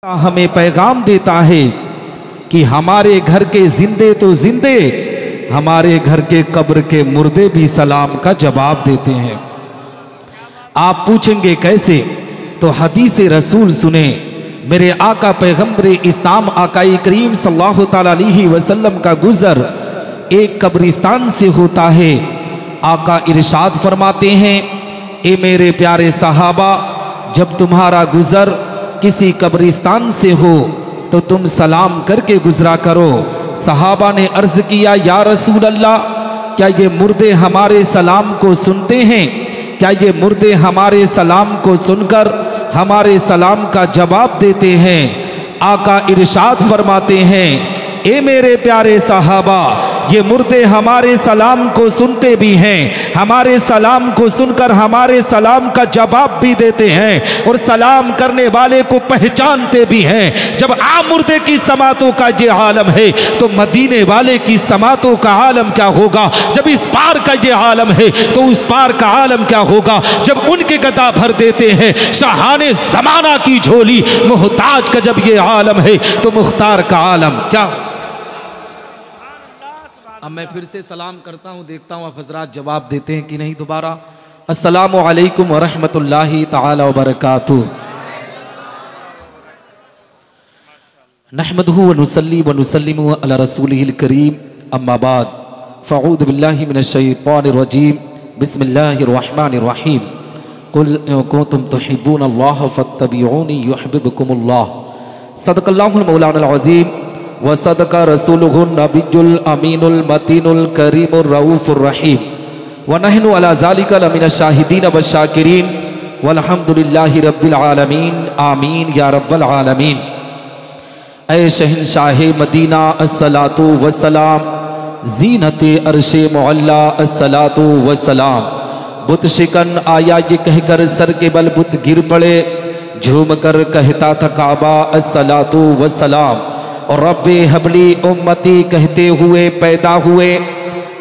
हमें पैगाम देता है कि हमारे घर के जिंदे तो जिंदे, हमारे घर के कब्र के मुर्दे भी सलाम का जवाब देते हैं। आप पूछेंगे कैसे? तो हदीस रसूल सुने। मेरे आका पैगंबर इस्लाम आकाई करीम सल्लल्लाहु ताला अलैहि वसल्लम का गुजर एक कब्रिस्तान से होता है। आका इरशाद फरमाते हैं, ए मेरे प्यारे सहाबा, जब तुम्हारा गुजर किसी कब्रिस्तान से हो तो तुम सलाम करके गुजरा करो। सहाबा ने अर्ज किया, या रसूल अल्लाह, क्या ये मुर्दे हमारे सलाम को सुनते हैं? क्या ये मुर्दे हमारे सलाम को सुनकर हमारे सलाम का जवाब देते हैं? आका इरशाद फरमाते हैं, ए मेरे प्यारे सहाबा, ये मुर्दे हमारे सलाम को सुनते भी हैं, हमारे सलाम को सुनकर हमारे सलाम का जवाब भी देते हैं और सलाम करने वाले को पहचानते भी हैं। जब आम मुर्दे की समातों का ये आलम है तो मदीने वाले की समातों का आलम क्या होगा? जब इस पार का ये आलम है तो उस पार का आलम क्या होगा? जब उनके गदा भर देते हैं शाहाने ज़माना की झोली मुहताज का जब ये आलम है तो मुख्तार का आलम क्या? अब मैं फिर से सलाम करता हूँ, देखता हूँ आप हजरात जवाब देते हैं कि नहीं दोबारा। अस्सलामु अलैकुम व रहमतुल्लाहि तआला व बरकातुहू। नहमदुहु व नुसल्ली व नुसल्लिमु अला रसूलिहिल करीम, अम्मा बाद, फ़अऊज़ु बिल्लाहि मिनश शैतानिर रजीम, बिस्मिल्लाहिर रहमानिर रहीम। कुल इन कुंतुम तुहिब्बूनल्लाह फत्तबिऊनी युहिब्बुकुमुल्लाह। सदक़ल्लाहुल मौलानाल अज़ीम व सदका रसूलुहुन नबियुल अमीनुल मतीनुल करीमुर रऊफुर रहीम व नहनु अला ज़ालिका लमिनश शाहिदीन व शाकिरीन वल्हम्दुलिल्लाहि रब्बिल आलमीन, आमीन या रब्बल आलमीन। ऐ शहंशाहे मदीना अस्सलातु वस्सलाम, ज़ीनते अर्शे मुअल्ला अस्सलातु वस्सलाम। बुत शिकन आया ये कहकर सर के बल बुत गिर पड़े, झूम कर कहता था काबा अस्सलातु वस्सलाम। और रब्बे हबली उम्मती कहते हुए पैदा हुए,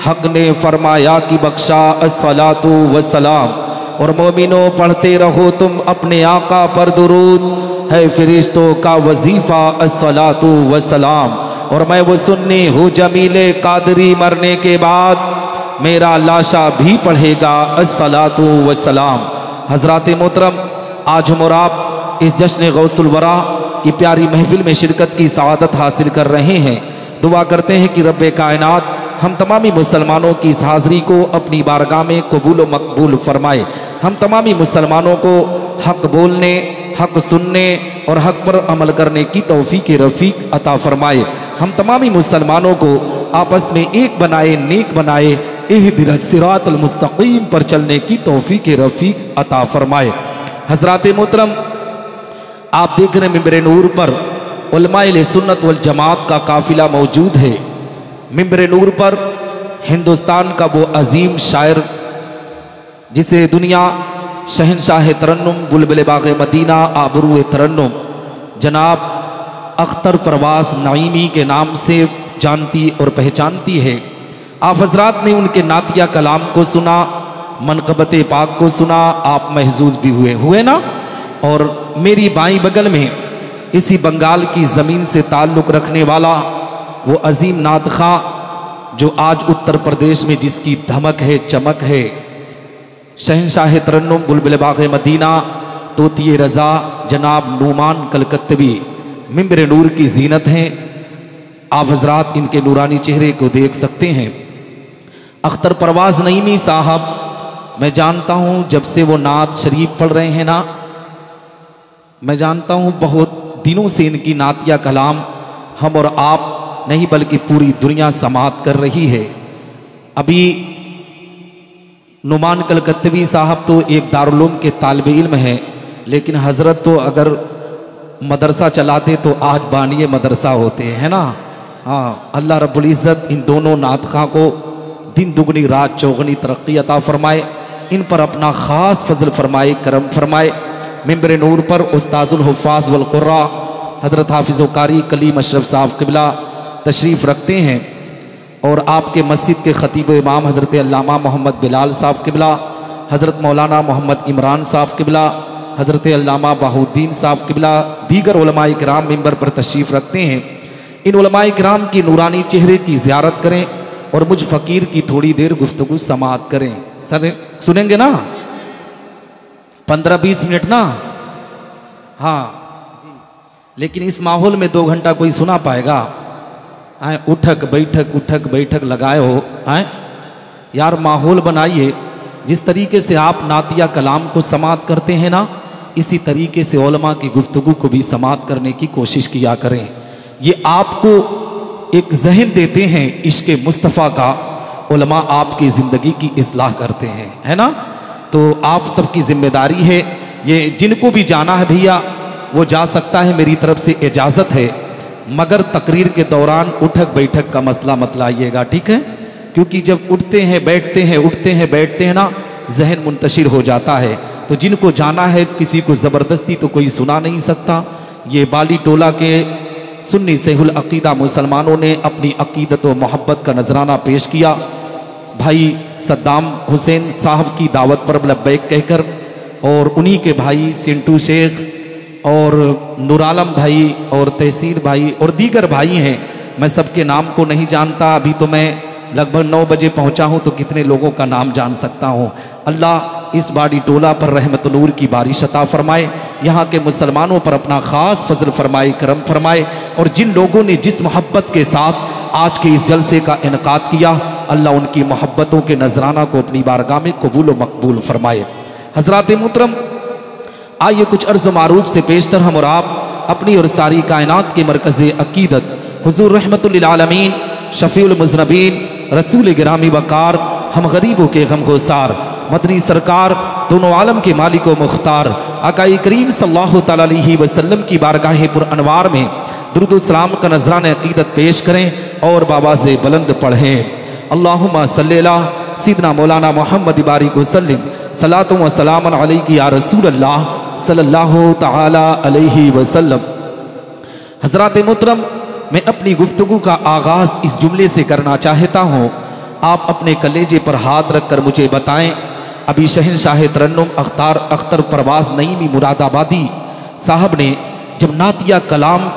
हक ने फरमाया कि बख्शा अस्सलातु वस्सलाम। और मोमिनों पढ़ते रहो तुम अपने आका पर दुरूद, है फरिश्तों का वजीफा अस्सलातु वस्सलाम। और मैं वो सुन्नी हूँ जमीले कादरी, मरने के बाद मेरा लाशा भी पढ़ेगा अस्सलातु वस्सलाम। हजरात मोहतरम, आज हम और आप इस जश्न गौसुल वरा की प्यारी महफिल में शिरकत की सआदत हासिल कर रहे हैं। दुआ करते हैं कि रब्बे कायनात हम तमामी मुसलमानों की इस हाज़री को अपनी बारगाह में कबूल व मकबूल फरमाए। हम तमामी मुसलमानों को हक बोलने, हक सुनने और हक पर अमल करने की तौफीक रफ़ीक अता फरमाए। हम तमामी मुसलमानों को आपस में एक बनाए, नेक बनाए, इहदिनस सिरातल मुस्तकीम पर चलने की तौफीक रफ़ीक अता फरमाए। हज़रात मोहतरम, आप देख रहे हैं मिंबर नूर पर उलमाए सुन्नत वल जमात का काफिला मौजूद है। मिंबर नूर पर हिंदुस्तान का वो अजीम शायर जिसे दुनिया शहंशाह तरन्नुम बुलबुल बाग़ मदीना आबरू तरन्नुम जनाब अख्तर परवास नईमी के नाम से जानती और पहचानती है। आप हजरात ने उनके नातिया कलाम को सुना, मनक़बत पाक को सुना, आप महजूज भी हुए ना। और मेरी बाईं बगल में इसी बंगाल की ज़मीन से ताल्लुक़ रखने वाला वो अजीम नात ख़ां जो आज उत्तर प्रदेश में जिसकी धमक है, चमक है, शहंशाह तरन्नुम बुलबुल बाग़ मदीना तोतिए रज़ा जनाब नुमान कलकत्तवी मिंबर नूर की जीनत हैं। आप हजरात इनके नूरानी चेहरे को देख सकते हैं। अख्तर परवाज़ नईमी साहब, मैं जानता हूँ जब से वो नात शरीफ पढ़ रहे हैं ना, मैं जानता हूँ बहुत दिनों से इनकी नातिया कलाम हम और आप नहीं बल्कि पूरी दुनिया समात कर रही है। अभी नुमान कलकत्तवी साहब तो एक दारुल के तालिब इल्म हैं, लेकिन हज़रत तो अगर मदरसा चलाते तो आज बानिए मदरसा होते हैं ना। हाँ, अल्लाह रब्बुल इज़्ज़त इन दोनों नात ख़ां को दिन दुगनी रात चौगनी तरक्की अता फरमाए, इन पर अपना ख़ास फजल फरमाए, करम फरमाए। मिंबर नूर पर उस्ताजुल हुफ़्फ़ाज़ वल क़ुर्रा हज़रत हाफ़िज़ व कारी कलीम अशरफ साहब क़िबला तशरीफ़ रखते हैं और आपके मस्जिद के ख़तीब इमाम हज़रत अल्लामा मोहम्मद बिलाल साहब क़िबला, हज़रत मौलाना मोहम्मद इमरान साहब क़िबला, हज़रत अल्लामा बहाउद्दीन साहब किबला दीगर उलमाए किराम मिंबर पर तशरीफ़ रखते हैं। इन उलमाए किराम की नूरानी चेहरे की ज़ियारत करें और मुझ फ़कीर की थोड़ी देर गुफ्तगू समाअत करें। सर सुनेंगे ना 15-20 मिनट ना? हाँ, लेकिन इस माहौल में 2 घंटा कोई सुना पाएगा? उठक बैठक लगाए हो। यार माहौल बनाइए। जिस तरीके से आप नातिया कलाम को समाअत करते हैं ना, इसी तरीके से उलमा की गुफ्तगू को भी समाअत करने की कोशिश किया करें। ये आपको एक जहन देते हैं इश्क़ मुस्तफ़ा का। उलमा आपकी ज़िंदगी की इस्लाह करते हैं, है ना? तो आप सबकी जिम्मेदारी है। ये जिनको भी जाना है भैया वो जा सकता है, मेरी तरफ से इजाज़त है, मगर तकरीर के दौरान उठक बैठक का मसला मत लाइएगा, ठीक है? क्योंकि जब उठते हैं बैठते हैं ना, जहन मुंतशिर हो जाता है। तो जिनको जाना है, किसी को ज़बरदस्ती तो कोई सुना नहीं सकता। ये बाली टोला के सुन्नी सेहुल अकीदा मुसलमानों ने अपनी अकीदत व मोहब्बत का नजराना पेश किया। भाई सद्दाम हुसैन साहब की दावत पर लब्बैक कहकर, और उन्हीं के भाई सिंटू शेख और नूरालम भाई और तहसीर भाई और दीगर भाई हैं। मैं सबके नाम को नहीं जानता। अभी तो मैं लगभग 9 बजे पहुंचा हूं, तो कितने लोगों का नाम जान सकता हूं। अल्लाह इस बाड़ी टोला पर रहमत नूर की बारिश अता फरमाए, यहाँ के मुसलमानों पर अपना ख़ास फजल फरमाए, करम फरमाए। और जिन लोगों ने जिस मोहब्बत के साथ आज के इस जलसे का इनकाद किया, अल्लाह उनकी मोहब्बतों के नजराना को अपनी बारगाह में कबूल व मकबूल फरमाए। हज़रात मोहतरम, आइए कुछ अर्ज़ मारूफ से पेशतर हम और आप अपनी और सारी कायनात के मरकज़ अकीदत हुज़ूर रहमतुल आलमीन शफ़ीउल मुज़नबीन रसूल गिरामी वक़ार हम गरीबों के गमगोसार मदनी सरकार दोनों आलम के मालिक व मुख्तार आक़ाए करीम सल्लल्लाहु तआला अलैहि वसल्लम की बारगाह पुर अनवार में दुरूद व सलाम का नजरान अकीदत पेश करें और बावाज़े बुलंद पढ़ें। अल्लाहुम्मा सल्ली अला सय्यिदना मौलाना मुहम्मद बारिक वसल्लिम सलातु व सलामन अलैका या रसूल अल्लाह सल्लल्लाहु तआला अलैहि वसल्लम। हज़रात मोहतरम, मैं अपनी गुफ्तगू का आगाज़ इस जुमले से करना चाहता हूँ। आप अपने कलेजे पर हाथ रख कर मुझे बताएं, अभी शहनशाह तरन्नुम अख्तर परवाज़ नईमी मुरादाबादी साहब ने जब नातिया कलाम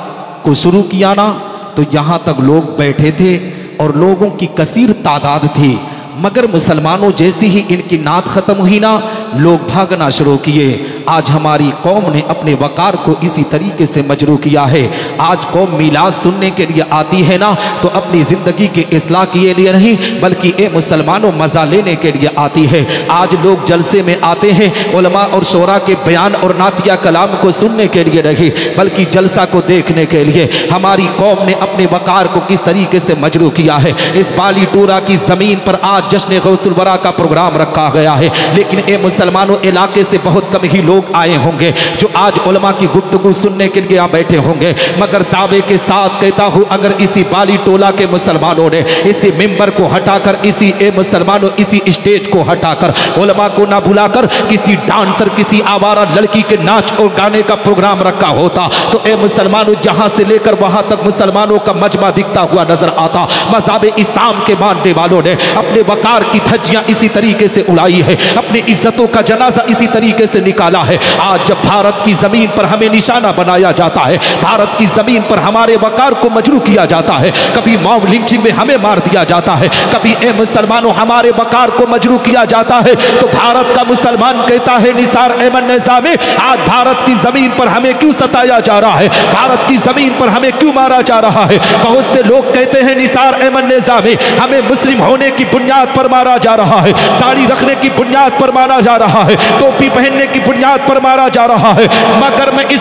को शुरू किया ना, तो यहाँ तक लोग बैठे थे और लोगों की कसीर तादाद थी, मगर मुसलमानों जैसी ही इनकी नात ख़त्म हुई ना, लोग भागना शुरू किए। आज हमारी कौम ने अपने वक़ार को इसी तरीके से मजरू किया है। आज कौम मीलाद सुनने के लिए आती है ना, तो अपनी ज़िंदगी के इस्लाह के लिए नहीं, बल्कि ए मुसलमानों मज़ा लेने के लिए आती है। आज लोग जलसे में आते हैं उलमा और शोरा के बयान और नातिया कलाम को सुनने के लिए नहीं, बल्कि जलसा को देखने के लिए। हमारी कौम ने अपने वक़ार को किस तरीके से मजरू किया है। इस बाली टोला की ज़मीन पर आज जश्न गौसुल वरा का प्रोग्राम रखा गया है, लेकिन ए मुसलमानों इलाके से बहुत कम ही लोग आए होंगे जो आज उलमा की गुफ्तगू सुनने के लिए यहाँ बैठे होंगे। मगर दावे के साथ कहता हूँ, अगर इसी बाली टोला के मुसलमानों ने इसी मिंबर को हटाकर, इसी ए मुसलमानों इसी स्टेज को हटाकर, उलमा को ना बुलाकर किसी डांसर किसी आवारा लड़की के नाच और गाने का प्रोग्राम रखा होता, तो ए मुसलमानों जहाँ से लेकर वहाँ तक मुसलमानों का मजमा दिखता हुआ नजर आता। मज़हब इस्लाम के मानने वालों ने अपने वक़ार की धज्जियां इसी तरीके से उड़ाई है, अपनी इज्जतों का जनाजा इसी तरीके से निकाला है। आज जब भारत की जमीन पर हमें निशाना बनाया जाता है, भारत की जमीन पर हमारे वक़ार को मजरू किया जाता है, कभी मॉब लिंचिंग में हमें मार दिया जाता है, कभी ए मुसलमानों हमारे वक़ार को मजरू किया जाता है, तो भारत का मुसलमान कहता है निसार अहमद निज़ामी, आज भारत की जमीन पर हमें क्यों सताया जा रहा है, भारत की जमीन पर हमें क्यों मारा जा रहा है। बहुत से लोग कहते हैं निसार अहमद निज़ामी, हमें मुस्लिम होने की बुनियाद पर मारा जा रहा है, दाढ़ी रखने की बुनियाद पर मारा जा रहा है, टोपी पहनने की बुनियाद पर मारा जा रहा है। मगर मैं इस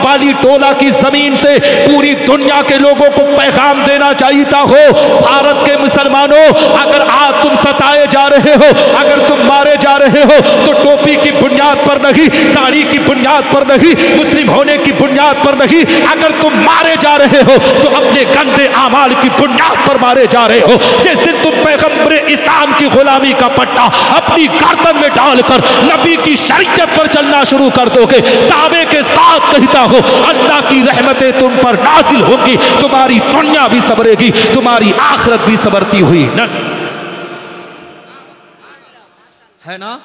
बाली टोला की जमीन से पूरी दुनिया के लोगों को पैगाम देना चाहता हो, भारत के मुसलमानों, अगर आज तुम सताए जा रहे हो, अगर तुम मारे जा रहे हो, तो टोपी की बुनियाद पर नहीं, दाढ़ी की बुनियाद पर नहीं, मुस्लिम होने की बुनियाद पर नहीं, अगर तुम मारे जा रहे हो तो अपने गंदे आमाल की बुनियाद पर मारे जा रहे हो। जिस दिन तुम पैगंबर इस्लाम की गुलामी का पट्टा अपनी गर्दन में डालकर नबी की शरीयत पर चलना शुरू कर दोगे, दावे के साथ कहता हो अल्लाह की रहमतें तुम पर नाजिल होंगी, तुम्हारी दुनिया भी सबरेगी, तुम्हारी आखिरत भी सबरती हुई न है ना।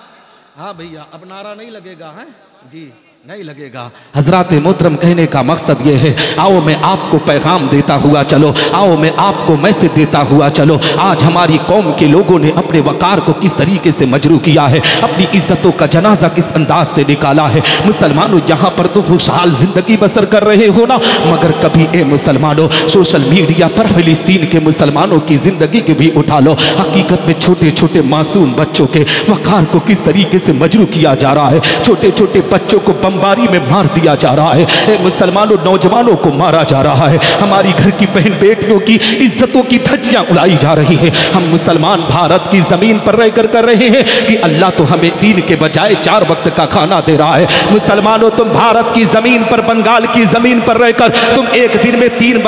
हाँ भैया, अब नारा नहीं लगेगा है जी, नहीं लगेगा। हजरात मोहतरम, कहने का मकसद ये है, आओ मैं आपको पैगाम देता हुआ चलो, आओ मैं आपको मैसेज देता हुआ चलो। आज हमारी कौम के लोगों ने अपने वकार को किस तरीके से मजरू किया है, अपनी इज्जतों का जनाजा किस अंदाज से निकाला है। मुसलमानों, यहाँ पर तो खुशहाल जिंदगी बसर कर रहे हो ना, मगर कभी ए मुसलमानों सोशल मीडिया पर फिलिस्तीन के मुसलमानों की जिंदगी के भी उठा लो। हकीकत में छोटे छोटे मासूम बच्चों के वकार को किस तरीके से मजरू किया जा रहा है, छोटे छोटे बच्चों को बमबारी में मार दिया जा रहा है। ए मुसलमानों, नौजवानों को मारा जा रहा है। हमारी घर की बहन बेटियों की इज्जतों की धज्जियां उड़ाई जा रही है। हम मुसलमान भारत की जमीन पर रहकर कर रहे हैं कि अल्लाह तो हमें 3 के बजाय 4 वक्त का खाना दे रहा है। मुसलमानों, तुम भारत की जमीन पर, बंगाल की जमीन पर रहकर तुम एक दिन में 3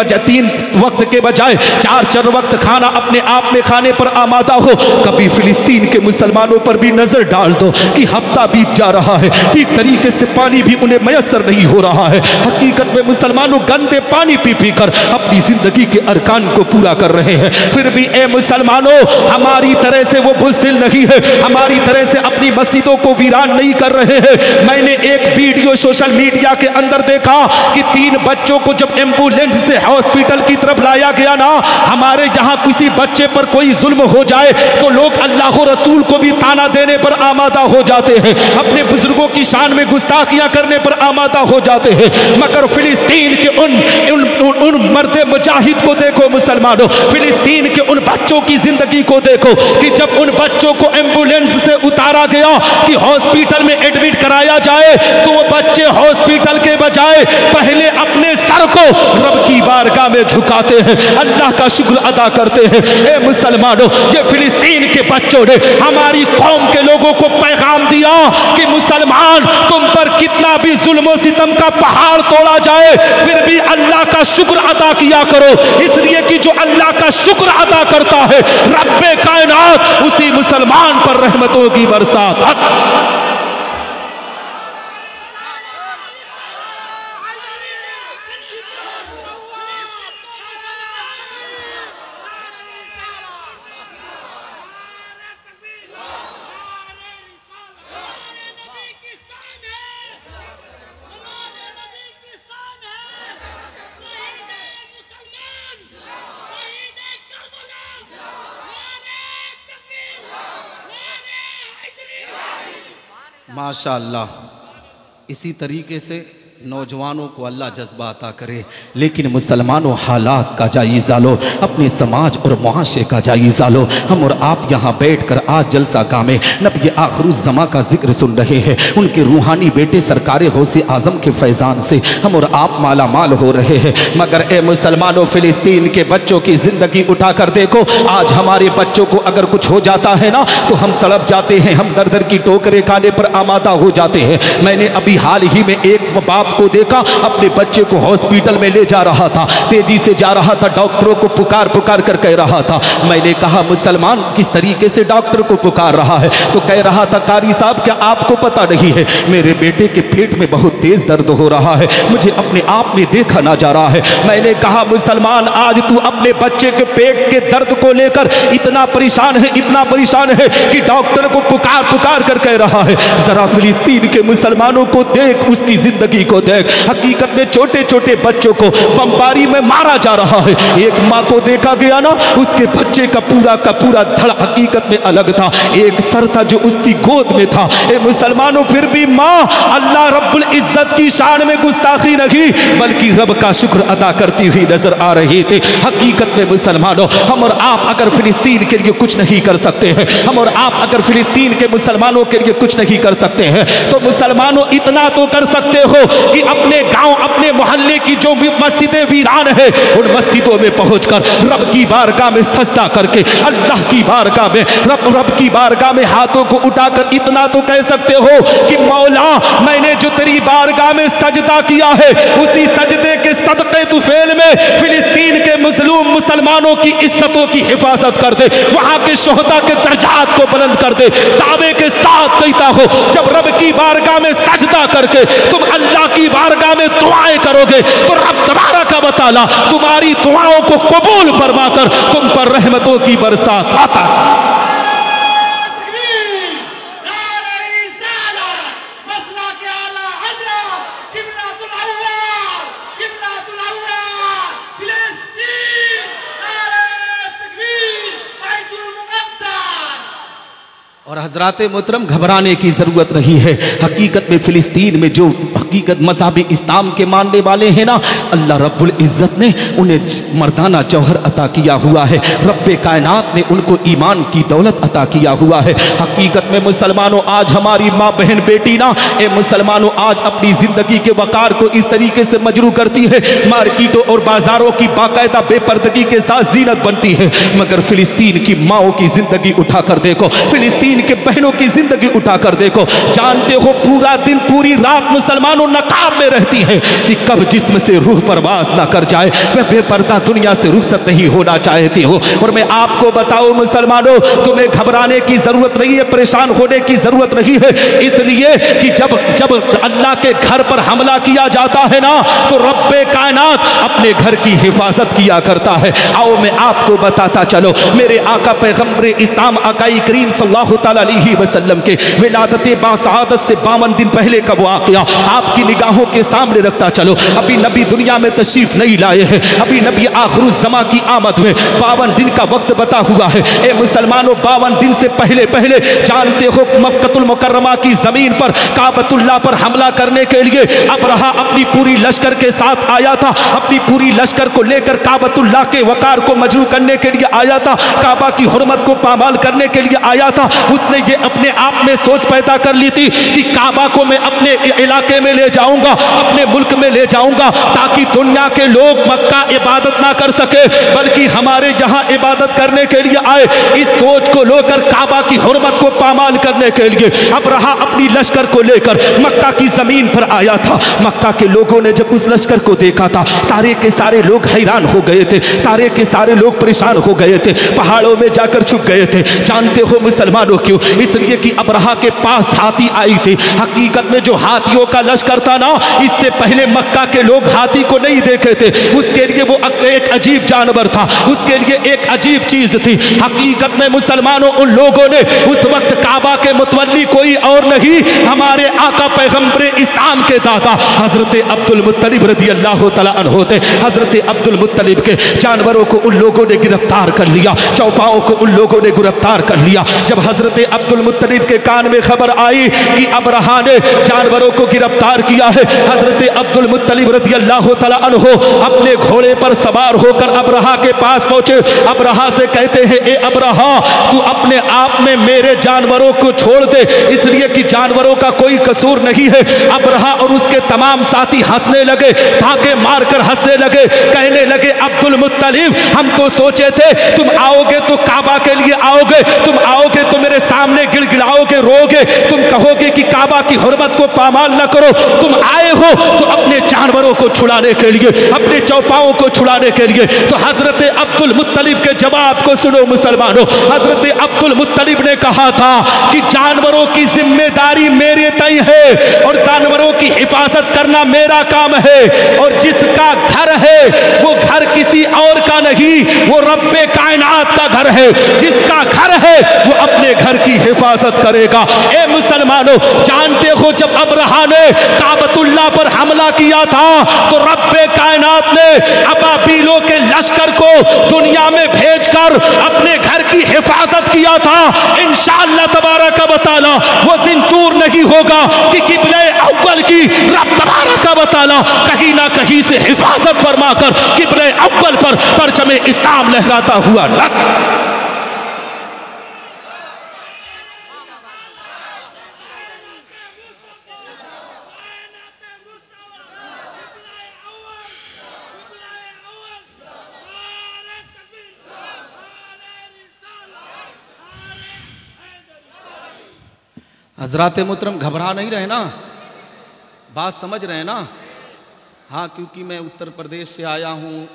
वक्त के बजाय 4 वक्त खाना अपने आप में खाने पर आमादा हो। कभी फिलिस्तीन के मुसलमानों पर भी नजर डाल दो कि हफ्ता बीत जा रहा है, ठीक तरीके से पानी भी उन्हें मयसर नहीं हो रहा है। हकीकत में मुसलमानों गंदे पानी पी पी कर अपनी जिंदगी के अरकान को पूरा कर रहे हैं। फिर भी ए मुसलमानों, हमारी तरह से वो बुज़दिल नहीं है, हमारी तरह से अपनी मस्जिदों को वीरान नहीं कर रहे हैं। मैंने एक वीडियो सोशल मीडिया के अंदर देखा कि 3 बच्चों को जब एम्बुलेंस से हॉस्पिटल की तरफ लाया गया ना, हमारे यहाँ किसी बच्चे पर कोई जुल्म हो जाए तो लोग अल्लाह रसूल को भी ताना देने पर आमादा हो जाते हैं, अपने बुजुर्गों की शान में गुस्ताखियां करने पर आमादा हो जाते हैं। मगर फिलिस्तीन के उन मर्दे मुजाहिद को देखो मुसलमानों, फिलिस्तीन के उन बच्चों की जिंदगी को देखो कि जब उन बच्चों को एम्बुलेंस से उतारा गया कि हॉस्पिटल में एडमिट कराया जाए, तो वो बच्चे हॉस्पिटल के बजाय पहले अपने सर को रब की बारगाह में झुकाते हैं, अल्लाह का शुक्र अदा करते हैं। ए मुसलमानों, ये फिलिस्तीन के बच्चों ने हमारी कौम के लोगों को पैगाम दिया कि मुसलमान, तुम पर कितना भी जुल्म सितम का पहाड़ तोड़ा जाए, फिर भी अल्लाह का शुक्र अदा किया करो, इसलिए कि जो अल्लाह का शुक्र अदा करता है रब्बे कायनात उसी मुसलमान पर रहमतों की बरसात। माशाअल्लाह, इसी तरीके से नौजवानों को अल्लाह जज्बा अता करे। लेकिन मुसलमानों, हालात का जायज़ा लो, अपने समाज और मुआशरे का जायज़ा लो। हम और आप यहाँ बैठकर आज जलसा गाह में नबी आखिरुज़्ज़मा का जिक्र सुन रहे हैं, उनके रूहानी बेटे सरकार गौसे आज़म के फैज़ान से हम और आप माला माल हो रहे हैं। मगर ए मुसलमानों, फ़िलिस्तीन के बच्चों की ज़िंदगी उठा कर देखो। आज हमारे बच्चों को अगर कुछ हो जाता है ना, तो हम तड़प जाते हैं, हम दर दर की टोकरे खाने पर आमादा हो जाते हैं। मैंने अभी हाल ही में एक बाप को देखा, अपने बच्चे को हॉस्पिटल में ले जा रहा था, तेजी से जा रहा था, डॉक्टरों को पुकार पुकार कर कह रहा था। मैंने कहा, मुसलमान किस तरीके से डॉक्टर को पुकार रहा है? तो कह रहा था, कारी साहब क्या आपको पता नहीं है, मेरे बेटे के पेट में बहुत तेज दर्द हो रहा है, मुझे अपने आप में देखा ना जा रहा है। मैंने कहा, मुसलमान आज तू अपने बच्चे के पेट के दर्द को लेकर इतना परेशान है, इतना परेशान है कि डॉक्टर को पुकार पुकार कर कह रहा है। जरा फिलिस्तीन के मुसलमानों को देख, उसकी जिंदगी को देख। हकीकत में छोटे छोटे बच्चों को बमबारी में मारा जा रहा है। एक माँ को देखा गया ना, उसके बच्चे का पूरा धड़ हकीकत में अलग था, एक सर था जो उसकी गोद में था। ए मुसलमानों, फिर भी माँ अल्लाह रब्बुल इज्जत की शान में गुस्ताखी नहीं बल्कि रब का शुक्र अदा करती हुई नजर आ रही थी। हकीकत में मुसलमानों, हम और आप अगर फिलिस्तीन के लिए कुछ नहीं कर सकते हैं, हम और आप अगर फिलिस्तीन के मुसलमानों के लिए कुछ नहीं कर सकते हैं, तो मुसलमानों इतना तो कर सकते हो कि अपने गांव, अपने मोहल्ले की जो भी मस्जिदें वीरान है, उन मस्जिदों में पहुंचकर रब की बारगाह में सजदा करके, अल्लाह की बारगाह में रब की बारगाह में हाथों को उठाकर इतना तो कह सकते हो कि मौला, मैंने जो तेरी बारगाह में सजदा किया है, उसी सजदे के सदक़े तुफैल में फिलिस्तीन के मज़लूम मुसलमानों की इज्जतों की हिफाजत कर दे, वहां के शोहदा के दर्जात को बुलंद कर दे। दावे के साथ कहता हो, जब रब की बारगाह में सजदा करके तुम अल्लाह की बारगाह में दुआएं करोगे, तो रब तबारक व तआला तुम्हारी दुआओं को कबूल फरमाकर तुम पर रहमतों की बरसात आता। और हजरात मोहतरम घबराने की ज़रूरत नहीं है। हकीकत में फ़िलिस्तीन में जो हकीकत मज़हब इस्लाम के मानने वाले हैं ना, अल्लाह रब्बुल इज़्ज़त ने उन्हें मर्दाना जौहर अता किया हुआ है। रब्बे कायनात ने उनको ईमान की दौलत अता किया हुआ है। हकीकत में मुसलमानों, आज हमारी माँ बहन बेटी ना, ए मुसलमानों, आज अपनी ज़िंदगी के वक़ार को इस तरीके से मजरू करती है, मार्केटों और बाज़ारों की बाकायदा बेपर्दगी के साथ जीनत बनती है। मगर फ़िलिस्तीन की माओं की ज़िंदगी उठा कर देखो, फ़िलिस्तीन के बहनों की जिंदगी उठाकर देखो। जानते हो पूरा दिन पूरी रात मुसलमानों नकाब में रहती हैं कि कब जिस्म से रूह परवास ना कर जाए। मैं बेपर्दा दुनिया से रुखसत नहीं होना चाहती हूँ। और मैं आपको बताऊं मुसलमानों, तुम्हें घबराने की जरूरत नहीं है, परेशान होने की जरूरत नहीं है, इसलिए कि जब अल्लाह के घर पर हमला किया जाता है ना, तो रब्बे कायनात अपने घर की हिफाजत किया करता है। आओ मैं आपको बताता चलो, मेरे आका पैगंबर इस्लाम आकाई करीम सल्लल्लाहु अलैहि वसल्लम के विलादत बासआदत से 52 दिन पहले का वाक़या आपकी निगाहों के सामने रखता चलो। अभी नबी दुनिया में तशरीफ नहीं लाए हैं, अभी नबी आखिरुज़्ज़मा की आमद में 52 दिन का वक्त बता हुआ है। ए मुसलमानों, 52 दिन से पहले पहले जानते हो मक्कतुल मुकर्रमा की जमीन पर काबतुल्लाह पर हमला करने के लिए अबरहा अपनी पूरी लश्कर के साथ आया था। अपनी पूरी लश्कर को लेकर काबतुल्लाह के वकार को मजरू करने के लिए आया था, काबा की हुर्मत को पामाल करने के लिए आया था। उसने ये अपने आप में सोच पैदा कर ली थी कि काबा को मैं अपने इलाके में ले जाऊंगा, अपने मुल्क में ले जाऊंगा, ताकि दुनिया के लोग मक्का इबादत ना कर सके, बल्कि हमारे यहाँ इबादत करने के लिए आए। इस सोच को लेकर काबा की हुर्मत को पामाल करने के लिए अबरहा अपनी लश्कर को लेकर मक्का की जमीन पर आया था। मक्का के लोगों ने जब उस लश्कर को देखा था, सारे के सारे लोग हैरान हो गए थे, सारे के सारे लोग परेशान हो गए थे, पहाड़ों में जाकर छुप गए थे। जानते हो मुसलमानों क्यों? इसलिए कि अबरहा के पास हाथी आई थी। हकीकत में जो हाथियों का लश्कर था ना, इससे पहले मक्का के लोग हाथी को नहीं देखे थे। उसके लिए वो एक अजीब जानवर था, उसके लिए एक अजीब चीज थी। हकीकत में मुसलमानों, उन लोगों ने उस वक्त काबा के मुतवल्ली कोई और नहीं, हमारे आका पैगंबर इस्लाम के दादा हजरत अब्दुल मुत्तलिब रज़ी अल्लाह तआला अन्हु थे। हजरत अब्दुल मुत्तलिब के जानवरों को उन लोगों ने गिरफ्तार कर लिया, चौपाओं को उन लोगों ने गिरफ्तार कर लिया। जब हजरत अब्दुल मुत्तलिब के कान में खबर आई कि अबरहा ने जानवरों को गिरफ्तार किया है, हजरत अब्दुल मुत्तलिब रज़ी अल्लाह तआला अन्हु अपने घोड़े पर सवार होकर अबरहा के पास पहुंचे। अबरहा से कहते हैं, ए अबरहा, तू अपने आप में मेरे जानवरों को छोड़ दे, इसलिए कि जानवरों का कोई कसूर नहीं है। अबरहा और उसके तमाम साथी हंसने लगे, ठाके मारकर हंसने लगे, कहने लगे, अब्दुल मुत्तलिब, हम तो सोचे थे तुम आओगे तो काबा के लिए आओगे, तुम आओगे तो मेरे सामने गिड़गिड़ाओगे, रोगे, तुम कहोगे कि काबा की हुर्मत को पामाल न करो। तुम आए हो तो अपने जानवरों को छुड़ाने के लिए, अपने चौपाओं को छुड़ाने के लिए। तो हजरत अब्दुल मुत्तलिब के जवाब को सुनो मुसलमानों। हजरत अब्दुल मुत्तलिब ने कहा था कि जानवरों की जिम्मेदारी मेरे तय है और जानवरों की हिफाजत करना मेरा काम है, और जिसका घर है वो घर किसी और का नहीं, वो रब्बे कायनात का घर है। जिसका घर है वो अपने घर की हिफाजत करेगा। ए मुसलमानों, जानते हो जब अबरहा ने काबतुल्लाह पर हमला किया था तो रब्बे कायनात ने अबाबीलों के लश्कर को दुनिया में भेजकर अपने घर की हिफाजत किया था। इंशाअल्लाह तबारक व तआला वो दिन दूर नहीं होगा कि किबले अव्वल की रब तबारक व तआला कहीं ना कहीं से हिफाजत फरमाकर किबले अव्वल पर परचम इस्लाम लहराता हुआ न। हजरात मोहतरम, घबरा नहीं रहे ना, बात समझ रहे हैं ना? हाँ, क्योंकि मैं उत्तर प्रदेश से आया हूँ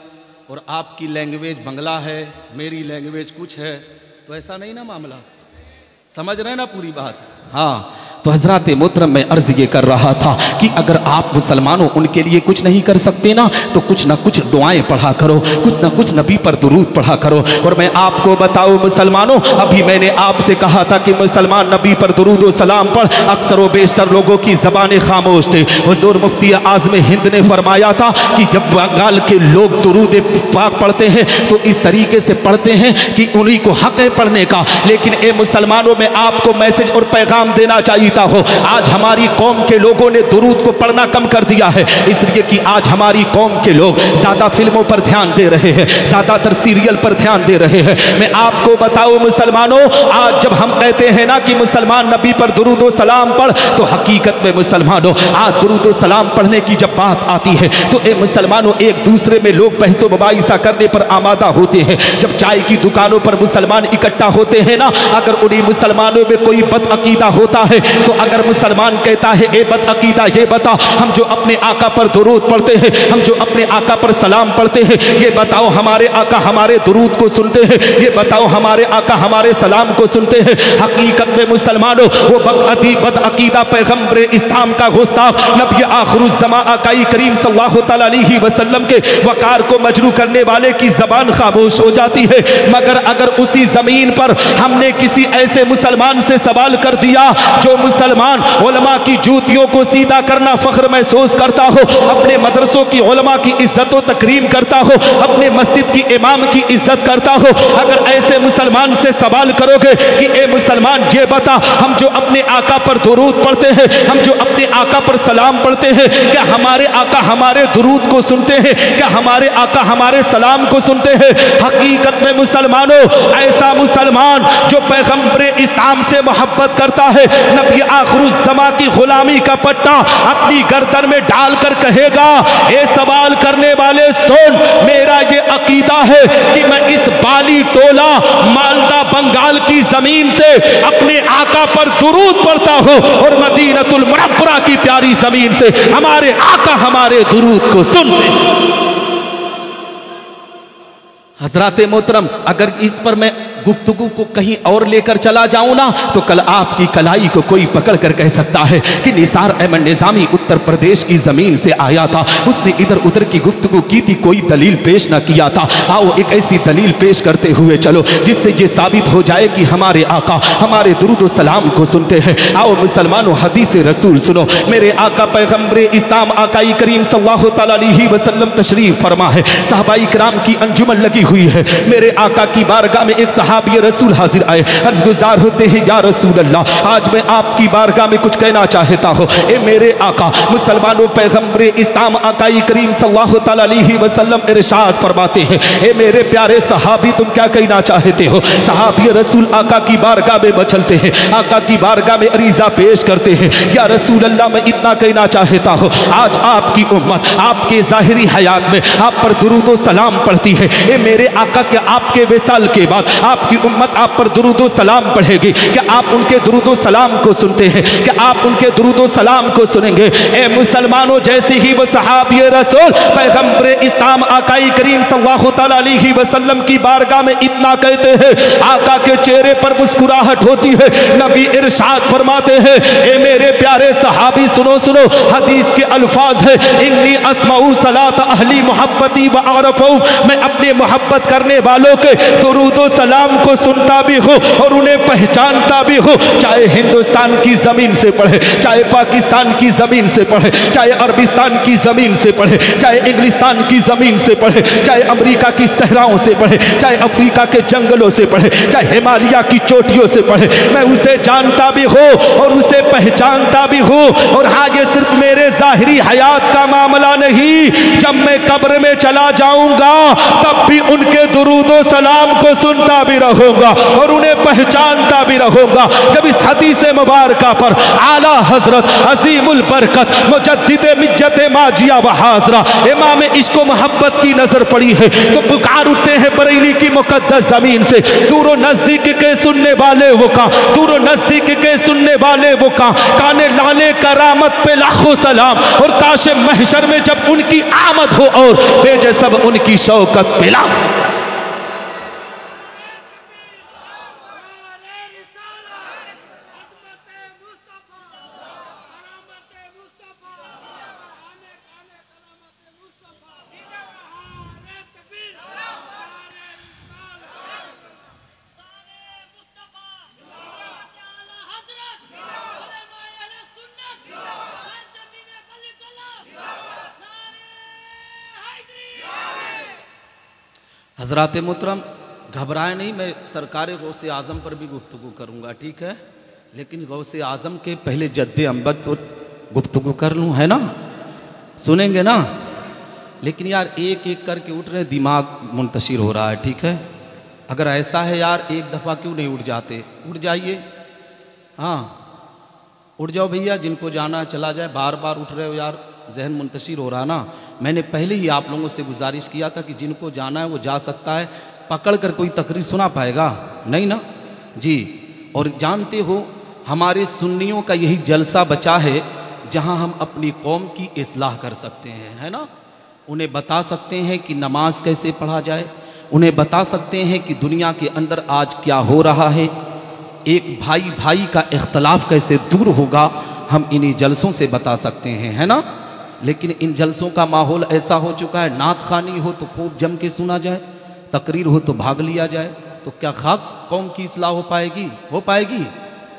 और आपकी लैंग्वेज बंगला है, मेरी लैंग्वेज कुछ है, तो ऐसा नहीं ना मामला, समझ रहे हैं ना पूरी बात? हाँ, तो हजरत मोहतरम मैं अर्ज ये कर रहा था कि अगर आप मुसलमानों उनके लिए कुछ नहीं कर सकते ना, तो कुछ ना कुछ दुआएं पढ़ा करो, कुछ ना कुछ नबी पर दुरूद पढ़ा करो। और मैं आपको बताऊं मुसलमानों, अभी मैंने आपसे कहा था कि मुसलमान नबी पर दुरूद और सलाम पढ़, अक्सर व बेशतर लोगों की ज़बानें खामोश थे। हुज़ूर मुफ्ती आज़म हिंद ने फरमाया था कि जब बंगाल के लोग दुरूद पाक पढ़ते हैं तो इस तरीके से पढ़ते हैं कि उन्हीं को हक है पढ़ने का। लेकिन ए मुसलमानों, में आपको मैसेज और पैगाम देना चाहिए हो, आज हमारी कौम के लोगों ने दुरूद को पढ़ना कम कर दिया है, इसलिए कि आज हमारी कौम के लोग ज्यादा फिल्मों पर ध्यान दे रहे हैं, ज्यादातर सीरियल पर ध्यान दे रहे हैं। मैं आपको बताऊं मुसलमानों, आज जब हम कहते हैं ना कि मुसलमान नबी पर दुरूद और सलाम पढ़, तो हकीकत में मुसलमानों आज दुरूद और सलाम पढ़ने की जब बात आती है तो ए मुसलमानों एक दूसरे में लोग बहसो मुबाहिसा करने पर आमादा होते हैं। जब चाय की दुकानों पर मुसलमान इकट्ठा होते हैं ना, अगर उन्हीं मुसलमानों में कोई बदअकीदा होता है तो अगर मुसलमान कहता है ए बदअकीदा ये बता, हम जो अपने आका पर दुरूद पढ़ते हैं, हम जो अपने आका पर सलाम पढ़ते हैं, ये बताओ हमारे आका हमारे दुरूद को सुनते हैं, ये बताओ हमारे आका हमारे सलाम को सुनते हैं। हकीकत में मुसलमानों वो बदअकीदा पैगंबर इस्लाम का गुस्ताख नबी आखिरुज़्ज़मा आकाई करीम सल्लल्लाहु तआला अलैहि वसल्लम के वकार को मजरू करने वाले की जबान खामोश हो जाती है। मगर अगर उसी जमीन पर हमने किसी ऐसे मुसलमान से सवाल कर दिया जो मुसलमान उलमा की जूतियों को सीधा करना फख्र महसूस करता हो, अपने मदरसों की उलमा की इज्जत व तकरीम करता हो, अपने मस्जिद की इमाम की इज्जत करता हो, अगर ऐसे मुसलमान से सवाल करोगे कि ए मुसलमान ये बता, हम जो अपने आका पर दुरूद पढ़ते हैं, हम जो अपने आका पर सलाम पढ़ते हैं, क्या हमारे आका हमारे दुरूद को सुनते हैं? क्या हमारे आका हमारे सलाम को सुनते हैं? हकीकत में मुसलमानों ऐसा मुसलमान जो पैगंबर इस्लाम से मोहब्बत करता है, नबी आखिरुज़्ज़मा की गुलामी का पट्टा अपनी गर्दन में डालकर कहेगा, ये सवाल करने वाले सुन, मेरा ये अकीदा है कि मैं इस बाली टोला मालदा बंगाल की जमीन से अपने आका पर दुरूद पढ़ता हूँ और मदीनतुल मुनव्वरा की प्यारी जमीन से हमारे आका हमारे दुरूद को सुनते हैं। हजरत मोहतरम, अगर इस पर मैं गुफ्तगू को कहीं और लेकर चला जाऊं ना, तो कल आपकी कलाई को कोई पकड़ कर कह सकता है कि निसार अहमद निज़ामी उत्तर प्रदेश की जमीन से आया था, उसने इधर उधर की गुफ्तगू की थी, कोई दलील पेश ना किया था। आओ एक ऐसी दलील पेश करते हुए चलो जिससे ये साबित हो जाए कि हमारे आका हमारे दुरूद सलाम को सुनते हैं। आओ मुसलमानों हदीस रसूल सुनो। मेरे आका पैगंबर इस्लाम आकाई करीम सल्लल्लाहु तआला अलैहि वसल्लम तशरीफ फरमा है, सहाबाई किराम की अंजुमन लगी हुई है। मेरे आका की बारगाह में एक सहाबी रसूल हाजिर आए, अर्ज गुजार होते हैं, या रसूल अल्लाह, आज मैं आपकी बारगाह में कुछ कहना चाहता हूँ। ए मेरे आका, मुसलमानों पैगंबर इस्लाम आकाई करीम सल्लल्लाहु तआला अलैहि वसल्लम इरशाद फरमाते हैं, ए मेरे प्यारे सहाबी तुम क्या कहना चाहते हो? सहाबी रसूल आका की बारगाह में बचलते हैं, आका की बारगाह में अरीजा पेश करते हैं, या रसूल अल्लाह मैं इतना कहना चाहता हूँ, आज आपकी उम्मत आपके ज़ाहिरी हयात में आप पर दुरूद व सलाम पढ़ती है। ए मेरे आका के आपके विसाल के बाद आपकी उम्मत आप पर दुरूद व सलाम पढ़ेगी, क्या आप उनके दुरूद व सलाम को सुनते हैं? क्या आप उनके दुरूद व सलाम को सुनेंगे? ए मुसलमानों, जैसे ही वो सहाबी रसूल पैगंबर इस्लाम आकाई करीम सल्लल्लाहु तआला अलैहि वसल्लम की बारगाह में इतना कहते हैं, आका के चेहरे पर मुस्कुराहट होती है। नबी इरशाद फरमाते हैं, ए मेरे प्यारे सहाबी सुनो सुनो, हदीस के अल्फाज है, इन्नी अस्माउ सलात अहली मोहब्बती व आरफू, मैं अपने मोहब्बत करने वालों के दुरूद व सलाम को सुनता भी हूँ और उन्हें पहचानता भी हूँ, चाहे हिंदुस्तान की जमीन से पढ़े, चाहे पाकिस्तान की जमीन से पढ़े, चाहे अरबिस्तान की जमीन से पढ़े, चाहे इंग्लिस्तान की जमीन से पढ़े, चाहे अमेरिका की सहराओं से पढ़े, चाहे अफ्रीका के जंगलों से पढ़े, चाहे हिमालय की चोटियों से पढ़े, मैं उसे जानता भी हूँ और उसे पहचानता भी हूँ। और हाँ, ये सिर्फ मेरे जाहिरी हयात का मामला नहीं, जब मैं कब्र में चला जाऊंगा तब भी उनके दुरूद व सलाम को सुनता भी रहूंगा और उन्हें पहचानता भी रहूंगा। जब इस हदीस मुबारका पर आला हजरत अजीमुल बरकत मुजद्दिद मिज्जत माजिया व हाजरा इमाम इश्क व मोहब्बत की नजर पड़ी है तो पुकार उठते हैं बरेली की मुकद्दस जमीन से, दूरो नजदीक के सुनने वाले वो का, दूरो नजदीक के सुनने वाले वो का, काने लाले करामत पे लाखों सलाम, और काशे महशर में जब उनकी आमद हो और भेजे सब उनकी शौकत पिला। हज़रात मोहतरम, घबराए नहीं, मैं सरकार गौसे आज़म पर भी गुफ्तगू करूँगा, ठीक है, लेकिन गौसे आज़म के पहले जद्दे अम्बद को गुफ्तगू कर लूँ, है ना, सुनेंगे ना। लेकिन यार एक एक करके उठ रहे, दिमाग मुंतशिर हो रहा है, ठीक है। अगर ऐसा है यार, एक दफ़ा क्यों नहीं उठ जाते, उठ जाइए, हाँ उठ जाओ भैया, जिनको जाना चला जाए, बार बार उठ रहे हो यार, जहन मुंतशिर हो रहा ना। मैंने पहले ही आप लोगों से गुजारिश किया था कि जिनको जाना है वो जा सकता है, पकड़ कर कोई तकरीर सुना पाएगा नहीं ना जी। और जानते हो हमारे सुन्नियों का यही जलसा बचा है जहां हम अपनी कौम की इस्लाह कर सकते हैं, है ना। उन्हें बता सकते हैं कि नमाज कैसे पढ़ा जाए, उन्हें बता सकते हैं कि दुनिया के अंदर आज क्या हो रहा है, एक भाई भाई का इख्तलाफ कैसे दूर होगा, हम इन्हीं जलसों से बता सकते हैं, है ना। लेकिन इन जलसों का माहौल ऐसा हो चुका है, नात खानी हो तो खूब जम के सुना जाए, तकरीर हो तो भाग लिया जाए, तो क्या खाक कौम की इस्लाह हो पाएगी? हो पाएगी?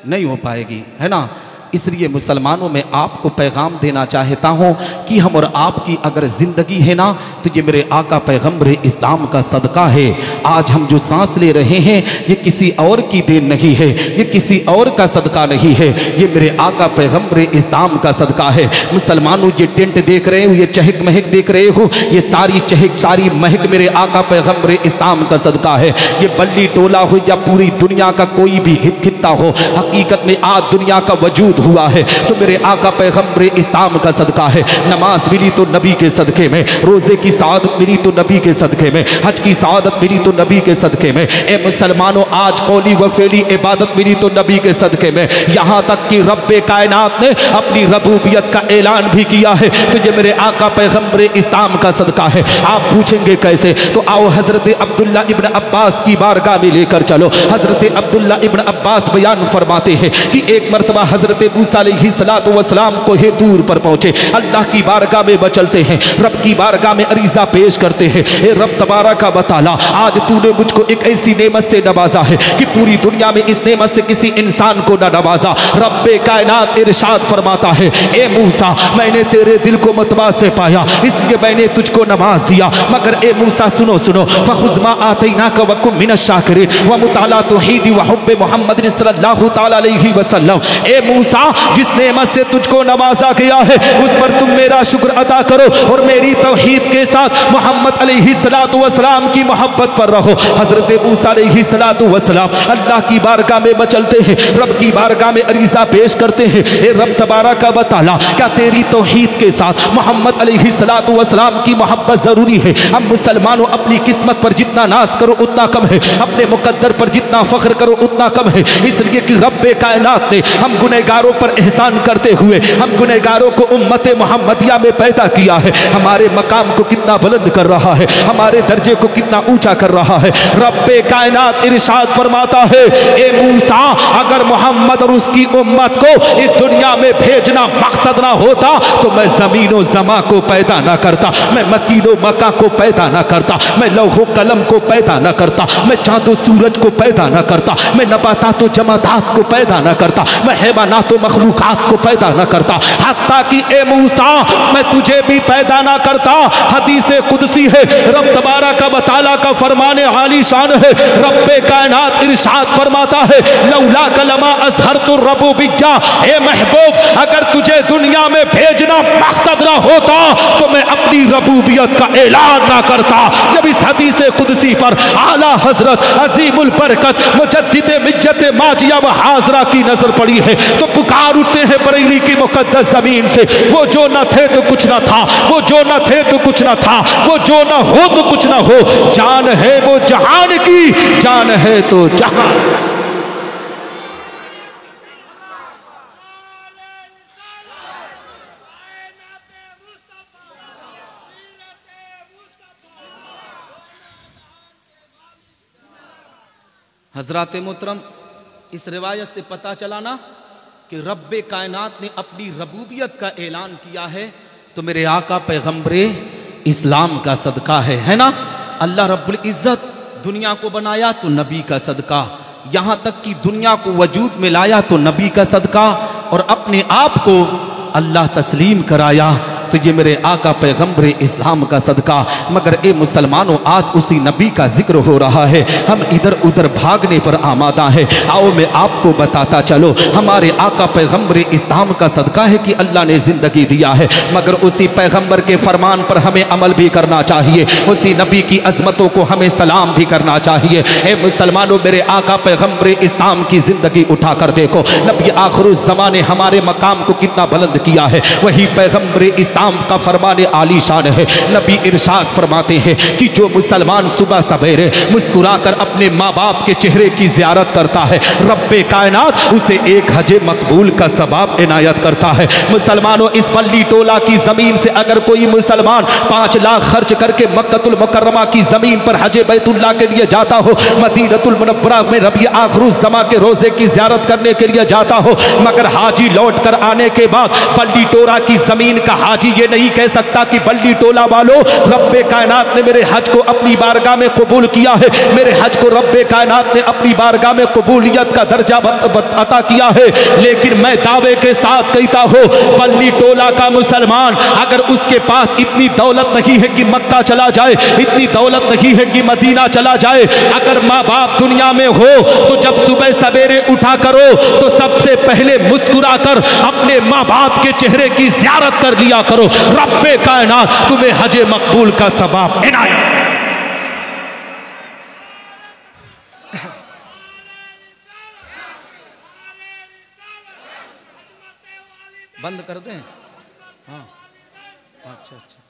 नहीं हो पाएगी, है ना। इसलिए मुसलमानों में आपको पैगाम देना चाहता हूँ कि हम और आपकी अगर ज़िंदगी है ना, तो ये मेरे आका पैगम्बर इस्लाम का सदका है। आज हम जो सांस ले रहे हैं ये किसी और की देन नहीं है, ये किसी और का सदका नहीं है, ये मेरे आका पैगम्बर इस्लाम का सदका है। मुसलमानों, ये टेंट देख रहे हो, ये चहक महक देख रहे हो, ये सारी चहक सारी महक मेरे आका पैगम्बर इस्लाम का सदका है। ये बल्ली टोला हो या पूरी दुनिया का कोई भी हित खित्ता हो, हकीकत में आज दुनिया का वजूद हुआ है तो मेरे आका पैगम्बर इस्लाम का सदका है। नमाज मिली तो नबी के सदके में, रोजे की सआदत मिली तो नबी के सदके में, हज की सआदत मिली तो नबी के सदके में। ए मुसलमानों, आज कौली व फेली इबादत मिली तो नबी के सदके में। यहाँ तक कि रब्बे कायनात ने अपनी रबूबियत का ऐलान भी किया है, तो ये मेरे आका पैगम्बर इस्लाम का सदका है। आप पूछेंगे कैसे, तो आओ हजरत अब्दुल्ला इब्न अब्बास की बारगाह में लेकर चलो। हजरत अब्दुल्ला इब्न अब्बास बयान फरमाते हैं कि एक मरतबा हजरत मूसा अलैहिस्सलातु वस्सलाम को हे दूर पर पहुंचे, अल्लाह की बारगाह में बचलते हैं, रब की बारगाह में अरीज़ा पेश करते हैं। ए रब तबारक व तआला, आज तूने मुझको एक ऐसी नेमत से नवाजा है कि पूरी दुनिया में इस नेमत से किसी इंसान को न नवाजा। रब्बे कायनात इरशाद फरमाता है, ए मूसा, मैंने तेरे दिल को मतवा से पाया, इसलिए मैंने तुझको नमाज दिया। मगर ए मूसा सुनो सुनो, फखुज़ मा आतैनाका व कुन मिनश शाकिरीन व मुताला तौहीद व हुब्ब मुहम्मद सल्लल्लाहु तआला अलैहि वसल्लम। ए मूसा, जिस नेमत से तुझको नवाजा गया है उस पर तुम मेरा शुक्र अदा करो और मेरी तौहीद के साथ मोहम्मद अलैहिस्सलातु वस्सलाम की मोहब्बत पर रहो। हजरत मूसा अलैहिस्सलातु वस्सलाम अल्लाह की बारगाह में बचलते हैं, रब की बारगाह में अरीज़ा पेश करते हैं, ए रब तबारक व तआला, क्या तेरी तौहीद के साथ मोहम्मद अलैहिस्सलातु वस्सलाम की मोहब्बत ज़रूरी है? हम मुसलमानों अपनी किस्मत पर जितना नाज करो उतना कम है, अपने मुकद्दर पर जितना फख्र करो उतना कम है। इसलिए कि रब्बे कायनात ने हम गुनहगारों पर एहसान करते हुए हम गुनहगारों को उम्मत मोहम्मदिया में पैदा किया है। हमारे मकाम को कितना बुलंद कर रहा है, हमारे दर्जे को कितना ऊंचा कर रहा है। रब्बे कायनात इरशाद फरमाता है, ए मूसा, अगर मोहम्मद और उसकी उम्मत को इस दुनिया में भेजना मकसद ना होता तो मैं जमीनो जमा को पैदा ना करता, मैं मकीनो मका को पैदा ना करता, मैं लौहो कलम को पैदा ना करता, मैं चांदो सूरज को पैदा ना करता, मैं नबातातो जमादात को पैदा ना करता, मैं हैवानातो मखलूकात को पैदा ना करता, हत्ता कि ए मूसा, मैं तुझे भी पैदा ना करता। हदीस कुदसी है, रब तबारक व तआला का फरमाने आली शान है। रब्बे कायनात इरशाद फरमाता है, लौला कलमा अज़हरतु रबूबिय्या, ए महबूब, अगर तुझे दुनिया में भेजना मकसद ना होता तो मैं अपनी रबूबियत का ऐलान ना करता। जब इस हदीस कुदसी पर आला हजरत अजीमुल बरकत मुजद्दिद मिज्जत माजिया व हाजरा की नजर पड़ी है तो पुकार उठते हैं बरेली की मुकद्दस जमीन से, वो जो न थे तो कुछ न था, वो जो न थे तो कुछ न था, वो जो न हो तो कुछ न हो, जान है वो जहान की, जान है तो जहान। हजरात मोहतरम, इस रिवायत से पता चला ना कि रब्बे कायनात ने अपनी रबूबियत का ऐलान किया है तो मेरे आका पैगम्बरे इस्लाम का सदका है ना। अल्लाह रब्बुल इज़्ज़त दुनिया को बनाया तो नबी का सदका, यहाँ तक कि दुनिया को वजूद में लाया तो नबी का सदका, और अपने आप को अल्लाह तस्लीम कराया तो ये मेरे आका पैगम्बर इस्लाम का सदका। मगर ए मुसलमानों, आज उसी नबी का जिक्र हो रहा है, हम इधर उधर भागने पर आमादा है। आओ मैं आपको बताता चलो, हमारे आका पैगम्बर इस्लाम का सदका है कि अल्लाह ने ज़िंदगी दिया है, मगर उसी पैगम्बर के फरमान पर हमें अमल भी करना चाहिए, उसी नबी की अजमतों को हमें सलाम भी करना चाहिए। ए मुसलमानों, मेरे आका पैगम्बर इस्लाम की ज़िंदगी उठा कर देखो, नबी आखिरुज़ ज़माने ने हमारे मकाम को कितना बुलंद किया है। वही पैगम्बर इस्लाम का फरमान आलीशान है। नबी इरशाद फरमाते हैं कि जो मुसलमान सुबह सवेरे मुस्कुराकर अपने माँ बाप के चेहरे की ज़ियारत करता है, रब्बे कायनात उसे एक हज मकबूल का सवाब इनायत करता है। मुसलमानों, इस बल्ली टोला की ज़मीन से अगर कोई मुसलमान 5 लाख खर्च करके मक्कतुल मुकर्रमा की ज़मीन पर हज बैतुल्लाह के लिए जाता हो, मदीनतुल मुनव्वरा में रबी आखिरुज़ ज़मा के रोज़े की ज़ियारत करने के लिए जाता हो, मगर हाजी लौट कर आने के बाद बल्ली टोला की ज़मीन का हाजी ये नहीं कह सकता कि बल्ली टोला वालों, रब्बे कायनात ने मेरे हज को अपनी बारगाह में कबूल किया है, मेरे हज को रब्बे कायनात ने अपनी बारगाह में कबूलियत का दर्जा अता किया है। लेकिन मैं दावे के साथ कहता हूँ, बल्ली टोला का मुसलमान अगर उसके पास इतनी दौलत नहीं है कि मक्का चला जाए, इतनी दौलत नहीं है कि मदीना चला जाए, अगर माँ बाप दुनिया में हो तो जब सुबह सवेरे उठा करो तो सबसे पहले मुस्कुरा कर अपने माँ बाप के चेहरे की ज़ियारत कर लिया करो, रब्बे कायनात तुम्हें हज मकबूल का सवाब इनायत। बंद कर दें? हाँ, अच्छा अच्छा।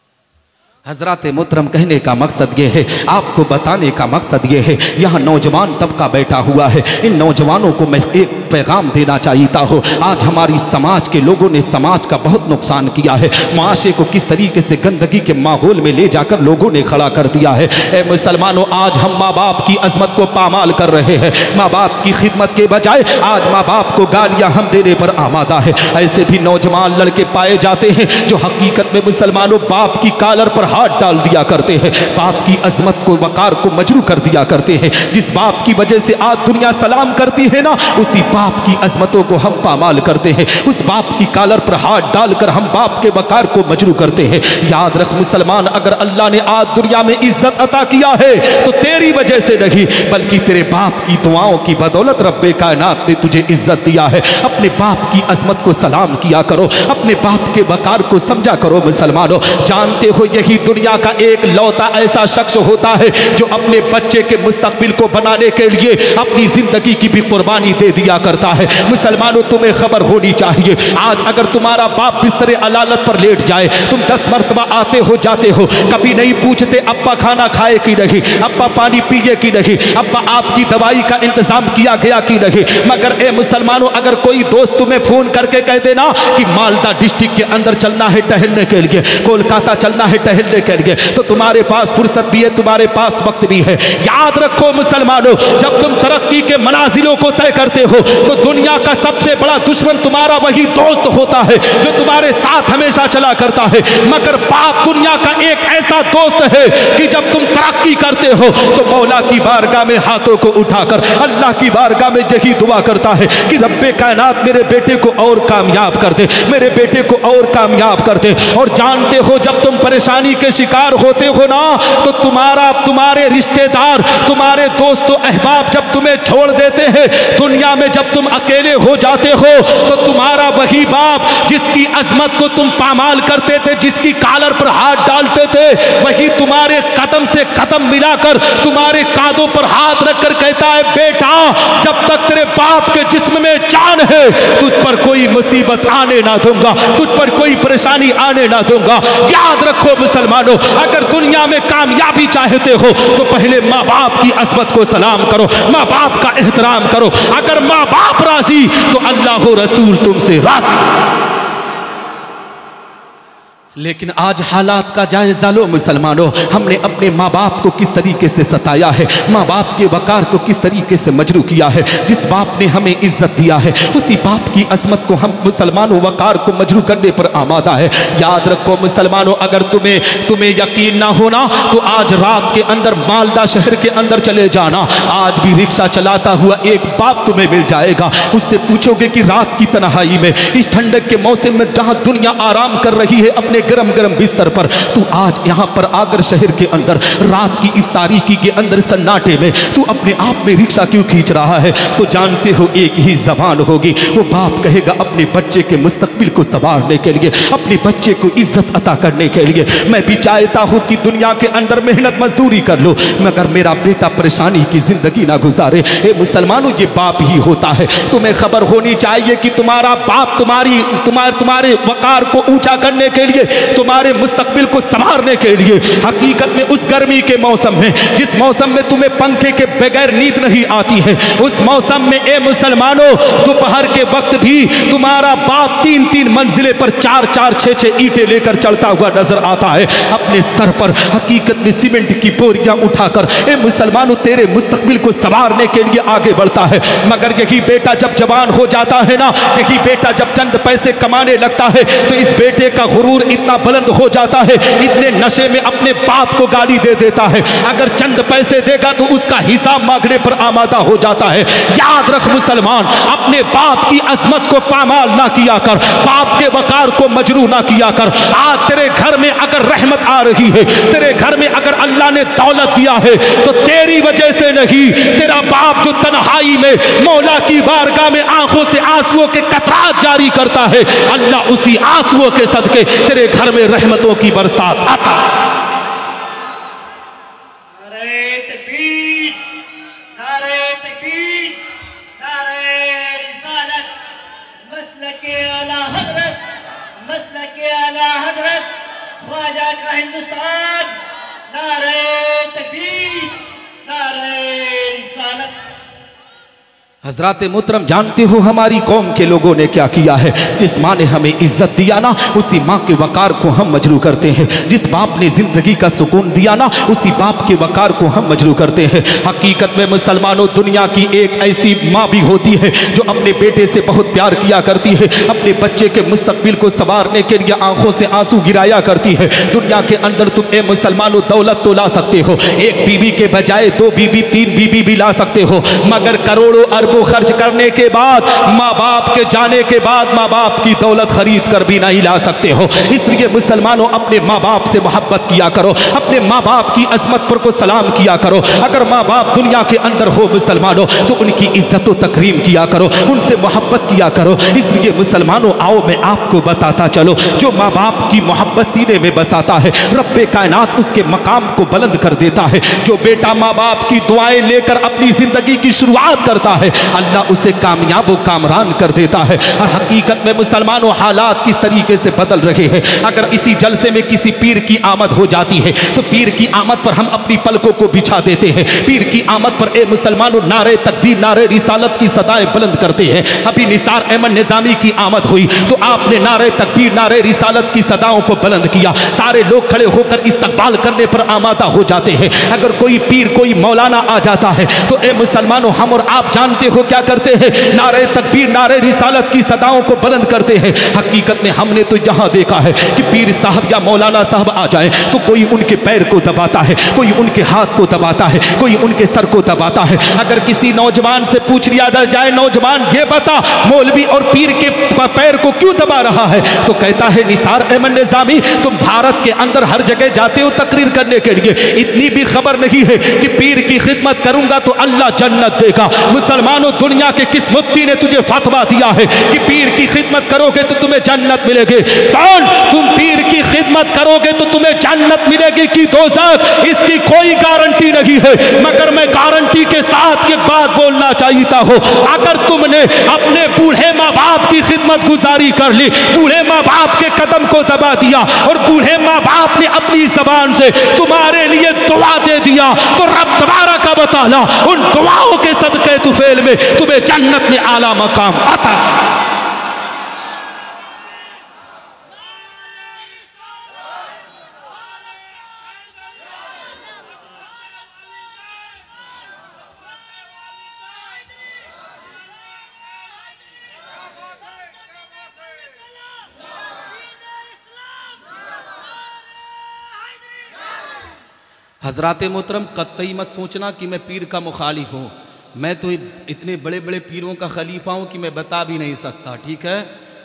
हजरात मोहतरम, कहने का मकसद ये है, आपको बताने का मकसद ये है, यहाँ नौजवान तबका बैठा हुआ है, इन नौजवानों को मैं एक पैगाम देना चाहता हूँ। आज हमारी समाज के लोगों ने समाज का बहुत नुकसान किया है, माशरे को किस तरीके से गंदगी के माहौल में ले जाकर लोगों ने खड़ा कर दिया है। ए मुसलमानों, आज हम माँ बाप की अजमत को पामाल कर रहे हैं, माँ बाप की खिदमत के बजाय आज माँ बाप को गालियाँ हम देने पर आमादा है। ऐसे भी नौजवान लड़के पाए जाते हैं जो हकीकत में मुसलमानों बाप की कालर पर हाथ डाल दिया करते हैं, बाप की अजमत को वकार को मजरू कर दिया करते हैं। जिस बाप की वजह से आज दुनिया सलाम करती है ना, उसी बाप की अजमतों को हम पामाल करते हैं, उस बाप की कालर पर हाथ डालकर हम बाप के वकार को मजरू करते हैं। याद रख मुसलमान, अगर अल्लाह ने आज दुनिया में इज्जत अता किया है तो तेरी वजह से नहीं, बल्कि तेरे बाप की दुआओं की बदौलत रब्बे कायनात ने तुझे इज्जत दिया है। अपने बाप की अजमत को सलाम किया करो, अपने बाप के वकार को समझा करो। मुसलमानों, जानते हो यही दुनिया का एक लौता ऐसा शख्स होता है जो अपने बच्चे के मुस्तकबिल को बनाने के लिए अपनी जिंदगी की भी कुर्बानी दे दिया करता है। मुसलमानों, तुम्हें खबर होनी चाहिए, आज अगर तुम्हारा बाप बिस्तरे अलालत पर लेट जाए, तुम 10 मरतबा आते हो जाते हो, कभी नहीं पूछते अब्बा खाना खाए कि नहीं, अब्बा पानी पिए कि नहीं, अब्बा आपकी दवाई का इंतजाम किया गया कि नहीं। मगर ए मुसलमानों, अगर कोई दोस्त तुम्हें फोन करके कह देना कि मालदा डिस्ट्रिक्ट के अंदर चलना है टहलने के लिए, कोलकाता चलना है टहलने के लिए, तो तुम्हारे पास फुर्सत भी है, तुम्हारे पास वक्त भी है। याद रखो मुसलमानों, जब तुम तरक्की के मनाजिलों को तय करते हो तो दुनिया का सबसे बड़ा दुश्मन तुम्हारा वही दोस्त होता है जो तुम्हारे साथ हमेशा चला करता है। मगर बाप दुनिया का एक ऐसा दोस्त है कि जब तुम तरक्की करते हो तो मौला की बारगाह में हाथों को उठाकर अल्लाह की बारगाह में यही दुआ करता है कि रब्बे कायनात मेरे बेटे को और कामयाब कर दे, मेरे बेटे को और कामयाब कर दे। और जानते हो, जब तुम परेशानी के शिकार होते हो ना, तो तुम्हारे रिश्तेदार, तुम्हारे दोस्तों अहबाब जब तुम्हें छोड़ देते हैं, दुनिया में जब तुम अकेले हो जाते हो, तो तुम्हारा वही बाप जिसकी अजमत को तुम पामाल करते थे, जिसकी कालर पर हाथ डालते थे, वही तुम्हारे कदम से कदम मिलाकर तुम्हारे कांधों पर हाथ रखकर कहता है, बेटा जब तक तेरे बाप के जिस्म में जान है तुझ पर कोई मुसीबत आने ना दूंगा, तुझ पर कोई परेशानी आने ना दूंगा। याद रखो मुसलमानों, अगर दुनिया में कामयाबी चाहते हो तो पहले माँ बाप की अज़मत को सलाम करो, माँ बाप का एहतराम करो। अगर माँ बाप राजी तो अल्लाह रसूल तुमसे राजी। लेकिन आज हालात का जायजा लो मुसलमानों, हमने अपने माँ बाप को किस तरीके से सताया है, माँ बाप के वकार को किस तरीके से मजरू किया है। जिस बाप ने हमें इज्जत दिया है उसी बाप की अजमत को हम मुसलमानों वकार को मजरू करने पर आमादा है। याद रखो मुसलमानों, अगर तुम्हें यकीन ना होना तो आज रात के अंदर मालदा शहर के अंदर चले जाना, आज भी रिक्शा चलाता हुआ एक बाप तुम्हें मिल जाएगा। उससे पूछोगे कि रात की तन्हाई में, इस ठंडक के मौसम में जहाँ दुनिया आराम कर रही है, अपने गरम गरम बिस्तर पर तू आज यहाँ पर आकर शहर के अंदर रात की इस तारीकी के अंदर सन्नाटे में तू अपने आप में रिक्शा क्यों खींच रहा है? तो जानते हो एक ही जबान होगी, वो बाप कहेगा अपने बच्चे के मुस्तकबिल को संवारने के लिए, अपने बच्चे को इज्जत अता करने के लिए मैं भी चाहता हूँ कि दुनिया के अंदर मेहनत मजदूरी कर लो मगर मेरा बेटा परेशानी की जिंदगी ना गुजारे। ए मुसलमानों, ये बाप ही होता है। तुम्हें खबर होनी चाहिए कि तुम्हारा बाप तुम्हारे वकार को ऊंचा करने के लिए, तुम्हारे मुस्तकबिल को संवारने के लिए हकीकत में उस गर्मी के मौसम में, जिस मौसम में तुम्हें पंखे के बगैर नींद नहीं आती है, उस मौसम में ए मुसलमानों दोपहर के वक्त भी तुम्हारा बाप 3-3 मंजिले पर 4-4 6-6 ईंटें लेकर चलता हुआ नजर आता है, अपने सर पर हकीकत में सीमेंट की बोरियां उठाकर ए मुसलमानों तेरे मुस्तकबिल को संवारने के लिए आगे बढ़ता है। मगर यही बेटा जब जवान हो जाता है ना, यही बेटा जब चंद पैसे कमाने लगता है तो इस बेटे का गुरूर इतना बुलंद हो जाता है, इतने नशे में अपने बाप को गाली दे देता है। अगर चंद पैसे देगा तो उसका हिसाब मांगने पर आमादा हो जाता है। याद रख मुसलमान, अपने बाप की अजमत को पामाल ना किया कर, बाप के वकार को मजरू ना किया कर। आज तेरे घर में अगर रहमत आ रही है, तेरे घर में अगर अल्लाह ने दौलत दिया है तो तेरी वजह से नहीं, तेरा बाप जो तन्हाई में मौला की बारगाह में आंखों से आंसुओं के कतरात जारी करता है, अल्लाह उसी आंसुओं के सदके तेरे घर में रहमतों की बरसात आता। हिंदुस्तान, नारे तकबीर, नारे रिसालत। हजरात मोहतरम, जानते हो हमारी कौम के लोगों ने क्या किया है? जिस माँ ने हमें इज्जत दिया ना, उसी माँ के वकार को हम मजरू करते हैं। जिस बाप ने जिंदगी का सुकून दिया ना, उसी बाप के वकार को हम मजरू करते हैं। हकीकत में मुसलमानों, दुनिया की एक ऐसी माँ भी होती है जो अपने बेटे से बहुत प्यार किया करती है, अपने बच्चे के मुस्तकबिल को संवारने के लिए आंखों से आंसू गिराया करती है। दुनिया के अंदर तुम ए मुसलमानों दौलत तो ला सकते हो, एक बीवी के बजाय 2 बीवी 3 बीवी भी ला सकते हो, मगर करोड़ों अरबों खर्च करने के बाद, माँ बाप के जाने के बाद माँ बाप की दौलत खरीद कर भी नहीं ला सकते हो। इसलिए मुसलमानों अपने माँ बाप से मोहब्बत किया करो, अपने माँ बाप की अजमत पर को सलाम किया करो। अगर माँ बाप दुनिया के अंदर हो मुसलमानों तो उनकी इज्जत व तकरीम किया करो, उनसे मोहब्बत किया करो। इसलिए मुसलमानों आओ मैं आपको बताता चलो, जो माँ बाप की मोहब्बत सीने में बसाता है, रब्बे कायनात उसके मकाम को बुलंद कर देता है। जो बेटा माँ बाप की दुआएं लेकर अपनी जिंदगी की शुरुआत करता है, अल्लाह उसे कामयाब व कामरान कर देता है। और हकीकत में मुसलमानों हालात किस तरीके से बदल रहे हैं। अगर इसी जलसे में किसी पीर की आमद हो जाती है तो पीर की आमद पर हम अपनी पलकों को बिछा देते हैं। पीर की आमद पर ए मुसलमानों नारे तकबीर, नारे रिसालत की सदाएं बुलंद करते हैं। अभी निसार अहमद निजामी की आमद हुई तो आपने नारे तकबीर, नारे रिसालत की सदाओं को बुलंद किया। सारे लोग खड़े होकर इस्तकबाल करने पर आमादा हो जाते हैं। अगर कोई पीर, कोई मौलाना आ जाता है तो ए मुसलमानों हम और आप जानते हो क्या करते हैं? नारे तकबीर, नारे रिसालत की सदाओं को बुलंद करते हैं। हकीकत में हमने तो यहाँ देखा है कि पीर साहब या मौलाना साहब आ जाए तो कोई उनके पैर को दबाता है, कोई उनके हाथ को दबाता है, कोई उनके सर को दबाता है। अगर किसी नौजवान से पूछ लिया जाए, नौजवान ये बता मौलवी और पीर के पैर को क्यों दबा रहा है, तो कहता है निसार अहमद निजामी तुम भारत के अंदर हर जगह जाते हो तकरीर करने के लिए, इतनी भी खबर नहीं है कि पीर की खिदमत करूंगा तो अल्लाह जन्नत देगा। मुसलमानों, दुनिया के किस मुफ्ती ने तुझे फतवा दिया है कि पीर की खिदमत करोगे तो तुम्हें जन्नत मिलेगी? सुन, तुम पीर की खिदमत करोगे तो तुम्हें जन्नत मिलेगी कि दोज़ख, इसकी कोई गारंटी नहीं है। मगर मैं गारंटी के साथ ये बात बोलना चाहता हूँ, अगर तुमने अपने बूढ़े माँ बाप की खिदमत गुजारी कर ली, बूढ़े माँ बाप के कदम को दबा दिया और बूढ़े माँ बाप ने अपनी जबान से तुम्हारे लिए दुआ दे दिया, तो रब तबारक व तआला उन दुआओं के सदके तुफैल में तुम्हें जन्नत में आला मकाम अता। हजरात मोहतरम, कतई मत सोचना कि मैं पीर का मुखालिफ हूँ। मैं तो इतने बड़े बड़े पीरों का खलीफा हूँ कि मैं बता भी नहीं सकता, ठीक है।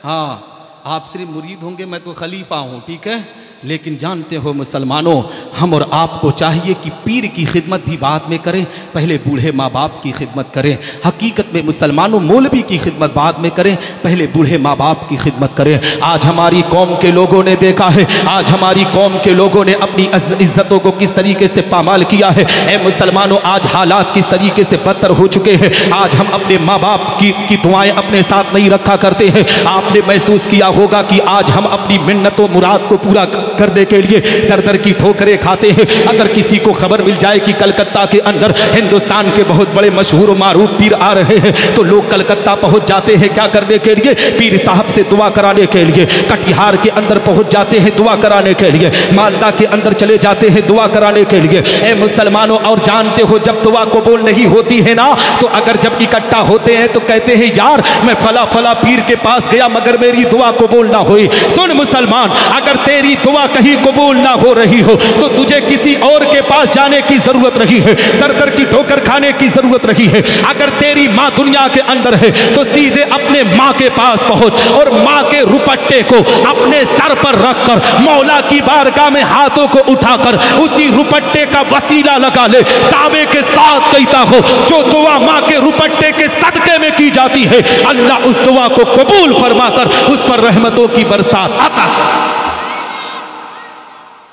हाँ, आप सिर्फ मुरीद होंगे, मैं तो खलीफा हूँ, ठीक है। लेकिन जानते हो मुसलमानों, हम और आपको चाहिए कि पीर की खिदमत भी बाद में करें, पहले बूढ़े माँ बाप की खिदमत करें। हकीकत में मुसलमानों, मौलवी की खिदमत बाद में करें, पहले बूढ़े माँ बाप की खिदमत करें। आज हमारी कौम के लोगों ने देखा है, आज हमारी कौम के लोगों ने अपनी इज्जतों को किस तरीके से पामाल किया है। ए मुसलमानों, आज हालात किस तरीके से बदतर हो चुके हैं। आज हम अपने माँ बाप की दुआएं अपने साथ नहीं रखा करते हैं। आपने महसूस किया होगा कि आज हम अपनी मिन्नतों मुराद को पूरा करने के लिए दर दर की ठोकरें खाते हैं। अगर किसी को खबर मिल जाए कि कलकत्ता के अंदर हिंदुस्तान के बहुत बड़े मशहूर मारूफ पीर आ रहे हैं, तो लोग कलकत्ता पहुंच जाते हैं क्या करने के लिए? पीर साहब से दुआ कराने के लिए। कटिहार के अंदर पहुंच जाते हैं दुआ कराने के लिए। मालदा के अंदर चले जाते हैं दुआ कराने के लिए। ए मुसलमानों, और जानते हो जब दुआ कबूल नहीं होती है ना, तो अगर जब इकट्ठा होते हैं तो कहते हैं यार मैं फला फला पीर के पास गया मगर मेरी दुआ कबूल ना हुई। सुन मुसलमान, अगर तेरी दुआ कहीं कबूल ना हो रही हो तो तुझे किसी और के पास जाने की जरूरत नहीं है, दर दर की ठोकर खाने की जरूरत नहीं है। अगर तेरी माँ दुनिया के अंदर है तो सीधे अपने माँ के पास पहुंच और माँ के रुपट्टे को अपने सर पर रखकर मौला की बारगाह में हाथों को उठाकर उसी रुपट्टे का वसीला लगा ले। दावे के साथ कहता हो, जो दुआ माँ के रुपट्टे के सदके में की जाती है, अल्लाह उस दुआ को कबूल फरमाकर उस पर रहमतों की बरसात अता करता।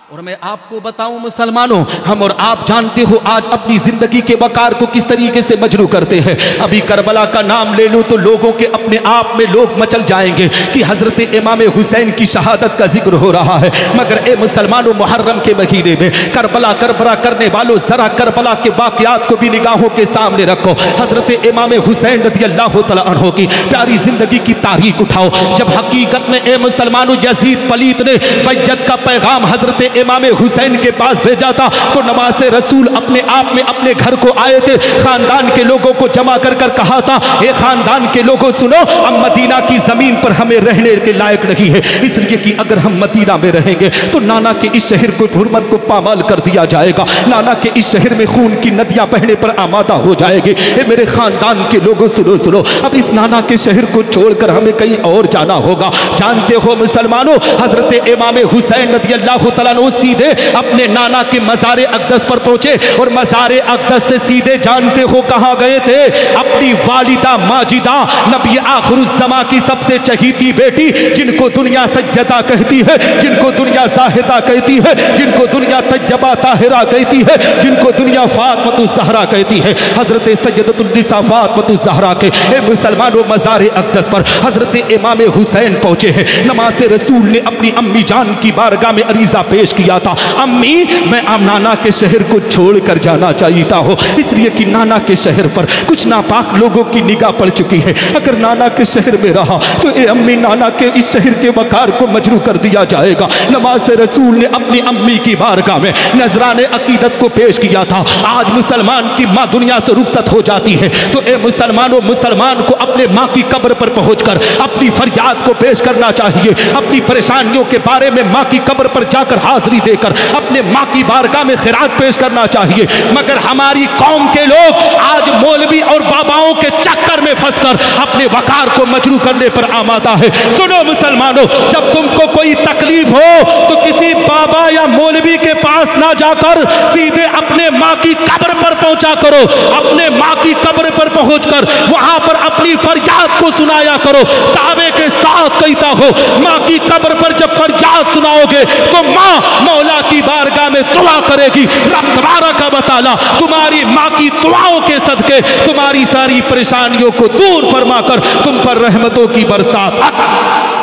और मैं आपको बताऊं मुसलमानों, हम और आप जानते हो आज अपनी जिंदगी के वकार को किस तरीके से मजरू करते हैं। अभी करबला का नाम ले लूं तो लोगों के अपने आप में लोग मचल जाएंगे कि हजरत इमाम हुसैन की शहादत का जिक्र हो रहा है। मगर ए मुसलमानों, मुहर्रम के महीने में करबला करने वालों, जरा करबला के वाकयात को भी निगाहों के सामने रखो। हजरत इमाम हुसैन रज़ी अल्लाह तआला अन्हु की प्यारी जिंदगी की तारीख उठाओ। जब हकीकत में ए मुसलमानों यजीद पलीत ने बैजत का पैगाम हजरत इमाम हुसैन के पास भेजा था तो नमाज रसूल अपने आप में अपने घर को आए थे। खानदान के लोगों को जमा कर कर कहा था, ये खानदान के लोगों सुनो, अब मदीना की जमीन पर हमें रहने के लायक नहीं है, इसलिए कि अगर हम मदीना में रहेंगे तो नाना के इस शहर को हुर्मत को पामाल कर दिया जाएगा। नाना के इस शहर में खून की नदियां बहने पर आमादा हो जाएगी। ये मेरे खानदान के लोगों सुनो सुनो, अब इस नाना के शहर को छोड़कर हमें कहीं और जाना होगा। जानते हो मुसलमानों, हजरत इमाम हुसैन रज़ी अल्लाह तआला अन्हु सीधे अपने नाना के मज़ारे अक़दस पर पहुंचे और मज़ारे अक़दस से सीधे जानते हो कहां गए थे? अपनी वालिदा माजिदा, नबी आखिरुज़्ज़मा की सबसे चहीती बेटी, जिनको दुनिया सज्जदा कहती है, जिनको दुनिया ज़ाहिदा कहती है, जिनको दुनिया तज्जबा ताहिरा कहती है, जिनको दुनिया फातिमा ज़हरा कहती है, हजरत सैयदतुन निसा फातिमा ज़हरा के ए मुसलमानों मज़ारे अक़दस पर हजरत इमाम हुसैन पहुंचे हैं। नमाज रसूल ने अपनी अम्मी जान की बारगाह में अरीज़ा पेश किया था, अम्मी मैं नाना के शहर को छोड़कर जाना चाहता हूँ, इसलिए कि नाना के शहर पर कुछ नापाक लोगों की निगाह पड़ चुकी है। अगर नाना के शहर में रहा तो ए अम्मी, नाना के इस शहर के वकार को मजरू कर दिया जाएगा। नमाज रसूल ने अपनी अम्मी की बारगाह में नजराने अकीदत को पेश किया था। आज मुसलमान की माँ दुनिया से रुखसत हो जाती है तो ए मुसलमानों, मुसलमान को अपने माँ की कब्र पर पहुंचकर अपनी फरियाद को पेश करना चाहिए। अपनी परेशानियों के बारे में माँ की कब्र पर जाकर हाजिरी देकर अपने माँ की बारगाह में खिरात पेश करना चाहिए। मगर हमारी कौम के लोग आज मौलवी और बाबाओं के चक्कर में फंसकर अपने वकार को मजरू करने पर आमादा है। सुनो मुसलमानों, जब तुमको कोई तकलीफ हो तो किसी बाबा या मौलवी के पास ना जाकर सीधे अपने माँ की कब्र पर पहुंचा करो। अपने माँ की कब्र पर पहुंचकर वहां पर अपनी फरियाद को सुनाया करो। दावे के साथ कहता हो, माँ की कब्र पर जब फरियाद सुनाओगे तो माँ मौला की बारगाह में दुआ करेगी। रब तबारक व तआला तुम्हारी माँ की दुआओं के सदके तुम्हारी सारी परेशानियों को दूर फरमाकर तुम पर रहमतों की बरसात अता।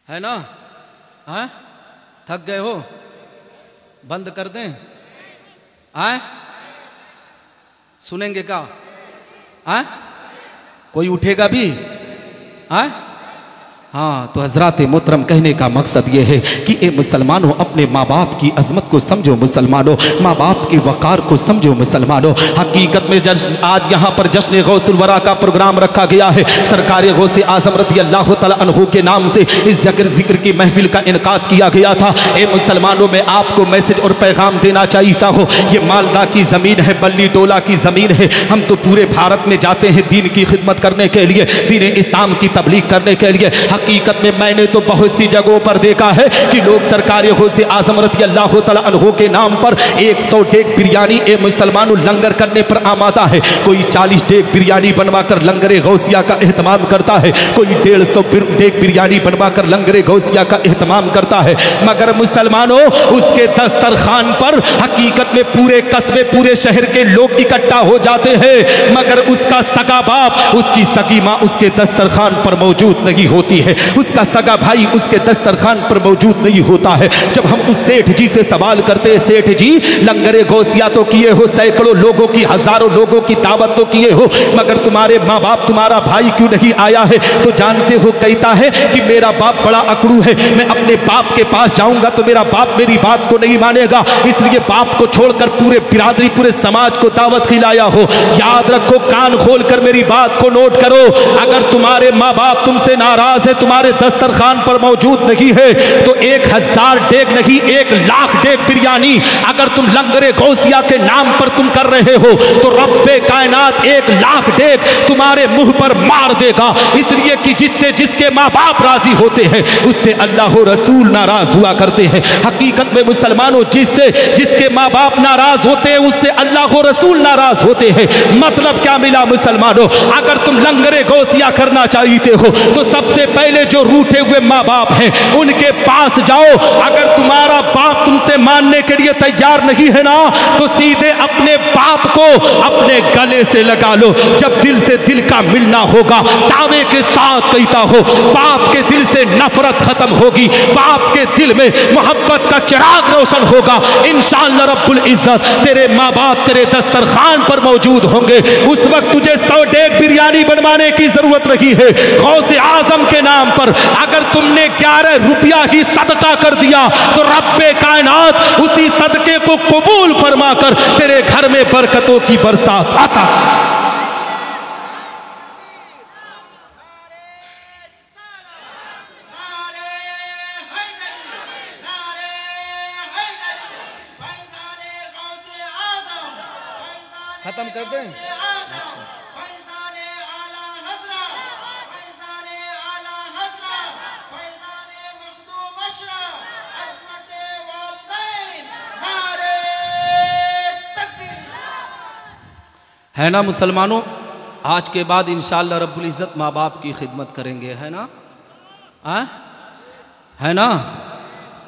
है ना? हाँ, थक गए हो? बंद कर दें? आए सुनेंगे क्या? आए कोई उठेगा भी? आए हाँ, तो हजरात मोहतरम कहने का मकसद ये है कि ए मुसलमानों, अपने माँ बाप की अजमत को समझो मुसलमानों, माँ बाप के वक़ार को समझो मुसलमानों। हकीकत में आज यहाँ पर जश्न गौसुल वरा का प्रोग्राम रखा गया है। सरकार गौसे आज़म रज़ी अल्लाह तआला अन्हु के नाम से इस ज़िक्र की महफिल का इनकाद किया गया था। ए मुसलमानों, में आपको मैसेज और पैगाम देना चाहता हो, ये मालदा की ज़मीन है, बल्ली टोला की ज़मीन है। हम तो पूरे भारत में जाते हैं दीन की खिदमत करने के लिए, दीन इस्लाम की तबलीग करने के लिए। हकीकत में मैंने तो बहुत सी जगहों पर देखा है कि लोग सरकार गौसे आज़म रज़ी अल्लाह तआला अन्हु के नाम पर 100 डेग बिरयानी ए मुसलमानों लंगर करने पर आमादा है। कोई 40 डेग बिरयानी बनवा कर लंगर गौसिया का एहतमाम करता है, कोई 150 डेग बिरयानी बनवा कर लंगर गौसिया का एहतमाम करता है। मगर मुसलमानों, उसके दस्तरखान पर हकीकत में पूरे कस्बे, पूरे शहर के लोग इकट्ठा हो जाते हैं, मगर उसका सगा बाप, उसकी सगी माँ उसके दस्तरखान पर मौजूद नहीं होती है, उसका सगा भाई उसके दस्तरखान पर मौजूद नहीं होता है। जब हम उस सेठ जी से सवाल करते हैं, सेठ जी लंगरे गौसिया तो किए हो, सैकड़ों लोगों की, हजारों लोगों की दावत तो किए हो, मगर तुम्हारे माँ बाप, तुम्हारा भाई क्यों नहीं आया है? तो जानते हो कहता है कि मेरा बाप बड़ा अकड़ू है, मैं अपने बाप के पास जाऊंगा तो मेरा बाप मेरी बात को नहीं मानेगा, इसलिए बाप को छोड़कर पूरे बिरादरी, पूरे समाज को दावत खिलाया हो। याद रखो, कान खोलकर मेरी बात को नोट करो, अगर तुम्हारे माँ बाप तुमसे नाराज है, तुम्हारे दस्तरखान पर मौजूद नहीं है, तो 1000 डेग नहीं 1,00,000 डेग बिरयानी अगर तुम लंगरे गौसिया के नाम पर तुम कर रहे हो, तो रब्बे कायनात 1,00,000 डेग तुम्हारे मुंह पर मार देगा। इसलिए कि जिससे जिसके माँ बाप राजी होते हैं, उससे अल्लाह रसूल नाराज हुआ करते हैं। हकीकत में मुसलमानों, जिससे जिसके माँ बाप नाराज होते हैं, उससे अल्लाह रसूल नाराज होते हैं। मतलब क्या मिला मुसलमानों? अगर तुम लंगरे गौसिया करना चाहते हो, तो सबसे पहले जो रूठे हुए माँ बाप हैं उनके पास जाओ। अगर तुम्हारा बाप तुमसे मानने के लिए तैयार नहीं है ना, तो सीधे अपने बाप को अपने गले से लगा लो। जब दिल से दिल का मिलना होगा, दावे के साथ कहता हो, बाप के दिल से नफरत खत्म होगी, बाप के दिल में मोहब्बत का चिराग रोशन होगा। इंशाअल्लाह रब्बुल इज्जत तेरे माँ बाप तेरे दस्तरखान पर मौजूद होंगे। उस वक्त तुझे 100 डेग बिरयानी बनवाने की जरूरत नहीं है। गौसे आजम के नाम पर अगर तुमने 11 रुपया ही सदका कर दिया, तो रब्बे कायनात उसी सदके को कबूल फरमाकर तेरे घर में बरकतों की बरसात आता। खत्म कर दें। है ना मुसलमानों, आज के बाद इंशाअल्लाह रब्बुल इज़्ज़त माँ बाप की खिदमत करेंगे, है ना? है ना?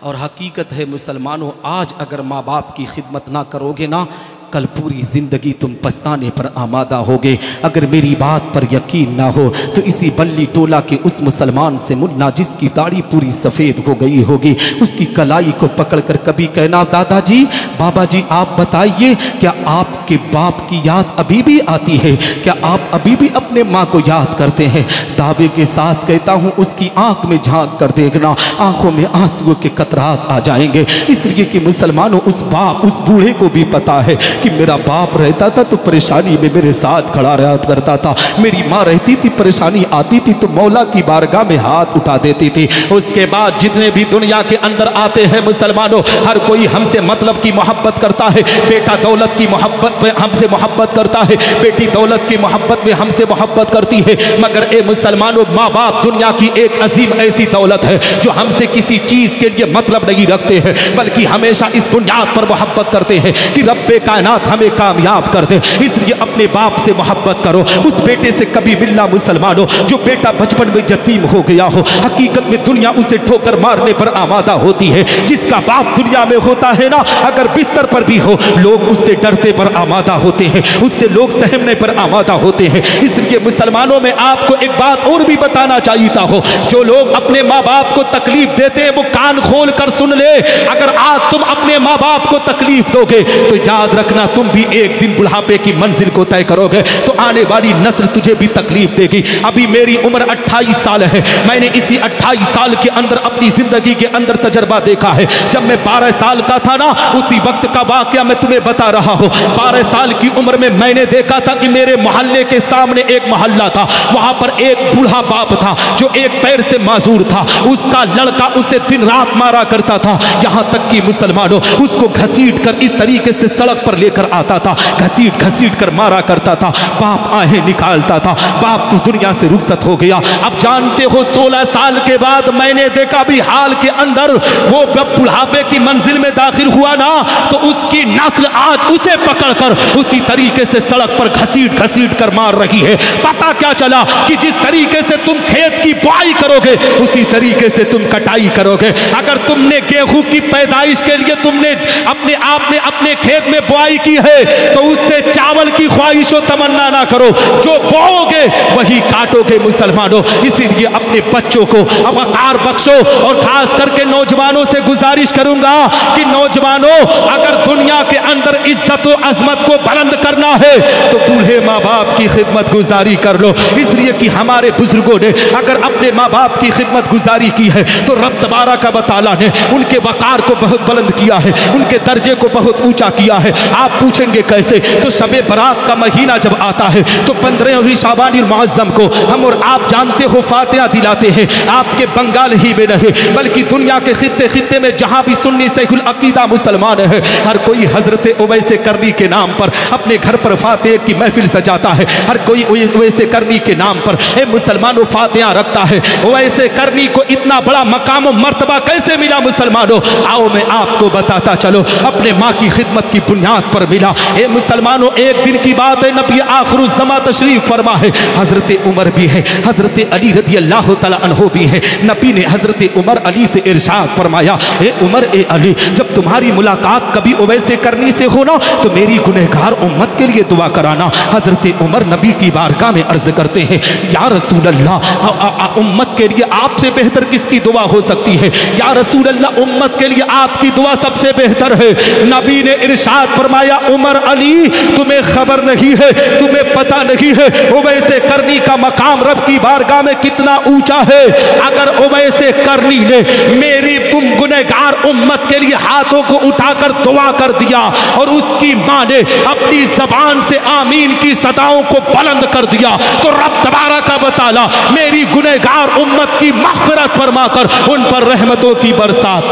और हकीकत है मुसलमानों, आज अगर माँ बाप की खिदमत ना करोगे ना, कल पूरी ज़िंदगी तुम पछताने पर आमादा होगे। अगर मेरी बात पर यकीन ना हो तो इसी बल्ली टोला के उस मुसलमान से मुन्ना जिसकी दाढ़ी पूरी सफ़ेद हो गई होगी, उसकी कलाई को पकड़कर कभी कहना, दादाजी, बाबा जी, आप बताइए, क्या आपके बाप की याद अभी भी आती है? क्या आप अभी भी अपने माँ को याद करते हैं? दावे के साथ कहता हूँ, उसकी आँख में झांक कर देखना, आँखों में आंसुओं के कतरात आ जाएंगे। इसलिए कि मुसलमानों, उस बाप, उस बूढ़े को भी पता है कि मेरा बाप रहता था तो परेशानी में मेरे साथ खड़ा रहा करता था, मेरी माँ रहती थी, परेशानी आती थी तो मौला की बारगाह में हाथ उठा देती थी। उसके बाद जितने भी दुनिया के अंदर आते हैं मुसलमानों, हर कोई हमसे मतलब की मोहब्बत करता है। बेटा दौलत की मोहब्बत में हमसे मोहब्बत करता है, बेटी दौलत की मोहब्बत में हमसे मोहब्बत करती है। मगर ए मुसलमानों, माँ बाप दुनिया की एक अजीम ऐसी दौलत है जो हमसे किसी चीज़ के लिए मतलब नहीं रखते हैं, बल्कि हमेशा इस बुनियाद पर मोहब्बत करते हैं कि रब्बे कायनात हमें कामयाब कर दे। इसलिए अपने बाप से मोहब्बत करो। उस बेटे से कभी मिलना मुसलमानों, जो बेटा बचपन में यतीम हो गया हो, हकीकत में दुनिया उसे ठोकर मारने पर आमादा होती है। जिसका बाप दुनिया में होता है ना, अगर बिस्तर पर भी हो, लोग उससे डरते पर आमादा होते हैं, उससे लोग सहमने पर आमादा होते हैं। इसलिए मुसलमानों में आपको एक बात और भी बताना चाहता हो, जो लोग अपने माँ बाप को तकलीफ देते हैं वो कान खोल कर सुन ले। अगर आज तुम अपने माँ बाप को तकलीफ दोगे तो याद रखना ना तुम भी एक दिन बुढ़ापे की मंजिल को तय करोगे तो आने वाली नस्ल तुझे भी तकलीफ देगी। अभी मेरी उम्र 28 साल है। मैंने इसी 28 साल के अंदर अपनी जिंदगी के अंदर तजर्बा देखा है। जब मैं 12 साल का था ना, उसी वक्त का वाकया मैं तुम्हें बता रहा हूँ। 12 साल की उम्र में मैंने देखा था कि मेरे मोहल्ले के सामने एक मोहल्ला था, वहां पर एक बूढ़ा बाप था जो एक पैर से माजूर था। उसका लड़का उसे दिन रात मारा करता था, यहां तक कि मुसलमानों उसको घसीट कर इस तरीके से सड़क पर लेकर आता था, घसीट घसीट कर मारा करता था। बाप आहें निकालता था। बाप तो दुनिया से रुखसत हो गया। अब जानते हो 16 साल के बाद मैंने देखा भी हाल के अंदर वो बुढ़ापे की मंजिल में दाखिल हुआ ना, तो उसकी नस्ल आज उसे पकड़कर उसी तरीके से सड़क पर घसीट घसीट कर मार रही है। पता क्या चला कि जिस तरीके से तुम खेत की बुआई करोगे उसी तरीके से तुम कटाई करोगे। अगर तुमने गेहूं की पैदाइश के लिए तुमने अपने आप में अपने खेत में बुआई की है तो उससे चावल की ख्वाहिश और तमन्ना ना करो। जो बोओगे वही काटोगे मुसलमानों। इसीलिए अपने बच्चों को अब वक़ार बख्शो और खास करके नौजवानों से गुजारिश करूंगा कि नौजवानों, अगर दुनिया के अंदर इज्जत और अजमत को बुलंद करना है तो बूढ़े माँ बाप की खिदमत गुजारी कर लो। इसलिए कि हमारे बुजुर्गों ने अगर अपने माँ बाप की खिदमत गुजारी की है तो रब तबारक व तआला ने उनके वक़ार को बहुत बुलंद किया है, उनके दर्जे को बहुत ऊंचा किया है। आप पूछेंगे कैसे? तो शबे बारात का महीना जब आता है तो 15वीं शाबानिल मुअज़्ज़म को हम और आप जानते हो फातिहा दिलाते हैं। आपके बंगाल ही में नहीं बल्कि दुनिया के खित्ते खित्ते में जहाँ भी सुन्नी सहीहुल अकीदा मुसलमान है, हर कोई हजरत उवैस करनी के नाम पर अपने घर पर फातिहा की महफिल सजाता है। हर कोई उवैस करनी के नाम पर मुसलमानों फातिहा रखता है। उवैस करनी को इतना बड़ा मकाम और मर्तबा कैसे मिला मुसलमानों? आओ मैं आपको बताता चलो। अपने माँ की खिदमत की बुनियाद पर मिला। मुसलमानों, एक दिन की बात है, नबी आखिरुज़्ज़मा तशरीफ फरमा है। हजरत उमर भी है, हजरत अली रज़ी अल्लाह तआला अन्हु भी है। नबी ने हजरत उमर अली से इरशाद फरमाया, ए उमर ए अली, जब तुम्हारी मुलाकात कभी उवैस करनी से हो ना तो मेरी गुनहगार उम्मत के लिए दुआ कराना। हजरत उमर नबी की बारगाह में अर्ज करते हैं, या रसूल अल्लाह, उम्मत के लिए आपसे बेहतर किसकी दुआ हो सकती है? या रसूल अल्लाह, उम्मत के लिए आपकी दुआ सबसे बेहतर है। नबी ने इरशाद फरमाया, उमर अली, तुम्हें खबर नहीं है, तुम्हें पता नहीं है उवैस करनी का मकाम रब की बारगाह में कितना ऊंचा है। अगर उवैस करनी ने मेरी गुनहगार उम्मत के लिए हाथों को उठाकर दुआ कर दिया और उसकी मां ने अपनी जबान से आमीन की सदाओं को बुलंद कर दिया तो रब तबारक व तआला मेरी गुनहगार उम्मत की मग़फ़िरत फरमाकर उन पर रहमतों की बरसात।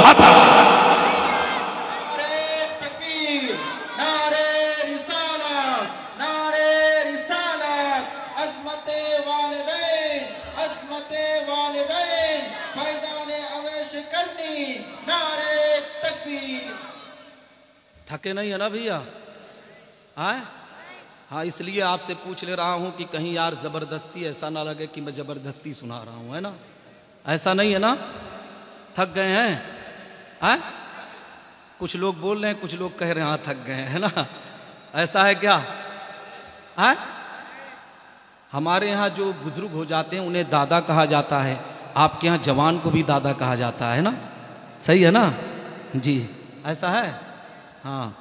थके नहीं है ना भैया? हाँ, इसलिए आपसे पूछ ले रहा हूँ कि कहीं यार ज़बरदस्ती ऐसा ना लगे कि मैं ज़बरदस्ती सुना रहा हूँ, है ना? ऐसा नहीं है ना? थक गए हैं? कुछ लोग बोल रहे हैं, कुछ लोग कह रहे हैं हाँ थक गए हैं, है ना? ऐसा है क्या? हमारे यहाँ जो बुजुर्ग हो जाते हैं उन्हें दादा कहा जाता है, आपके यहाँ जवान को भी दादा कहा जाता है ना? सही है ना जी? ऐसा है हाँ,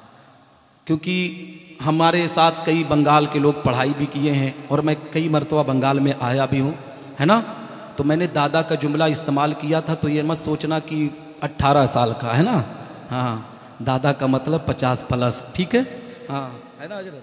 क्योंकि हमारे साथ कई बंगाल के लोग पढ़ाई भी किए हैं और मैं कई मरतबा बंगाल में आया भी हूँ, है ना? तो मैंने दादा का जुमला इस्तेमाल किया था, तो ये मत सोचना कि 18 साल का, है ना? हाँ, दादा का मतलब 50 प्लस, ठीक है? हाँ, है ना हजरत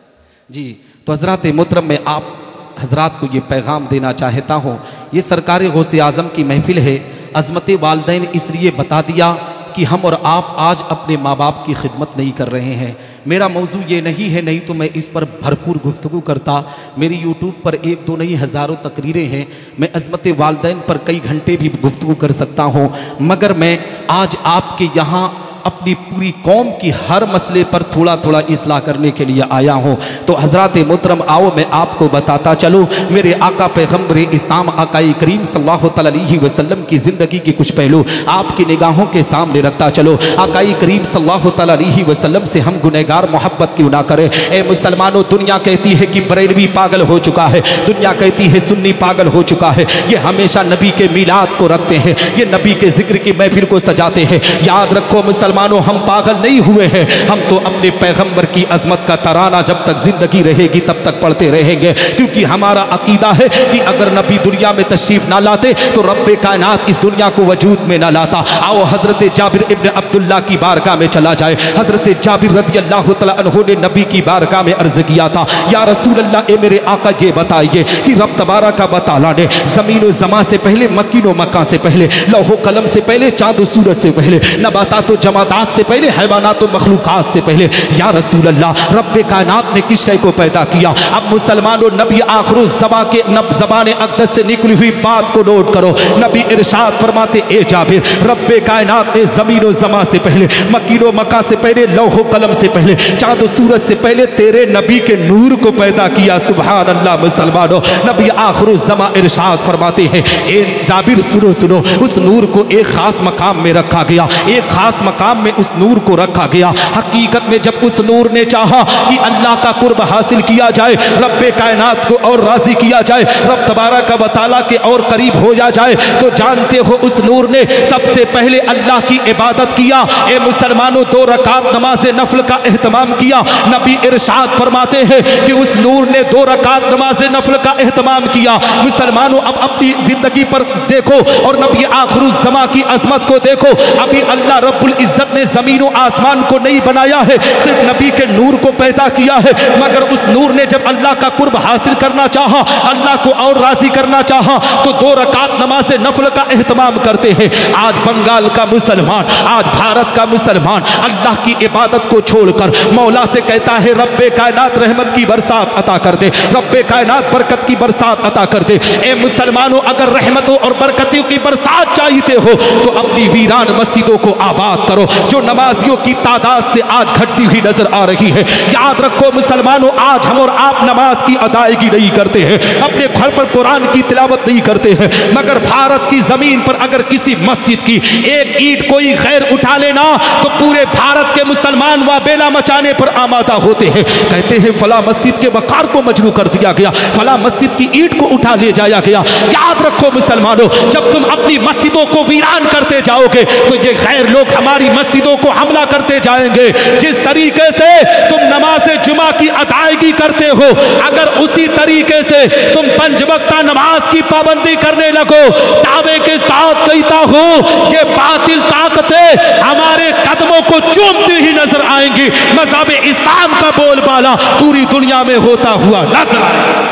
जी? तो हजरत मोहतरम, मैं आप हजरात को ये पैगाम देना चाहता हूँ, ये सरकार गौसे आज़म की महफिल है। अज़मत वालिदैन इसलिए बता दिया कि हम और आप आज अपने माँ बाप की खिदमत नहीं कर रहे हैं। मेरा मौजू ये नहीं है, नहीं तो मैं इस पर भरपूर गुफ्तगू करता। मेरी यूट्यूब पर 1-2 नहीं हज़ारों तकरीरें हैं, मैं अज़मत वालिदैन पर कई घंटे भी गुफ्तगू कर सकता हूँ, मगर मैं आज आपके यहाँ अपनी पूरी कौम की हर मसले पर थोड़ा थोड़ा इस्लाह करने के लिए आया हूँ। तो हज़रात मोहतरम, आओ मैं आपको बताता चलूँ मेरे आका पैगम्बर इस्लाम आकाई करीम सल्लल्लाहु अलैहि वसल्लम की ज़िंदगी के कुछ पहलू आपकी निगाहों के सामने रखता चलो। आकाई करीम सल्लल्लाहु अलैहि वसल्लम से हम गुनहगार मोहब्बत क्यों ना करें? ए मुसलमानों, दुनिया कहती है कि बरेलवी पागल हो चुका है, दुनिया कहती है सुन्नी पागल हो चुका है। ये हमेशा नबी के मीलाद को रखते हैं, ये नबी के जिक्र की महफिल को सजाते हैं। याद रखो मुसलमान, मुसलमानों हम पागल नहीं हुए हैं, हम तो अपने पैगंबर की अजमत का तराना जब तक जिंदगी रहेगी तब तक पढ़ते रहेंगे, क्योंकि हमारा अकीदा है कि अगर नबी दुनिया में तशरीफ ना लाते तो रब्बे कायनात इस दुनिया को वजूद में ना लाता। आओ हजरत जाबिर इब्न अब्दुल्ला की बारगाह में चला जाए। हजरत जाबिर रज़ी अल्लाह तआला अन्हु ने नबी की बारगाह में अर्ज किया था, या रसूल अल्लाह, ए मेरे आका ये बताइए कि रब तबारक व तआला ने ज़मीन व ज़मा से पहले, मक्कीन व मक्का से पहले, लौह कलम से पहले, चाँद व सूरज से पहले, नबातात व जमादात से पहले, हैवानात व मखलूक़ात से पहले, या रसूल अल्लाह रब्बे कायनात ने किस शय को पैदा किया? अब मुसलमानों नबी आखिर ज़बा के ज़बान अक़दस से निकली हुई बात को नोट करो। नबी इरशाद फरमाते, ए जाबिर, रब्बे कायनात ने ज़मीन व ज़मा से पहले, मक्कीन व मक्का से पहले, लौह कलम से पहले, चाँद व सूरज से पहले तेरे नबी के नूर को पैदा किया। सुभान अल्लाह। मुसलमानों नबी आखिर ज़मा इरशाद फरमाते हैं, ए जाबिर सुनो सुनो, उस नूर को एक ख़ास मकाम में रखा गया, एक ख़ास मकाम में उस नूर को रखा गया। हकीकत में जब उस नूर ने चाहा कि अल्लाह का कुर्ब हासिल किया जाए, रब्बे कायनात को और राज़ी किया जाए, रब तबारक व तआला के और करीब हो जाए, तो जानते हो उस नूर ने सबसे पहले अल्लाह की इबादत किया। ए मुसलमानों, 2 रकात नमाज नफल का एहतमाम किया। नबी इरशाद फरमाते हैं कि उस नूर ने 2 रकात नमाज नफल का एहतमाम किया। मुसलमानों अब अपनी जिंदगी पर देखो और नबी आखिर ज़मा की अजमत को देखो। अभी अल्लाह रब्बुल इज्जत ने ज़मीन व आसमान को नहीं बनाया है, सिर्फ नबी के नूर को पैदा किया है। मगर उस नूर ने जब अल्लाह का कुर्ब हासिल करना चाहा, अल्लाह को और राजी करना चाहा, तो 2 रकात नमाज नफल का एहतमाम करते हैं। आज बंगाल का मुसलमान, आज भारत का मुसलमान अल्लाह की इबादत को छोड़कर मौला से कहता है, रब्बे कायनात रहमत की बरसात अता कर दे, रब्बे कायनात बरकत की बरसात अता कर दे। ए मुसलमानों, अगर रहमतों और बरकतियों की बरसात चाहते हो तो अपनी वीरान मस्जिदों को आबाद करो, जो नमाजियों की तादाद से आज घटती हुई नजर आ रही है। याद रखो मुसलमानों, आज हम और आप नमाज की अदायगी नहीं करते हैं, अपने घर पर कुरान की तिलावत नहीं करते हैं, मगर भारत की जमीन पर अगर किसी मस्जिद की एक ईंट कोई गैर उठा लेना तो पूरे भारत के मुसलमान वह बेला मचाने पर आमादा होते हैं। कहते हैं फला मस्जिद के वकार को मजनू कर दिया गया, फला मस्जिद की ईंट को उठा ले जाया गया। याद रखो मुसलमानों, जब तुम अपनी मस्जिदों को वीरान करते जाओगे तो ये गैर लोग हमारी मस्जिदों को हमला करते जाएंगे। जिस तरीके से तुम नमाज जुमा की अदायगी करते हो, अगर उसी तरीके से तुम 5 वक्ता नमाज की पाबंदी करने लगो, दावे के साथ कहता हूं ये बातिल ताकतें हमारे कदमों को चूमती ही नजर आएंगी। मज़हब इस्लाम का बोलबाला पूरी दुनिया में होता हुआ नजर आएगा,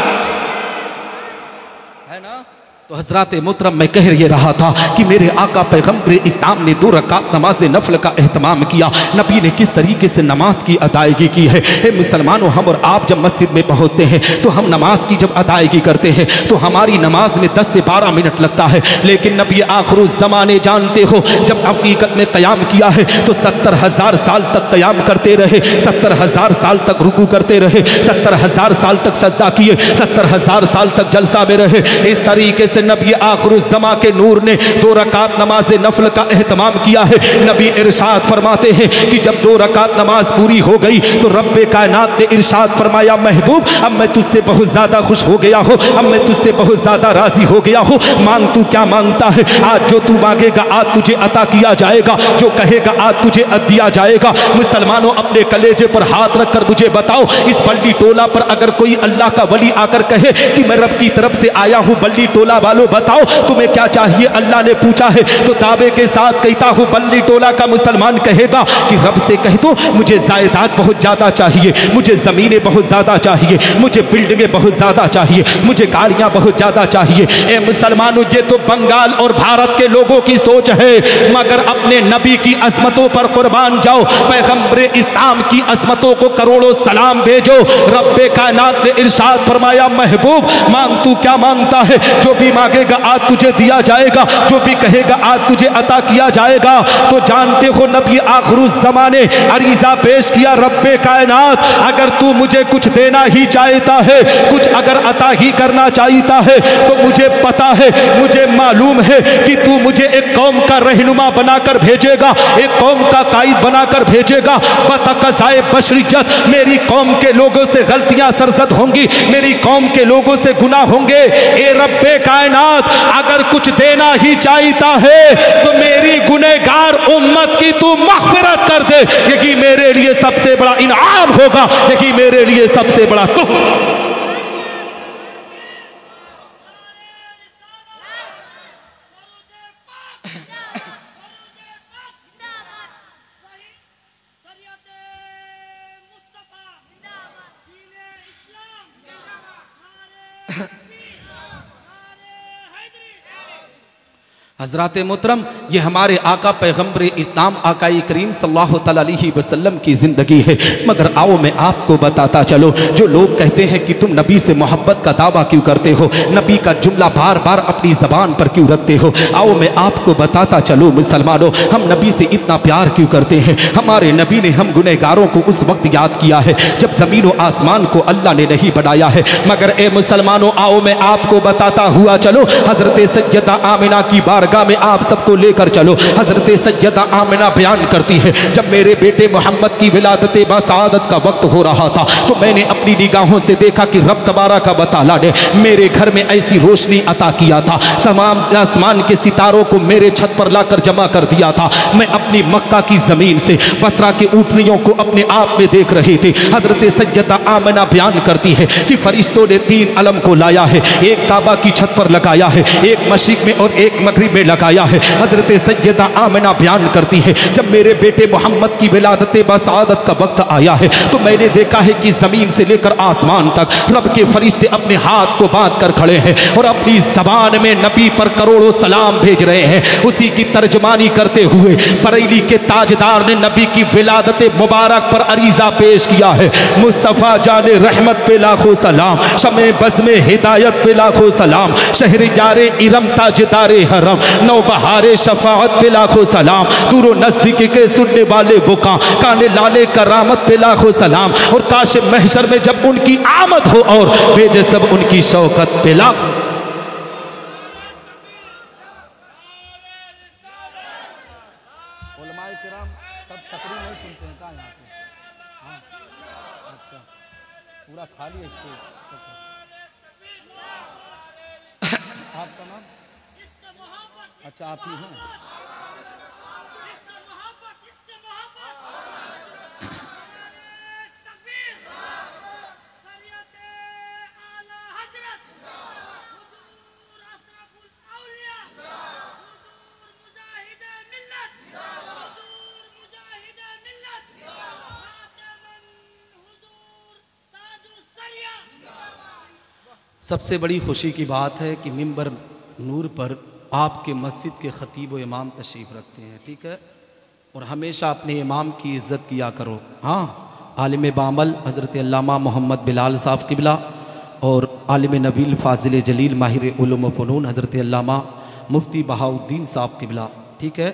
है ना। तो हजरात मोहतरम, मैं कह ये रहा था कि मेरे आका पैगम्बर इस्लाम ने 2 रकात नमाज नफल का एहतमाम किया। नबी ने किस तरीके से नमाज की अदायगी की है। ए मुसलमानों, हम और आप जब मस्जिद में पहुंचते हैं तो हम नमाज की जब अदायगी करते हैं तो हमारी नमाज में 10 से 12 मिनट लगता है, लेकिन नबी आखिर ज़माने जानते हो जब हकीकत में क़याम किया है तो 70,000 साल तक क़याम करते रहे, 70,000 साल तक रुकू करते रहे, 70,000 साल तक सजदा किए, 70,000 साल तक जलसा में रहे। इस तरीके से नबी आखिर ज़मा के नूर ने 2 रकात नमाज नफल का एहतमाम किया है। नबी इरशाद फरमाते हैं कि जब 2 रकात नमाज पूरी हो गई तो रब्बे कायनात ने इरशाद फरमाया, महबूब अब मैं तुझसे बहुत ज़्यादा खुश हो गया हूँ, अब मैं तुझसे बहुत ज़्यादा राज़ी हो गया हूँ, मांग तू क्या मांगता है, आज जो तू मांगेगा आज तुझे अता किया जाएगा, जो कहेगा आज तुझे दिया जाएगा। मुसलमानों, अपने कलेजे पर हाथ रखकर मुझे बताओ, इस बल्ली टोला पर अगर कोई अल्लाह का वली आकर कहे कि मैं रब की तरफ से आया हूँ, बल्ली टोला वालों बताओ तुम्हें क्या चाहिए, अल्लाह ने पूछा है, तो दावे के साथ कहता हूँ बल्ली टोला का मुसलमान कहेगा कि रब से कह दो मुझे जायदाद बहुत ज़्यादा चाहिए, मुझे ज़मीनें बहुत ज़्यादा चाहिए, मुझे बिल्डिंगें बहुत ज़्यादा चाहिए, मुझे गाड़ियाँ बहुत ज़्यादा चाहिए। ए मुसलमानों, ये तो बंगाल और भारत के लोगों की सोच है, मगर अपने नबी की अजमतों पर कुर्बान जाओ, पैगम्बर इस्लाम की अजमतों को करोड़ों सलाम भेजो। रब्बे कायनात ने इरशाद फरमाया, महबूब मांग तू क्या मांगता है, जो भी मांगेगा आज तुझे दिया जाएगा, जो भी कहेगा आज तुझे अता किया जाएगा। तो जानते हो नबी आखिर ज़माने अरीज़ा पेश किया, रब्बे कायनात अगर तू मुझे कुछ देना ही चाहता है, कुछ अगर अता ही करना चाहता है तो मुझे पता है, मुझे मालूम है कि तू मुझे एक कौम का रहनुमा बनाकर भेजेगा, एक कौम का कायद बनाकर भेजेगा। बतक़ज़ाए बशरियत मेरी कौम के लोगों से गलतियां सरजद होंगी, मेरी कौम के लोगों से गुनाह होंगे। ए रब्बे कायनात कायनात अगर कुछ देना ही चाहता है तो मेरी गुनहगार उम्मत की तू मग़फ़िरत कर दे, यही मेरे लिए सबसे बड़ा इनाम होगा, यही मेरे लिए सबसे बड़ा तोहफा। हज़रात मोहतरम, ये हमारे आका पैगम्बर इस्लाम आकाई करीम सल्लल्लाहु अलैहि वसल्लम की ज़िंदगी है। मगर आओ मैं आपको बताता चलो, जो लोग कहते हैं कि तुम नबी से मोहब्बत का दावा क्यों करते हो, नबी का जुमला बार बार अपनी ज़बान पर क्यों रखते हो, आओ मैं आपको बताता चलो मुसलमानों, हम नबी से इतना प्यार क्यों करते हैं। हमारे नबी ने हम गुनहगारों को उस वक्त याद किया है जब ज़मीन व आसमान को अल्लाह ने नहीं बनाया है। मगर ए मुसलमानों, आओ मैं आपको बताता हुआ चलो, हज़रत सैयदा आमिना की बारगाह में आप सबको लेकर चलो। हजरत सैयदा आमिना बयान करती है, जब मेरे बेटे मोहम्मद की विलादत बासादत का वक्त हो रहा था तो मैंने अपनी निगाहों से देखा कि रब तबारक व तआला ने मेरे घर में ऐसी रोशनी अता किया था, तमाम आसमान के सितारों को मेरे छत पर लाकर जमा कर दिया था। मैं अपनी मक्का की जमीन से बसरा के ऊँटनियों को अपने आप में देख रहे थे। हजरत सैयदा आमिना बयान करती है कि फरिश्तों ने 3 अलम को लाया है, एक काबा की छत पर लगाया है, एक मशरिक में और एक मगरिब में लगाया है। हजरत सैयदा आमिना बयान करती है, जब मेरे बेटे मोहम्मद की विलादत बासादत का वक्त आया है तो मैंने देखा है कि जमीन से लेकर आसमान तक रब के फरिश्ते अपने हाथ को बांध कर खड़े हैं और अपनी जबान में नबी पर करोड़ों सलाम भेज रहे हैं। उसी की तर्जमानी करते हुए बरेली के ताजदार ने नबी की विलादत मुबारक पर अरीजा पेश किया है। मुस्तफ़ा जाने रहमत पे लाखों सलाम, शमे बज़्मे हिदायत पे लाखों सलाम, शहर जारे इरम ताजदारे हरम, नौ बहारे शफाअत पे लाखों सलाम, दूरो नजदीक के सुनने वाले बुका, काने लाले करामत पे लाखों सलाम, और काश महशर में जब उनकी आमद हो और भेजे सब उनकी शौकत पे लाखों। उलमाए किराम सब तकरीर नहीं सुनते हैं, कहाँ यहाँ पे? हाँ, अच्छा, पूरा खाली स्टेज। आपका नाम? अच्छा, आप ही हैं? सबसे बड़ी खुशी की बात है कि मिंबर नूर पर आपके मस्जिद के ख़तीब व इमाम तशरीफ़ रखते हैं, ठीक है, और हमेशा अपने इमाम की इज़्ज़त किया करो। हाँ, आलिम बामल हज़रत अल्लामा मोहम्मद बिलाल साहब किबला और आलिम नबील फ़ाज़िल जलील माहिर उलूम व फ़नून हज़रत अल्लामा मुफ्ती बहाउद्दीन साहब किबला, ठीक है,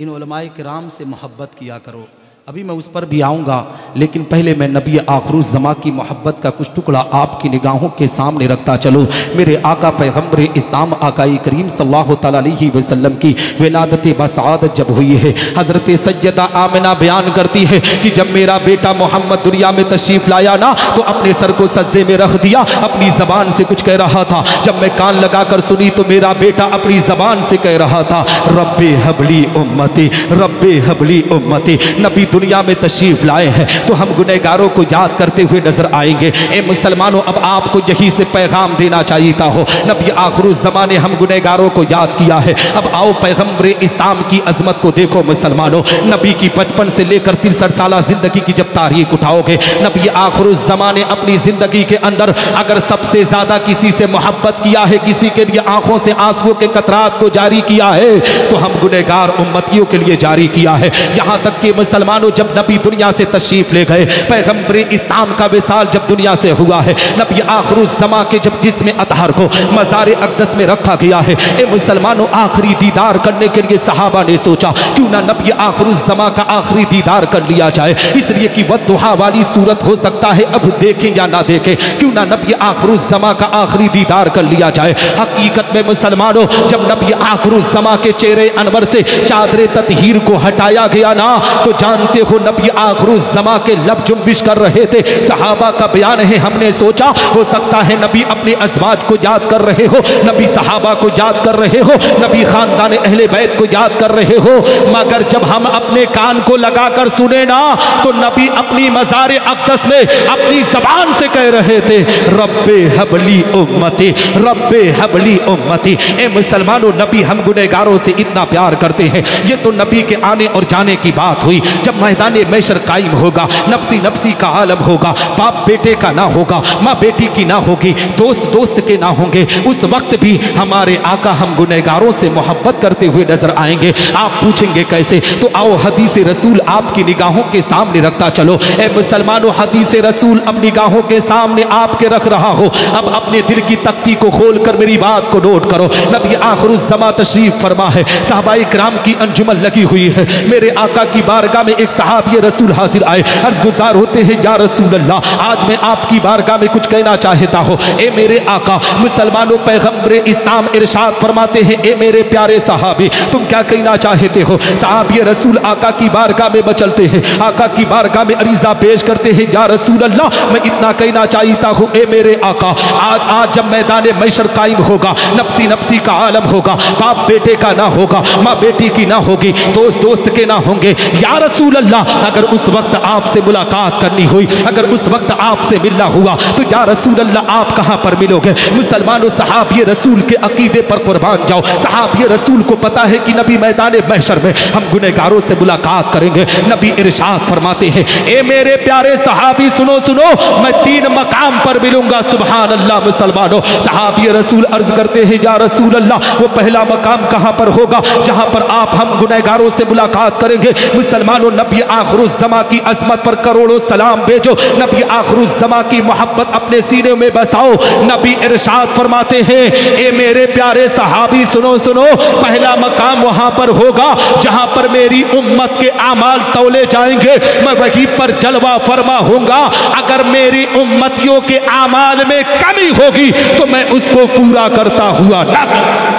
इन उलमाए किराम से मोहब्बत किया करो। अभी मैं उस पर भी आऊँगा, लेकिन पहले मैं नबी आखिरुज़्ज़मा की मोहब्बत का कुछ टुकड़ा आपकी निगाहों के सामने रखता चलो। मेरे आका पैगम्बर इस्लाम आकाई करीम सल्लल्लाहु अलैहि वसल्लम की विलादत बसादत जब हुई है, हज़रत सैयदा आमिना बयान करती है कि जब मेरा बेटा मोहम्मद दुनिया में तशरीफ़ लाया ना तो अपने सर को सजदे में रख दिया, अपनी ज़बान से कुछ कह रहा था। जब मैं कान लगाकर सुनी तो मेरा बेटा अपनी ज़बान से कह रहा था, रब्बे हबली उम्मती, रब्बे हबली उम्मती। नबी दुनिया में तशरीफ लाए हैं तो हम गुनहगारों को याद करते हुए नजर आएंगे। ए मुसलमानों, अब आपको यही से पैगाम देना चाहिए था हो, नबी आखिरुज़्ज़मा ने हम गुनहगारों को याद किया है। अब आओ पैगम्बर इस्लाम की अजमत को देखो मुसलमानों। नबी की 55 से लेकर 63 साल जिंदगी की जब तारीख उठाओगे, नबी आखिरुज़्ज़मा ने अपनी जिंदगी के अंदर अगर सबसे ज्यादा किसी से मोहब्बत किया है, किसी के लिए आंखों से आंसुओं के कतरात को जारी किया है, तो हम गुनहगार उम्मतियों के लिए जारी किया है। यहाँ तक कि मुसलमानों, जब नबी दुनिया से तशरीफ ले गए, पैगम्बर इस्लाम का विसाल जब दुनिया से हुआ है, नबी आखिरुज़्ज़मा के जब जिस्म अतहर को मज़ार अक़दस में रखा गया है, ए मुसलमानों, आखिरी दीदार करने के लिए सहाबा ने सोचा क्यों ना नबी आखिरुज़्ज़मा का आखिरी दीदार कर लिया जाए, इसलिए कि वद्दुहा वाली सूरत हो सकता है अब देखें या ना देखें, क्यों ना नबी आखिरुज़्ज़मा का आखिरी दीदार कर लिया जाए। हकीकत में मुसलमानों, जब नबी आखिरुज़्ज़मा के चेहरे अनवर से चादरे ततहीर को हटाया गया ना, तो जानते देखो नबी आखिरुज़्ज़मा के लब जुम्बिश कर रहे थे। सहाबा का बयान है, हमने सोचा हो सकता है नबी अपने अज़वाज को याद कर रहे हो, नबी सहाबा को याद कर रहे हो, नबी खानदान अहले बैत को याद कर रहे हो। मगर जब हम अपने कान को लगाकर सुने ना तो नबी अपनी मज़ार अक़दस में अपनी ज़बान से कह रहे थे रब्बे हबली उम्मती, रब्बे हबली उम्मती। ए मुसलमानों, नबी हम गुनहगारों से इतना प्यार करते हैं। ये तो नबी के आने और जाने की बात हुई। जब मैदान महशर कायम होगा, नफ्सी नफ्सी का आलम होगा, बाप बेटे का ना होगा, माँ बेटी की ना होगी, दोस्त दोस्त के ना होंगे, उस वक्त भी हमारे आका हम गुनहगारों से मोहब्बत करते हुए नजर आएंगे। आप पूछेंगे कैसे? तो आओ हदीस रसूल आपकी निगाहों के सामने रखता चलो। ए मुसलमानों, हदीस रसूल अपनी निगाहों के सामने आपके रख रहा हो। अब अपने दिल की तख्ती को खोल कर मेरी बात को नोट करो। नबी आखिरुज़्ज़मा तशरीफ फरमा है, सहाबाए किराम की अंजुमन लगी हुई है। मेरे आका की बारगाह में एक सहाबी रसूल हाजिर आए, अर्ज गुजार होते हैं या रसूल अल्लाह, आज मैं आपकी बारगाह में कुछ कहना चाहता हूँ। ए मेरे आका, मुसलमानों पैगंबर इस्लाम इरशाद फरमाते हैं, ए मेरे प्यारे सहाबी, तुम क्या कहना चाहते हो? सहाबी रसूल आका की बारगाह में बचलते हैं, आका की बारगाह में अरीज़ा पेश करते हैं, या रसूल अल्लाह, मैं इतना कहना चाहता हूँ ए मेरे आका, आज जब मैदान महशर कायम होगा, नफ्सी नफ्सी का आलम होगा, बाप बेटे का ना होगा, माँ बेटी की ना होगी, दोस्त दोस्त के ना होंगे, या रसूल अल्लाह, अगर उस वक्त आपसे मुलाकात करनी हुई, अगर उस वक्त आपसे मिलना हुआ तो या रसूल अल्लाह आप कहाँ पर मिलोगे? मुसलमानों, सहाबी रसूल के अकीदे पर कुर्बान जाओ। सहाबी रसूल को पता है कि नबी मैदान महशर में हम गुनहगारों से मुलाकात करेंगे। नबी इरशाद फरमाते हैं, ए मेरे प्यारे सहाबी सुनो सुनो, मैं 3 मकाम पर मिलूंगा। सुभान अल्लाह। मुसलमानों, सहाबी रसूल अर्ज करते हैं, या रसूल अल्लाह, वो पहला मकाम कहाँ पर होगा जहाँ पर आप हम गुनहगारों से मुलाकात करेंगे? मुसलमानों, नबी आखिरुज़्ज़मा की अजमत पर करोड़ों सलाम भेजो, नबी आखिरुज़्ज़मा की मोहब्बत अपने सीने में बसाओ। नबी इरशाद फरमाते हैं, ए मेरे प्यारे सहाबी सुनो सुनो, पहला मकाम वहां पर होगा जहां पर मेरी उम्मत के आमाल तौले जाएंगे, मैं वहीं पर जलवा फरमा होऊंगा। अगर मेरी उम्मतियों के आमाल में कमी होगी तो मैं उसको पूरा करता हुआ नजर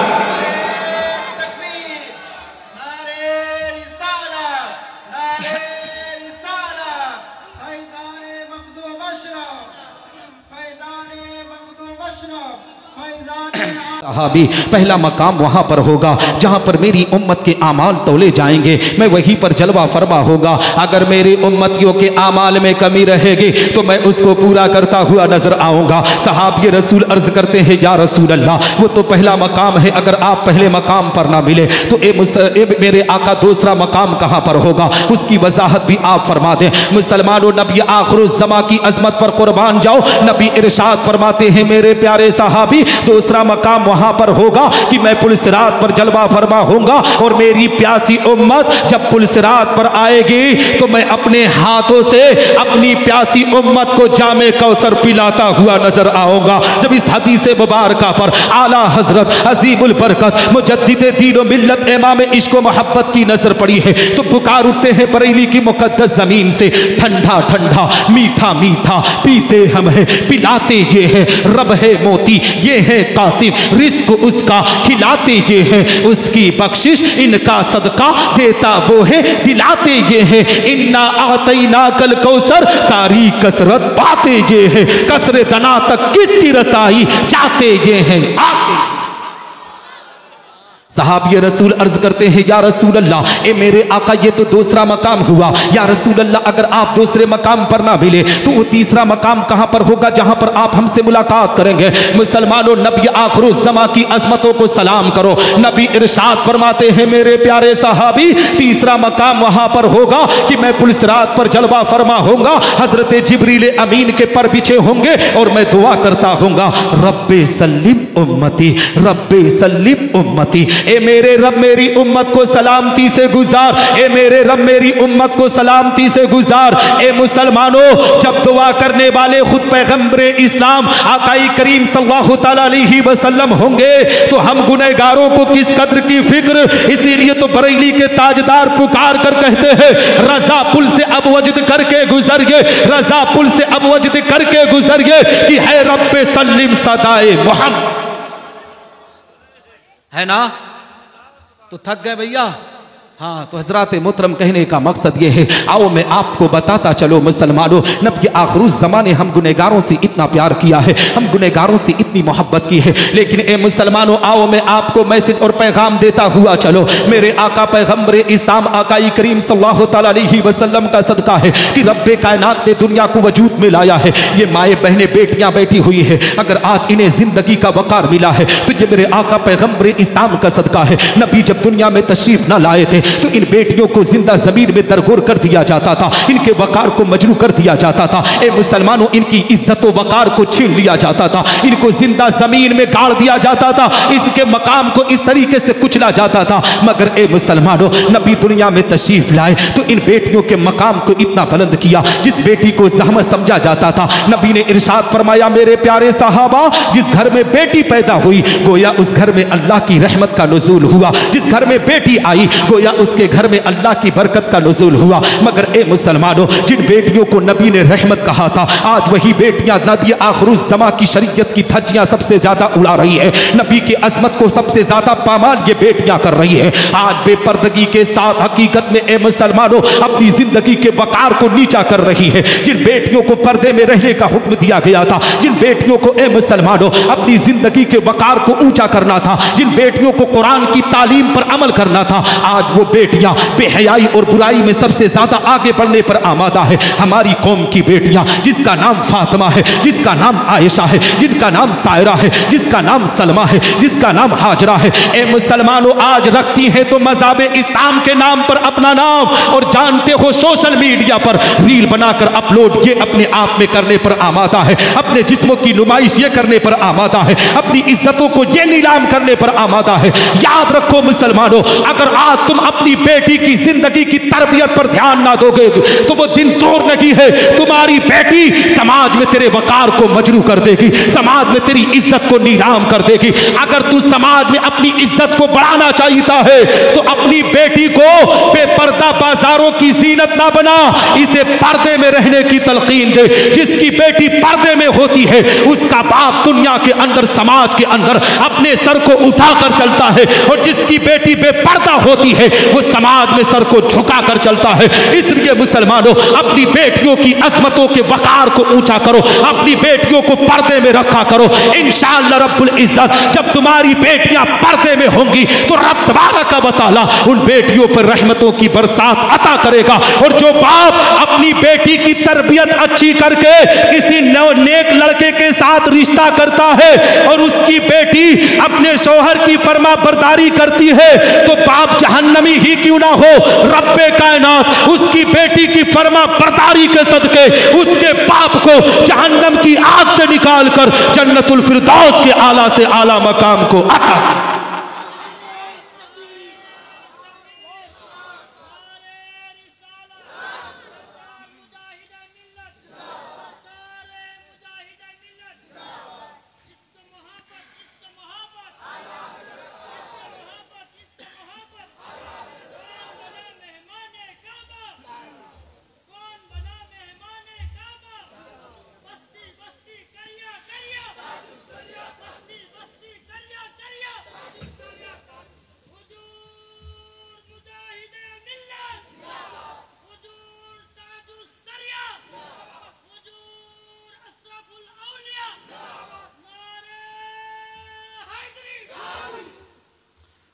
सहाबी, पहला मकाम वहाँ पर होगा जहाँ पर मेरी उम्मत के आमाल तौले जाएंगे, मैं वहीं पर जलवा फरमा होगा। अगर मेरी उम्मतियों के आमाल में कमी रहेगी तो मैं उसको पूरा करता हुआ नजर आऊँगा। सहाबी रसूल अर्ज करते हैं, या रसूल अल्लाह, वो तो पहला मकाम है, अगर आप पहले मकाम पर ना मिले तो मेरे आका दूसरा मकाम कहाँ पर होगा? उसकी वजाहत भी आप फरमा दें। मुसलमानों, नबी आखिरुज़्ज़मा की अजमत पर कुर्बान जाओ। नबी इरशाद फरमाते हैं, मेरे प्यारे सहाबी, दूसरा मकाम वहाँ पर होगा कि मैं पुलसिरात पर जलवा फरमा होऊंगा और मेरी प्यासी उम्मत जब पुलसिरात पर आएगी तो मैं अपने हाथों से अपनी प्यासी उम्मत को जामे कौसर पिलाता हुआ नजर आऊंगा। जब इस हदीस मुबारका पर आला हजरत अजीबुल बरकत मुजद्दिद दीन व मिल्लत इमाम इश्क व मोहब्बत की नजर पड़ी है तो पुकार उठते हैं बरेली की मुकद्दस जमीन से, ठंडा ठंडा मीठा मीठा पीते हम है, पिलाते ये है रब है मोती, ये है कासिम, रिस्क उसका खिलाते ये है, उसकी बख्शिश इनका सदका देता वो है, दिलाते ये है, इन्ना आतैना कल कौसर, सारी कसरत पाते ये है, कसरे दना तक किसकी रसाई जाते ये हैं आते। सहाबी रसूल अर्ज करते हैं, या रसूल अल्लाह, ए मेरे आका, ये तो दूसरा मकाम हुआ। या रसूल अल्लाह, अगर आप दूसरे मकाम पर ना मिले तो वो तीसरा मकाम कहाँ पर होगा जहाँ पर आप हमसे मुलाकात करेंगे? मुसलमानों, नबी आखिरुज़्ज़मा की अजमतों को सलाम करो। नबी इरशाद फरमाते हैं, मेरे प्यारे सहाबी, तीसरा मकाम वहाँ पर होगा कि मैं पुलसिरात पर जलवा फरमा होऊंगा, हजरत जिब्रील अमीन के पर बिछे होंगे और मैं दुआ करता होऊंगा, रब्बे सल्लिम उम्मती, रब्बे सल्लिम उम्मती। ए मेरे रब, मेरी उम्मत को सलामती से गुजार, ए मेरे रब, मेरी उम्मत को सलामती से गुजार। ए मुसलमानों, जब दुआ करने वाले खुद पैगंबर इस्लाम आकाई करीम सल्लल्लाहु तआला अलैहि वसल्लम होंगे तो हम गुनहगारों को किस कद्र की फिक्र। इसीलिए तो बरेली के ताजदार पुकार कर कहते हैं, रजा पुल से अब वजद करके गुजरिए, रजा पुल से अब वजद करके गुजरिए कि है रब्बे सल्लिम सदाए मोहम्मद। है ना? तो थक गए भैया, हाँ, तो हजरात मोहतरम कहने का मकसद ये है, आओ मैं आपको बताता चलो मुसलमानों, नबी आखिरुज़ ज़माने हम गुनहगारों से इतना प्यार किया है, हम गुनहगारों से इतनी मोहब्बत की है, लेकिन ए मुसलमानों आओ मैं आपको मैसेज और पैगाम देता हुआ चलो। मेरे आका पैगम्बर इस्लाम आकाई करीम सल्लल्लाहु तआला अलैहि वसल्लम का सदका है कि रब्बे कायनात ने दुनिया को वजूद में लाया है। ये माए बहनें बेटियां बैठी हुई है, अगर आज इन्हें जिंदगी का वकार मिला है तो ये मेरे आका पैगम्बर इस्लाम का सदका है। नबी जब दुनिया में तशरीफ न लाए थे तो इन बेटियों को जिंदा जमीन में दरगोर कर दिया जाता था, इनके वकार को मजरू कर दिया जाता था। ए मुसलमानों, इनकी इज्जत व वकार को छीन लिया जाता था, इनको जिंदा जमीन में गाड़ दिया जाता था, इनके मकाम को इस तरीके से कुचला जाता था। मगर ए मुसलमानों, नबी दुनिया में तशरीफ लाए तो इन बेटियों के मकाम को इतना बुलंद किया। जिस बेटी को जहमत समझा जाता था, नबी ने इरशाद फरमाया, मेरे प्यारे साहबा, जिस घर में बेटी पैदा हुई गोया उस घर में अल्लाह की रहमत का नुज़ूल हुआ, जिस घर में बेटी आई गोया उसके घर में अल्लाह की बरकत का नुज़ूल हुआ। मगर ए मुसलमानों, जिन बेटियों को नबी ने रहमत कहा था, आज वही बेटियां नबी आखिरुज़ ज़मा की शरीयत की धज्जियां सबसे ज्यादा उड़ा रही है, नबी की अजमत को सबसे ज्यादा पामाल ये बेटियां कर रही है। आज बेपर्दगी के साथ हकीकत में ए मुसलमानों अपनी जिंदगी के वकार को नीचा कर रही है। जिन बेटियों को पर्दे में रहने का हुक्म दिया गया था, जिन बेटियों को ए मुसलमानों अपनी जिंदगी के वकार को ऊंचा करना था, जिन बेटियों को कुरान की तालीम पर अमल करना था, आज वो बेटियां बेहयाई और बुराई में सबसे ज्यादा आगे बढ़ने पर आमादा है। हमारी कौम की बेटियां, जिसका नाम फातिमा है, जिसका नाम आयशा है, जिनका नाम सायरा है, जिसका नाम सलमा है, जिसका नाम हाजरा है, ए मुसलमानों आज रखती हैं तो मज़हब इस्लाम के नाम पर अपना नाम, और जानते हो सोशल मीडिया पर रील बनाकर अपलोड ये अपने आप में करने पर आमादा है, अपने जिस्मों की नुमाइश ये करने पर आमादा है, अपनी इज्जतों को ये नीलाम करने पर आमादा है। याद रखो मुसलमानों, अगर आज तुम अपनी बेटी की जिंदगी की तरबियत पर ध्यान ना दोगे तो वो दिन दूर नहीं है, तुम्हारी बेटी समाज में तेरे वकार को मजरू कर देगी, समाज में तेरी इज्जत को नीलाम कर देगी। अगर तू समाज में अपनी इज्जत को बढ़ाना चाहता है तो अपनी बेटी को बेपर्दा बाजारों की जीनत ना बना, इसे पर्दे में रहने की तलकीन दे। जिसकी बेटी पर्दे में होती है उसका बाप दुनिया के अंदर समाज के अंदर अपने सर को उठाकर चलता है, और जिसकी बेटी बेपर्दा होती है वो समाज में सर को झुका कर चलता है। इसलिए मुसलमानों अपनी बेटियों की अजमतों के वकार को ऊंचा करो, अपनी बेटियों को पर्दे में रखा करो। इंशाअल्लाह रब्बुल इज्जत जब तुम्हारी बेटियां पर्दे में होंगी तो रब तबारक व तआला उन बेटियों पर रहमतों की बरसात अता करेगा। और जो बाप अपनी बेटी की तरबियत अच्छी करके किसी नेक लड़के के साथ रिश्ता करता है और उसकी बेटी अपने शौहर की फरमा बरदारी करती है तो बाप जहन्नमी ही क्यों ना हो, रब्बे कायनात उसकी बेटी की फरमा बरदारी के सदके उसके बाप को जहन्नम की आग से निकालकर जन्नतुल फिरदौस के आला से आला मकाम को अता।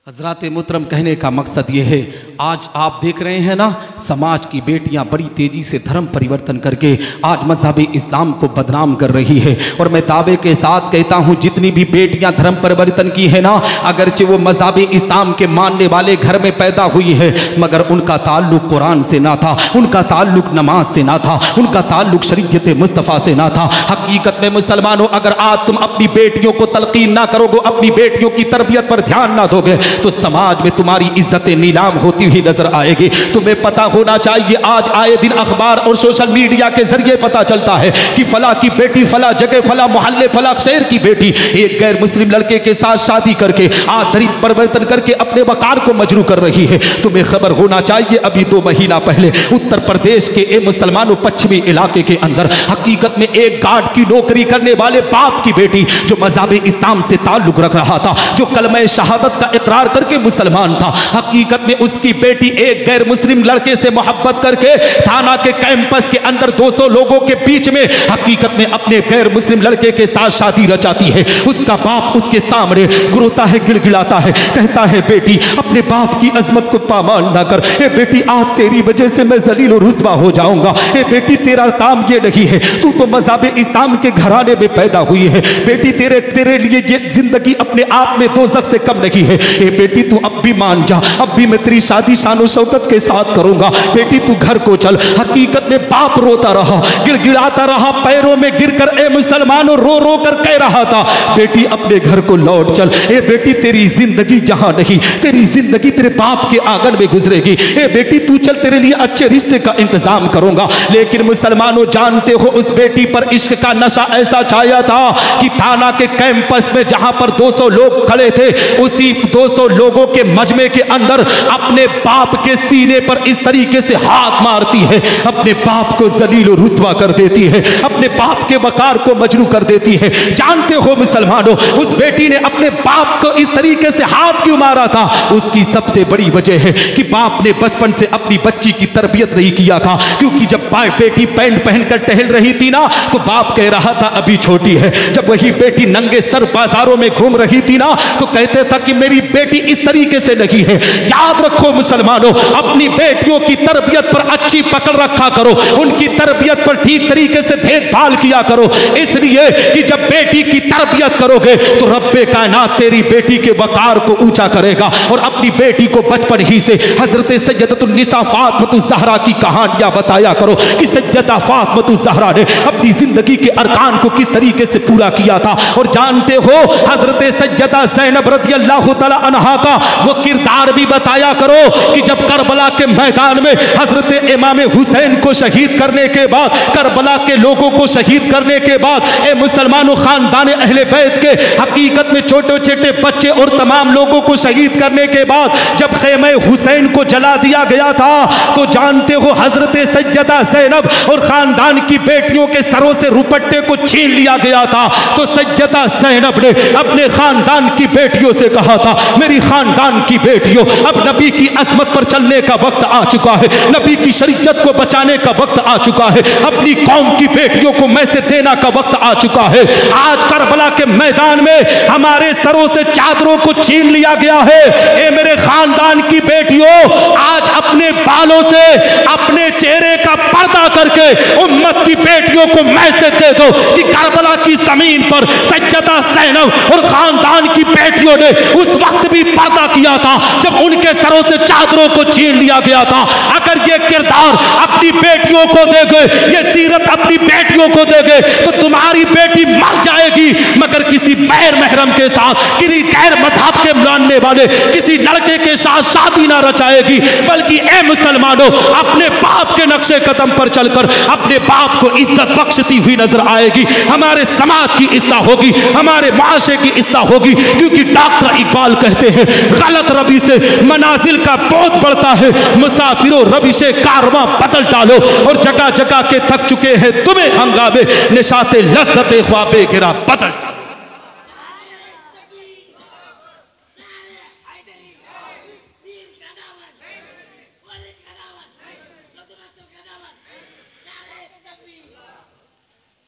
हजरात मुहतरम कहने का मकसद ये है, आज आप देख रहे हैं ना समाज की बेटियां बड़ी तेज़ी से धर्म परिवर्तन करके आज मज़हब इस्लाम को बदनाम कर रही है। और मैं दावे के साथ कहता हूँ जितनी भी बेटियां धर्म परिवर्तन की है ना, अगरचे वो मज़हब इस्लाम के मानने वाले घर में पैदा हुई है मगर उनका ताल्लुक़ कुरान से ना था, उनका ताल्लुक़ नमाज से ना था, उनका ताल्लुक़ शरीयत मुस्तफ़ा से ना था। हकीकत में मुसलमानों अगर आज तुम अपनी बेटियों को तलकीन ना करोगे, अपनी बेटियों की तरबियत पर ध्यान ना दोगे तो समाज में तुम्हारी इज्जतें नीलाम होती हुई नजर आएगी। तुम्हें पता होना चाहिए आज आए दिन अखबार और सोशल मीडिया के जरिए पता चलता है कि फला की बेटी फला जगह फला मोहल्ले फला शहर की बेटी एक गैर मुस्लिम लड़के के साथ शादी करके आज धर्म परिवर्तन करके अपने वकार को मजरू कर रही है। तुम्हें खबर होना चाहिए अभी 2 महीना पहले उत्तर प्रदेश के मुसलमानों पश्चिमी इलाके के अंदर हकीकत में एक गार्ड की नौकरी करने वाले बाप की बेटी जो मज़हब इस्लाम से ताल्लुक रख रहा था, जो कलमा शहादत का इकरार करके मुसलमान था, हकीकत में उसकी बेटी एक गैर मुस्लिम लड़के से मोहब्बत करके थाना के कैंपस के अंदर 200 लोगों के बीच में हकीकत में अपने गैर मुस्लिम लड़के के साथ शादी रचाती है। उसका बाप उसके सामने गुरोता है, गिड़गिड़ाता है, कहता है बेटी अपने बाप की अजमत को पामाल ना कर। ए बेटी आज तेरी वजह से मैं जलील और रुस्वा हो जाऊंगा। ए बेटी तेरा काम ये नहीं है, तू तो मज़हब इस्लाम के घराने में पैदा हुई है। बेटी तेरे लिए ये जिंदगी अपने आप में दोज़ख से कम नहीं है। ए बेटी तू अब भी मान जा, अब भी मैं तेरी शादी शानो शौकत के साथ करूंगा। बेटी तू घर को चल। हकीकत में बाप रोता रहा, गिड़गिड़ाता रहा, पैरों में गिरकर ए मुसलमानों रो रो कर कह रहा था बेटी अपने घर को लौट चल। ए बेटी तेरी जिंदगी जहां नहीं, तेरी जिंदगी तेरे बाप के आंगन में गुजरेगी। ए बेटी तू चल, तेरे लिए अच्छे रिश्ते का इंतजाम करूंगा। लेकिन मुसलमानों जानते हो उस बेटी पर इश्क का नशा ऐसा छाया था कि थाना के कैंपस में जहां पर 200 लोग खड़े थे, उसी 200 लोगों के मजमे के अंदर अपने बाप के सीने पर इस तरीके से हाथ मारती है, अपने बाप को जलील और रुस्वा कर देती है, अपने बाप के वकार को मजरू कर देती है। जानते हो मुसलमानों उस बेटी ने अपने बाप को इस तरीके से हाथ क्यों मारा था? उसकी सबसे बड़ी वजह है कि बाप ने बचपन से अपनी बच्ची की तरबियत नहीं किया था। क्योंकि जब बेटी पैंट पहनकर टहल रही थी ना तो बाप कह रहा था अभी छोटी है। जब वही बेटी नंगे सर बाजारों में घूम रही थी ना तो कहते था कि मेरी बेटी इस तरीके से नहीं है। याद रखो मुसलमानों अपनी बेटियों की तरबियत पर अच्छी पकड़ रखा करो, उनकी तरबियत पर ठीक तरीके से देखभाल किया करो, इसलिए कि जब बेटी की तरबियत करोगे तो रब्बे कायनात तेरी बेटी के वकार को ऊंचा करेगा। और अपनी बेटी को बचपन ही से हजरत सैयदतुन्निसा फातिमा ज़हरा की कहानियां बताया करो कि सैयदा फातिमा ज़हरा ने अपनी जिंदगी के अरकान को किस तरीके से पूरा किया था। और जानते हो हजरत सैयदा ज़ैनब रज़ियल्लाहु तआला अन्हा का वो किरदार भी बताया करो कि जब करबला के मैदान में हजरत इमाम हुसैन को शहीद करने के बाद, करबला के लोगों को शहीद करने के बाद ए मुसलमानों खानदान अहले बैत के हकीकत में छोटे छोटे बच्चे और तमाम लोगों को शहीद करने के बाद जब ख़ैमे हुसैन को जला दिया गया था तो जानते हो हजरत सैयदा ज़ैनब और खानदान की बेटियों के सरों से रुपट्टे को छीन लिया गया था। तो सैयदा ज़ैनब ने अपने खानदान की बेटियों से कहा था मेरी खानदान की बेटियों अब नबी की अज़मत पर चलने का वक्त आ चुका है, नबी की शरीयत को बचाने का वक्त आ चुका है, अपनी कौम की बेटियों को मैसे देना का वक्त आ चुका है। आज करबला के मैदान में हमारे सरों से चादरों को छीन लिया गया है। ए मेरे खानदान की बेटियों आज अपने बालों से अपने चेहरे का पर्दा करके उम्मत की बेटियों को मैसे दे दो कि करबला की जमीन पर सैयदा ज़ैनब और खानदान की बेटियों ने उस वक्त भी पर्दा किया था जब उनके सरों से चादरों को छीन लिया गया था। अगर ये किरदार अपनी बेटियों को दे गए, ये सीरत अपनी बेटियों को दे गए तो तुम्हारी बेटी मर जाएगी मगर किसी गैर महरम के साथ, किसी गैर मजहब के मानने वाले किसी लड़के के साथ शादी ना रचाएगी। बल्कि ए मुसलमानों अपने बाप के नक्शे कदम पर चलकर अपने बाप को इज्जत बख्शती हुई नजर आएगी। हमारे समाज की इस्लाह होगी, हमारे माशरे की इस्लाह होगी। क्योंकि डॉक्टर इकबाल कहते हैं गलत रवि से मनाजिल का बहुत बढ़ता है, मुसाफिरों रवि से कारवां बदल डालो। और जगह जगह के थक चुके हैं तुम्हें हंगामे, निशाते लज्जते ख्वाबे गिरा बदल।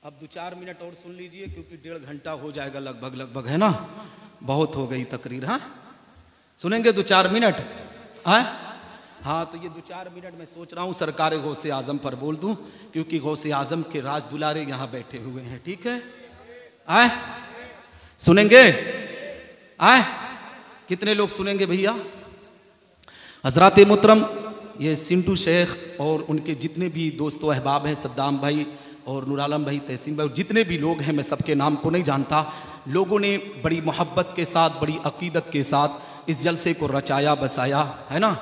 अब 2-4 मिनट और सुन लीजिए क्योंकि 1.5 घंटा हो जाएगा लगभग है ना, बहुत हो गई तकरीर। हाँ सुनेंगे 2-4 मिनट? हाँ तो ये 2-4 मिनट मैं सोच रहा हूँ सरकार गौसे आजम पर बोल दूँ क्योंकि गौसे आजम के राज दुलारे यहाँ बैठे हुए हैं। ठीक है सुनेंगे? कितने लोग सुनेंगे भैया? हजरात मोहतरम ये सिंटू शेख और उनके जितने भी दोस्तों अहबाब हैं, सद्दाम भाई और नूर आलम भाई, तहसीन भाई, जितने भी लोग हैं, मैं सबके नाम को नहीं जानता। लोगों ने बड़ी मोहब्बत के साथ, बड़ी अकीदत के साथ इस जलसे को रचाया बसाया है ना।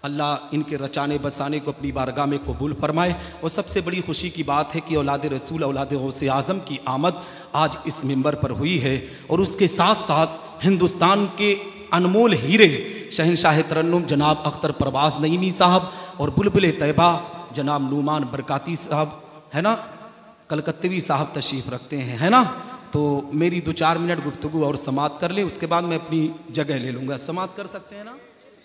अल्लाह इनके रचाने बसाने को अपनी बारगाह में कबूल फरमाए। और सबसे बड़ी खुशी की बात है कि औलाद रसूल, औलाद गौसे आज़म की आमद आज इस मिंबर पर हुई है। और उसके साथ साथ हिंदुस्तान के अनमोल हीरे शहनशाह तरन्नुम जनाब अख्तर परवाज़ नईमी साहब और बुलबुल तैयबा जनाब नुमान बरकाती साहब है ना, कलकत्तवी साहब तशरीफ़ रखते हैं है ना। तो मेरी 2-4 मिनट गुफ्तगू और समात कर ले, उसके बाद मैं अपनी जगह ले लूँगा। समात कर सकते हैं ना?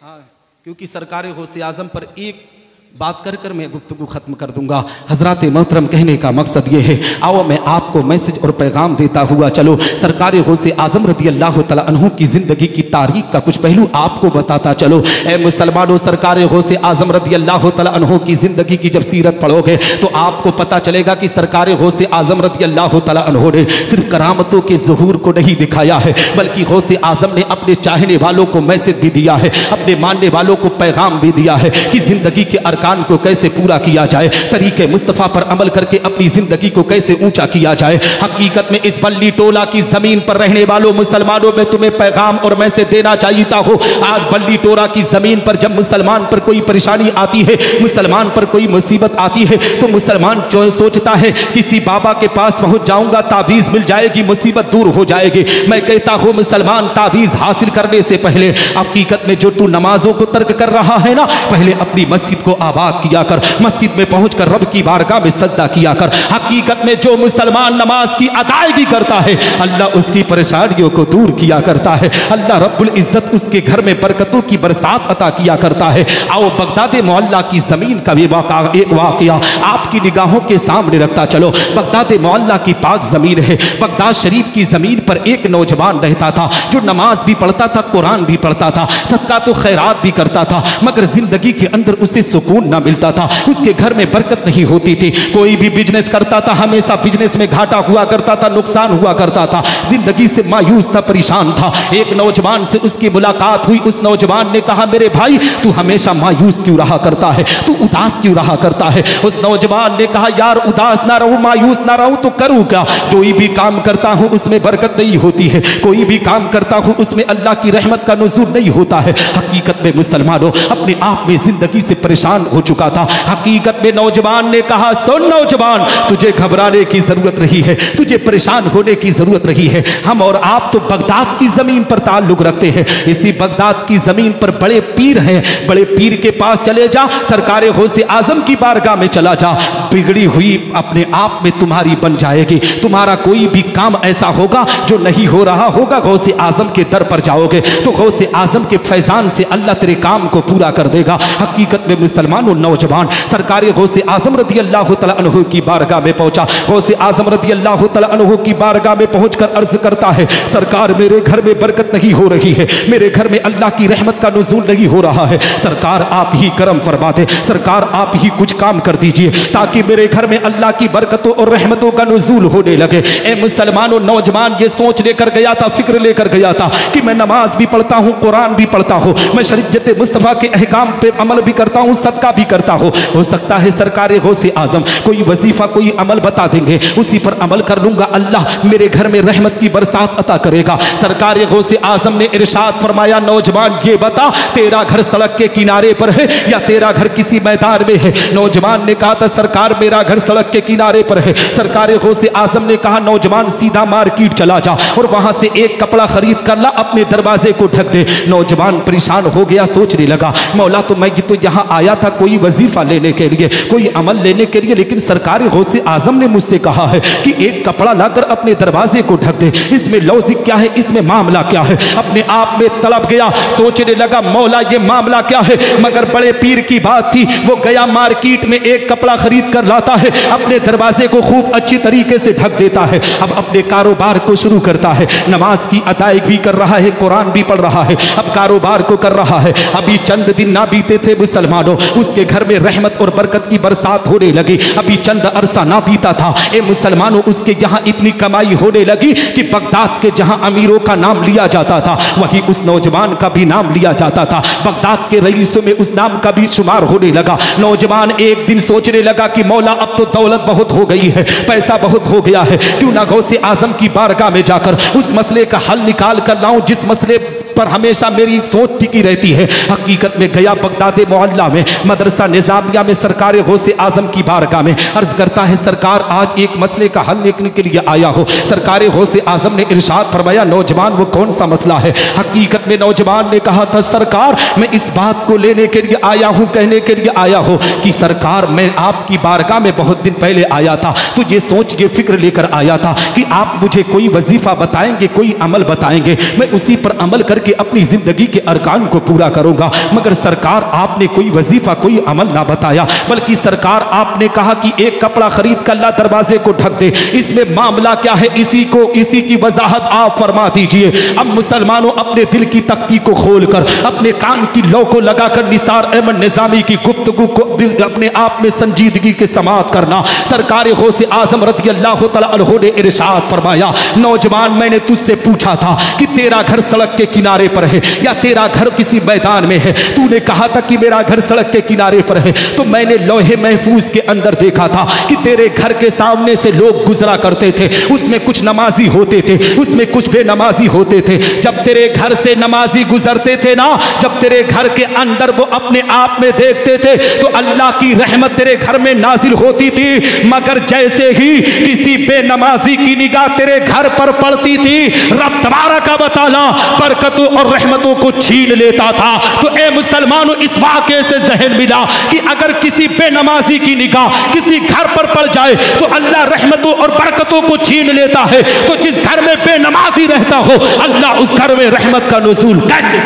हाँ क्योंकि सरकार गौसे आज़म पर एक बात कर कर मैं गुफ्तगू ख़त्म कर दूंगा। हज़रात मोहतरम, कहने का मकसद ये है, आओ मैं आपको मैसेज और पैगाम देता हुआ चलो सरकार गौसे आज़म रज़ी अल्लाह तआला अन्हु की ज़िंदगी की तारीख़ का कुछ पहलू आपको बताता चलो। ए मुसलमानों, सरकार गौसे आज़म रज़ी अल्लाह तआला अन्हु की ज़िंदगी की जब सीरत पढ़ोगे तो आपको पता चलेगा कि सरकार गौसे आज़म रज़ी अल्लाह तआला अन्हु ने सिर्फ करामतों के ज़हूर को नहीं दिखाया है, बल्कि गौसे आज़म ने अपने चाहने वालों को मैसेज भी दिया है, अपने मानने वालों को पैगाम भी दिया है कि ज़िंदगी के कान को कैसे पूरा किया जाए, तरीके मुस्तफ़ा पर अमल करके अपनी जिंदगी को कैसे ऊंचा किया जाए। हकीकत में इस बल्ली टोला की जमीन पर रहने वालों मुसलमानों में तुम्हें पैगाम और मैसेज देना चाहिए हो। आज बल्ली टोला की जमीन पर जब मुसलमान पर कोई परेशानी आती है, मुसलमान पर कोई मुसीबत आती है, तो मुसलमान जो सोचता है किसी बाबा के पास पहुंच जाऊंगा, ताबीज मिल जाएगी, मुसीबत दूर हो जाएगी। मैं कहता हूं मुसलमान, ताबीज हासिल करने से पहले हकीकत में जो तू नमाजों को तर्क कर रहा है ना, पहले अपनी मस्जिद को आबाद किया कर, मस्जिद में पहुंचकर रब की बारगाह में सजदा किया कर। हकीकत में जो मुसलमान नमाज की अदायगी करता है, अल्लाह उसकी परेशानियों को दूर किया करता है, अल्लाह रब्बुल इज्जत उसके घर में बरकतों की बरसात अता किया करता है। आओ बगदाद मोहल्ला की जमीन का भी एक वाकया आपकी निगाहों के सामने रखता चलो। बगदाद मोहल्ला की पाक जमीन है। बगदाद शरीफ की जमीन पर एक नौजवान रहता था जो नमाज भी पढ़ता था, कुरान भी पढ़ता था, सदका तो खैरात भी करता था, मगर जिंदगी के अंदर उसे सुकून ना मिलता था, उसके घर में बरकत नहीं होती थी। कोई भी बिजनेस करता था, हमेशा बिजनेस में घाटा हुआ करता था, नुकसान हुआ करता था, जिंदगी से मायूस था, परेशान था। एक नौजवान से उसकी मुलाकात हुई। उस नौजवान ने कहा, मेरे भाई तू हमेशा मायूस क्यों रहा करता है, तू उदास क्यों रहा करता है। उस नौजवान ने कहा, यार उदास ना रहूं, मायूस ना रहूं तो करूं क्या, कोई भी काम करता हूं उसमें बरकत नहीं होती है, कोई भी काम करता हूं उसमें अल्लाह की रहमत का नुज़ूल नहीं होता है। हकीकत में मुसलमानों अपने आप में जिंदगी से परेशान हो चुका था। हकीकत में नौजवान ने कहा, सुन नौजवान, तुझे घबराने की जरूरत नहीं है, तुझे परेशान होने की जरूरत नहीं है। हम और आप तो बगदाद की जमीन पर ताल्लुक रखते हैं, इसी बगदाद की जमीन पर बड़े पीर हैं, बड़े पीर के पास चले जा, सरकार गौसे आजम की बारगाह में चला जा, बिगड़ी हुई अपने आप में तुम्हारी बन जाएगी। तुम्हारा कोई भी काम ऐसा होगा जो नहीं हो रहा होगा, गौसे आजम के दर पर जाओगे तो गौसे आजम के फैजान से अल्लाह तेरे काम को पूरा कर देगा। हकीकत में मुसलमानों, नौजवान सरकार गौसे आजम रज़ी अल्लाह तआला अन्हु की बारगाह में पहुंचा। गौसे आजम रज़ी अल्लाह तआला अन्हु की बारगाह में पहुंचकर अर्ज करता है, सरकार मेरे घर में बरकत नहीं हो रही है, मेरे घर में अल्लाह की रहमत का नुज़ूल नहीं हो रहा है, सरकार आप ही करम फरमा दे, सरकार आप ही कुछ काम कर दीजिए ताकि मेरे घर में अल्लाह की बरकतों और रहमतों का नुज़ूल होने लगे। ए मुसलमानों, नौजवान ये सोच लेकर गया था, फिक्र लेकर गया था कि मैं नमाज भी पढ़ता हूँ, कुरान भी पढ़ता हूँ, मैं शरीयत मुस्तफ़ा के अहकाम पे अमल भी करता हूँ, सदका भी करता हूँ। हो सकता है सरकार गौसे आजम कोई वजीफा, कोई अमल बता देंगे, उसी पर अमल कर लूंगा, अल्लाह मेरे घर में रहमत की बरसात अता करेगा। सरकार गौसे आजम ने इरशाद फरमाया, नौजवान ये बता, तेरा घर सड़क के किनारे पर है या तेरा घर किसी मैदान में है। नौजवान ने कहा था, सरकार मेरा घर सड़क के किनारे पर है। सरकार गौसे आजम ने कहा, नौजवान सीधा मार्केट चला जा और वहां से एक कपड़ा खरीद कर ला, अपने दरवाजे को ढक दे। नौजवान परेशान हो गया, सोचने लगा, मौला तो मैं तो यहाँ आया था कोई वजीफा लेने के लिए, कोई अमल लेने के लिए, लेकिन सरकार गौसे आजम ने मुझसे कहा है कि एक कपड़ा लाकर अपने दरवाजे को ढक दे, इसमें लौजिक क्या है, इसमें मामला क्या है। अपने आप में तड़प गया, सोचने लगा, मौला ये मामला क्या है। मगर बड़े पीर की बात थी, वो गया मार्केट में एक कपड़ा खरीद कर लाता है, अपने दरवाजे को खूब अच्छी तरीके से ढक देता है, अब अपने कारोबार को शुरू करता है। नमाज की अदायगी भी कर रहा है, कुरान भी पढ़ रहा है, अब कारोबार को कर रहा है। अभी चंद दिन ना बीते थे मुसलमानों, उसके घर में रहमत और बरकत की बरसात होने लगी। अभी चंद अरसा ना बीता था, ए मुसलमानों, उसके यहाँ इतनी कमाई होने लगी कि बगदाद के जहाँ अमीरों का नाम लिया जाता था, वहीं उस नौजवान का भी नाम लिया जाता था। बगदाद के रईसों में उस नाम का भी शुमार होने लगा। नौजवान एक दिन सोचने लगा कि मौला अब तो दौलत बहुत हो गई है, पैसा बहुत हो गया है, क्यों ना गौसे आजम की बारगाह में जाकर उस मसले का हल निकाल कर लाऊं जिस मसले पर हमेशा मेरी सोच टिकी रहती है। हकीकत में गया बगदाद मोहल्ला में मदरसा निजामिया में सरकार गौसे आजम की बारगाह में, अर्ज करता है, सरकार आज एक मसले का हल निकालने के लिए आया हो। सरकार गौसे आजम ने इरशाद फरमाया, नौजवान वो कौन सा मसला है। हकीकत में नौजवान ने कहा था, सरकार मैं इस बात को लेने के लिए आया हूँ, कहने के लिए आया हो कि सरकार मैं आपकी बारगाह में बहुत दिन पहले आया था, तो ये सोच के फिक्र लेकर आया था कि आप मुझे कोई वजीफा बताएंगे, कोई अमल बताएंगे, मैं उसी पर अमल कर करके अपनी जिंदगी के अरकान को पूरा करूंगा। मगर सरकार आपने कोई वजीफा कोई अमल ना बताया, बल्कि सरकार आपने कहा कि एक कपड़ा खरीद कर अल्लाह दरवाजे को ढक दे। इसमें मामला क्या है, इसी की वजाहत आप फरमा दीजिए। अब मुसलमानों अपने दिल की तख्ती को खोलकर अपने कान की लौ को लगाकर निसार अहमद निजामी की गुफ्तगू को दिल अपने आप में संजीदगी के समात करना। सरकार गौसे आजम रज़ी अल्लाह तआला अन्हु ने इरशाद फरमाया, नौजवान मैंने तुझसे पूछा था कि तेरा घर सड़क के किनारे पर है या तेरा घर किसी मैदान में है। तूने कहा था कि मेरा घर सड़क के किनारे पर है, तो मैंने लौहे महफूज के अंदर देखा था कि तेरे घर के सामने से लोग गुजरा करते थे। उसमें कुछ नमाजी होते थे, उसमें कुछ बेनमाजी होते थे। जब तेरे घर से नमाजी गुजरते थे ना, जब तेरे घर के अंदर वो अपने आप में देखते थे तो अल्लाह की रहमत तेरे घर में नाजिल होती थी। मगर जैसे ही किसी बेनमाजी की निगाह तेरे घर पर पड़ती थी, रब तबारक व तआला बरकतों और रहमतों को छीन लेता था। तो ए मुसलमानों, इस वाक़े से ज़हन मिला कि अगर किसी बेनमाजी की निगाह किसी घर पर पड़ जाए तो अल्लाह रहमतों और बरकतों को छीन लेता है। तो जिस घर में बेनमाजी रहता हो, अल्लाह उस घर में रहमत का नुज़ूल कैसे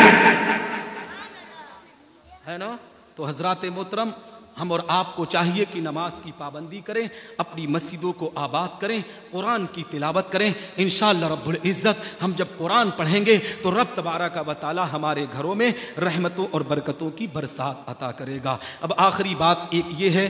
है ना। तो हजरात मोहतरम, हम और आपको चाहिए कि नमाज की पाबंदी करें, अपनी मस्जिदों को आबाद करें, कुरान की तिलावत करें। इंशाअल्लाह रब्बुल इज़्ज़त हम जब कुरान पढ़ेंगे तो रब तबारक व तआला हमारे घरों में रहमतों और बरकतों की बरसात अता करेगा। अब आखिरी बात एक ये है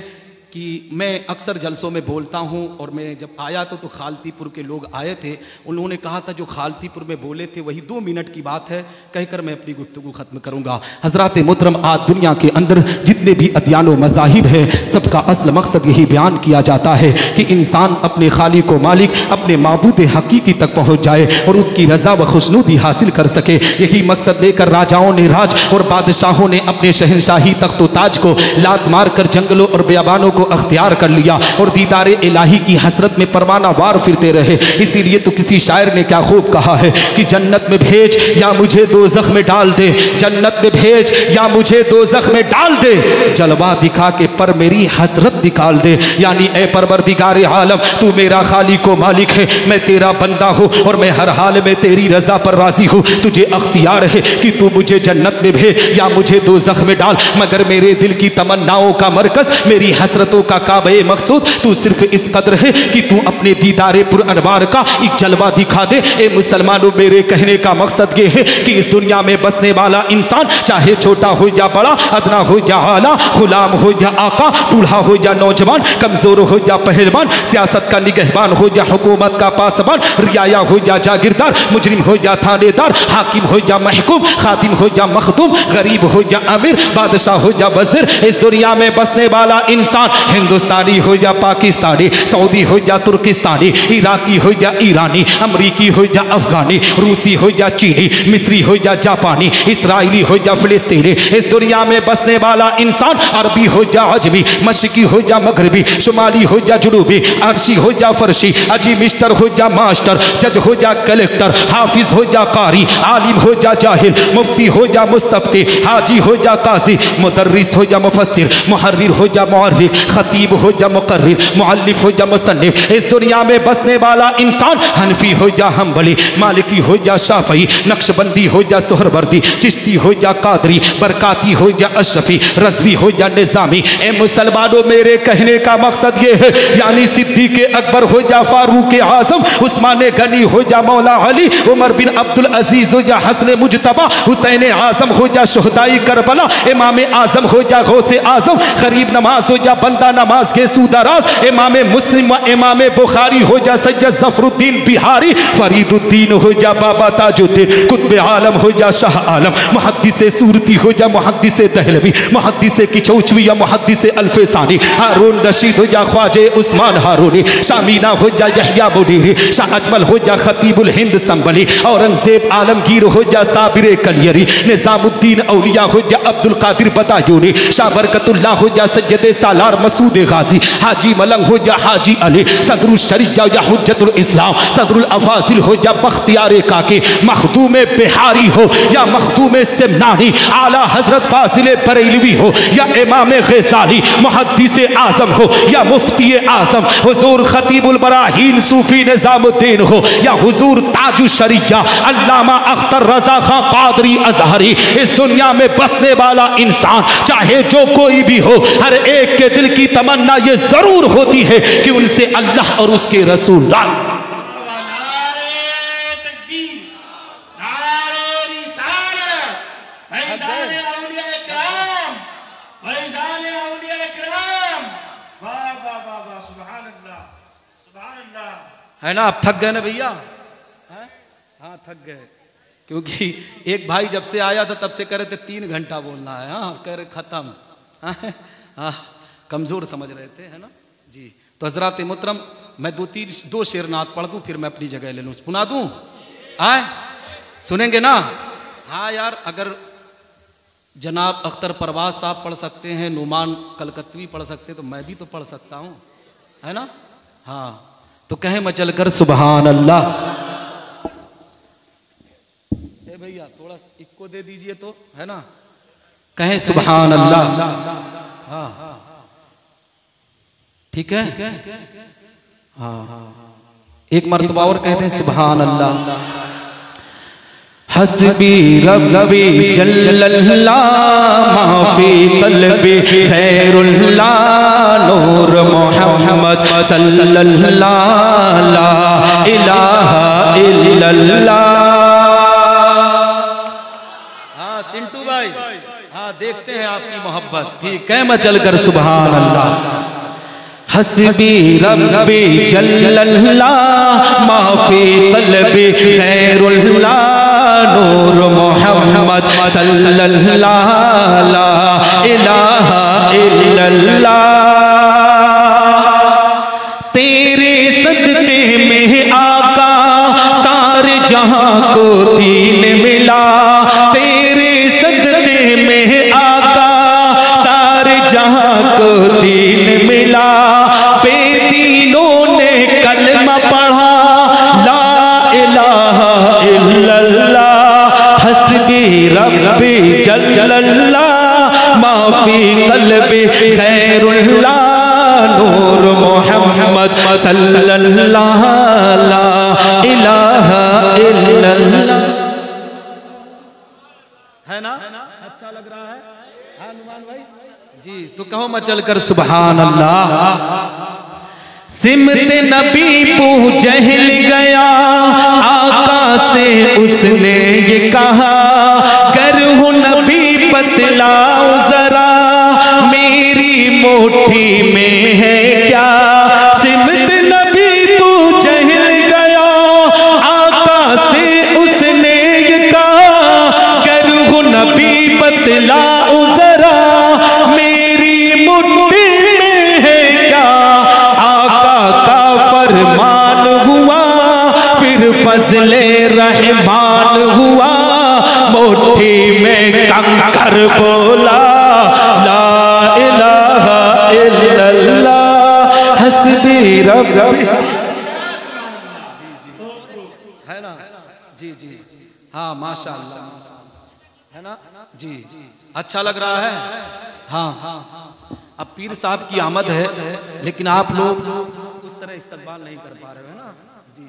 कि मैं अक्सर जलसों में बोलता हूँ, और मैं जब आया तो खालतीपुर के लोग आए थे। उन्होंने कहा था जो खालतीपुर में बोले थे वही 2 मिनट की बात है, कहकर मैं अपनी गुफ्तगू ख़त्म करूँगा। हज़रात मोहतरम, आज दुनिया के अंदर जितने भी अदियान व मज़ाहिब हैं, सबका असल मकसद यही बयान किया जाता है कि इंसान अपने खालिक व मालिक, अपने माबूद हकीकी तक पहुँच जाए और उसकी रज़ा व खुशनुदी हासिल कर सके। यही मकसद लेकर राजाओं ने राज और बादशाहों ने अपने शहनशाही तख्त व ताज को लात मार कर जंगलों और बियाबानों को अख्तियार कर लिया और दीदारे इलाही की हसरत में परवाना वार फिरते रहे। इसीलिए तो किसी शायर ने क्या खूब कहा है कि जन्नत में भेज या मुझे दोज़ख में डाल दे, जन्नत में भेज या मुझे दोज़ख में डाल दे, जलवा दिखा के पर मेरी हसरत निकाल दे। यानी ए परवरदिगार आलम, तू मेरा खालिक व मालिक है, मैं तेरा बंदा हूँ और मैं हर हाल में तेरी रजा पर राजी हूँ। तुझे अख्तियार है कि तू मुझे जन्नत में भेज या मुझे दोज़ख में डाल, मगर मेरे दिल की तमन्नाओं का मरकज, मेरी हसरतों का काबे मकसूद तू सिर्फ इस कदर है कि तू अपने दीदारे पुर अनवार का एक जलवा दिखा दे। ए मुसलमानों, मेरे कहने का मकसद ये है कि इस दुनिया में बसने वाला इंसान चाहे छोटा हो या बड़ा, अदना हो या आला, गुलाम हो या आका, बूढ़ा हो या नौजवान, कमजोर हो या पहलवान, सियासत का निगहबान हो या हुकूमत का पासबान, रियाया हो या जागीरदार, मुजरिम हो या थानेदार, हाकिम हो या महकूम, खादिम हो या मखदूम, गरीब हो या अमीर, बादशाह हो या वज़ीर, इस दुनिया में बसने वाला इंसान हिंदुस्तानी हो या पाकिस्तानी, सऊदी हो या तुर्किस्तानी, इराकी हो या ईरानी, अमरीकी हो या अफगानी, रूसी हो या चीनी, मिस्री हो या जापानी, इसराइली हो या फिलिस्तीनी, इस दुनिया में बसने वाला इंसान अरबी हो या अजमी, मशरकी हो या मगरबी, शुमाली हो या जुनूबी, अर्शी हो या फरशी, अजी मिस्टर हो या मास्टर, जज हो या कलेक्टर, हाफिज हो या कारी, आलिम हो या जाहिल, मुफ्ती हो या मुस्तफ्ती, हाजी हो या काजी, मुदर्रिस हो या मुफस्सिर, मुहर्रिर हो या मुअर्रिख, खतीब हो या मुकर्रिर, मुअल्लिफ हो या मुसन्निफ, इस दुनिया में बसने वाला इंसान हनफी हो या हम्बली, मालिकी हो या शाफई, नक्शबंदी हो या सोहरवर्दी, चिश्ती हो या कादरी, बरकाती हो या अशफी, रज़वी हो या निज़ामी। ए मुसलमानों, मेरे कहने का मकसद ये है, यानी सिद्दीक़ अकबर हो या फारूक आज़म, उस्मान गनी हो या मौला अली, उमर बिन अब्दुल अजीज हो या हसन मुजतबा, हुसैन आज़म हो या शुहदाई करबला, इमाम आज़म हो या गौसे आज़म, गरीब नमाज हो या बंदा नमाज के सूदराज, इमाम मुस्लिम व इमाम बुखारी हो या सैयद ज़फरुद्दीन बिहारी, फरीदुद्दीन हो या बाबा ताजुद्दीन, कुतुब आलम हो या शाह आलम, मुहद्दिस सूरती हो या मुहद्दिस दहलवी, मुहद्दिस किचौचवी या मुहद्दिस अल्फसानी, हारून रशीद हो या ख्वाजे उस्मान हारूनी, शामीना हो या यहया मुनीरी, शाह अजमल हो या खतीबुल हिंद संबली, औरंगजेब आलमगीर हो या साबिर कलियरी, निज़ामुद्दीन औलिया हो या अब्दुल कादिर बदायूनी, शाह बरकतुल्लाह हो या सैयद सालार मसूद गाजी, हाजी मलंग हो या हाजी अली, सदरू शरीया या हुज्जतुल इस्लाम, सदरुल अफाजिल हो या बख्तियार काके, मखदूम बिहारी हो या मखदूम सेमनानी, आला हजरत फाजिल बरेलवी हो या इमाम गज़ाली मुहद्दिस आजम हो या मुफ्ती आजम हुजूर खतीबुल बराहीन सूफी निजामुद्दीन हो या हुजूर ताजु शरीया अल्लामा अख्तर रजा खां कादरी अजहरी, इस दुनिया में बसने वाला इंसान चाहे जो कोई भी हो, हर एक के दिल की तमन्ना ये जरूर होती है कि उनसे अल्लाह और उसके रसूल है ना। आप थक गए ना भैया? हाँ थक गए, क्योंकि एक भाई जब से आया था तब से कह रहे थे 3 घंटा बोलना है। हाँ कह रहे खत्म। हाँ कमजोर समझ रहे थे, है ना जी। तो हजरात मुहतरम, मैं 2 शेर नात पढ़ दूं, फिर मैं अपनी जगह ले लूं, सुना दूं? आए सुनेंगे ना? हाँ यार, अगर जनाब अख्तर परवाज साहब पढ़ सकते हैं, नुमान कलकत्वी पढ़ सकते, तो मैं भी तो पढ़ सकता हूँ, है ना। हाँ तो कहें मचल कर सुबहान अल्लाह। भैया थोड़ा इक्को दे दीजिए तो, है ना। कहें सुबहान अल्लाह। हाँ ठीक है। हाँ एक मर्तबा और कहते हैं सुबहान अल्लाह। हस्बी रब्बी जल्लल्लाह माफी कल्बी खैरुल्लाह नूर मोहम्मद सल्लल्लाह ला इलाहा इल्लल्लाह। हाँ सिंटू भाई, हाँ देखते हैं आपकी मोहब्बत, ठीक है। मैं चल कर सुबहान अल्लाह। हस्बी रब्बी जल्लल्लाह माफी कल्बी खैरुल्लाह नूर मोहम्मद सल्लल्लाह ला इलाहा इल्लल्लाह। तेरे सदके में आका सारे जहां को दीन मिला, तेरे सदके में आका सारे जहां को दीन मिला। बेदीनों ने कलमा पढ़ा ला इलाहा इल्लल्लाह। हस्बी रब्बी जल्लल्लाह माफी कल्बी खैरुल्लाह नूर मोहम्मद सल्लल्लाह ला इलाहा इल्लल्लाह। है ना? अच्छा लग रहा है हनुमान भाई जी? तो कहो मचल कर सुबहान अल्लाह। सिमत नबी पू जहल गया आका से उसने ये कहा, कर हो नबी बतलाओ जरा मेरी मुट्ठी में है क्या। सिमत नबी पू जहल गया आका से उसने ये कहा, कर हो नबी बतलाओ जरा मेरी मुट्ठी में है क्या। फरमान हुआ फिर फजले रहमान हुआ, मुट्ठी में कंकर बोला ला इलाहा इल्लल्लाह। हस्बी रब्बी है ना जी जी। हाँ माशाअल्लाह है ना जी। अच्छा लग रहा है। हाँ अब पीर साहब की आमद है, लेकिन आप लोग उस तरह इस्तकबाल नहीं कर पा रहे हो ना जी।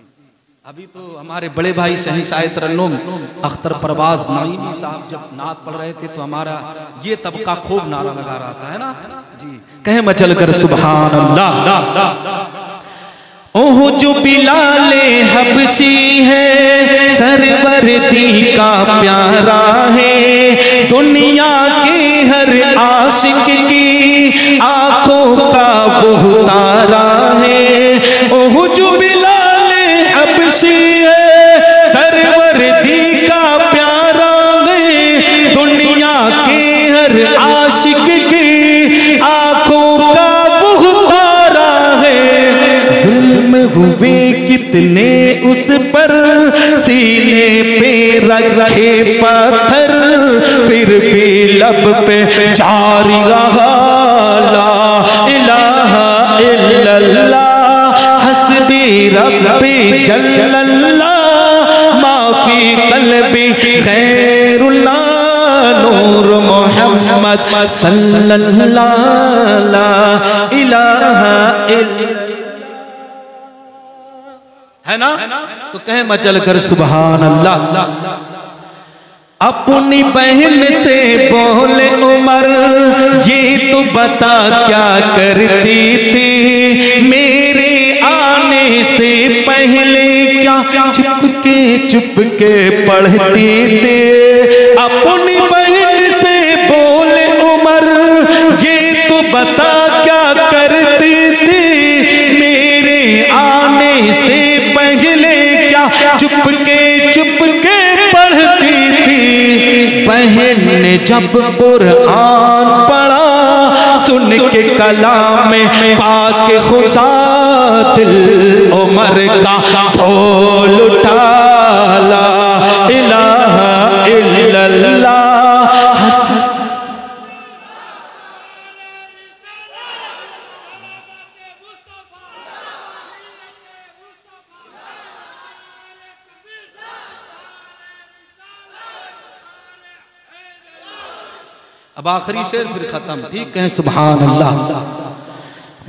अभी तो हमारे बड़े भाई शहंशाह तरन्नुम अख्तर परवाज नईमी साहब जब नात पढ़ रहे थे तो हमारा ये तबका खूब नारा लगा रहा था, है ना जी। कहे मचल कर सुभान अल्लाह। ओह जो बिलाले हबशी है सरवरदी का प्यारा है, दुनिया के हर आशिक की आंखों का वो तारा है। ओह जो बिलाले हबशी है सरवरदी का प्यारा है, दुनिया के हर आशिक की आंखों का वो तारा है। जुल्म हुए कितने उस पर सीने पे रखे पत्थर, फिर भी लब पे जारी रहा ला इलाहा इल्लल्लाह। हस्बी जल्लल्लाह माफी कल्बी गैरुल्लाह नूर मोहम्मद सल्लल्लाहु ला इलाहा इल्लल्लाह, है ना? तो कहे मचल कर सुभान अल्लाह। अपनी बहन से बोले उमर, ये तो बता क्या करती थी मेरे आने से पहले, क्या चुपके पढ़ती थी। अपनी बहन से बोले उमर, ये तो बता क्या करती थी मेरे आने से पहले, क्या चुपके पढ़ती थी। बहन ने जब कुरान पढ़ा, सुन के कलाम में पाक खुदा, दिल उमर का ढोल उठा, ला इलाहा इल्लल्लाह। अब आखिरी शेर फिर खत्म, ठीक है? सुभान अल्लाह।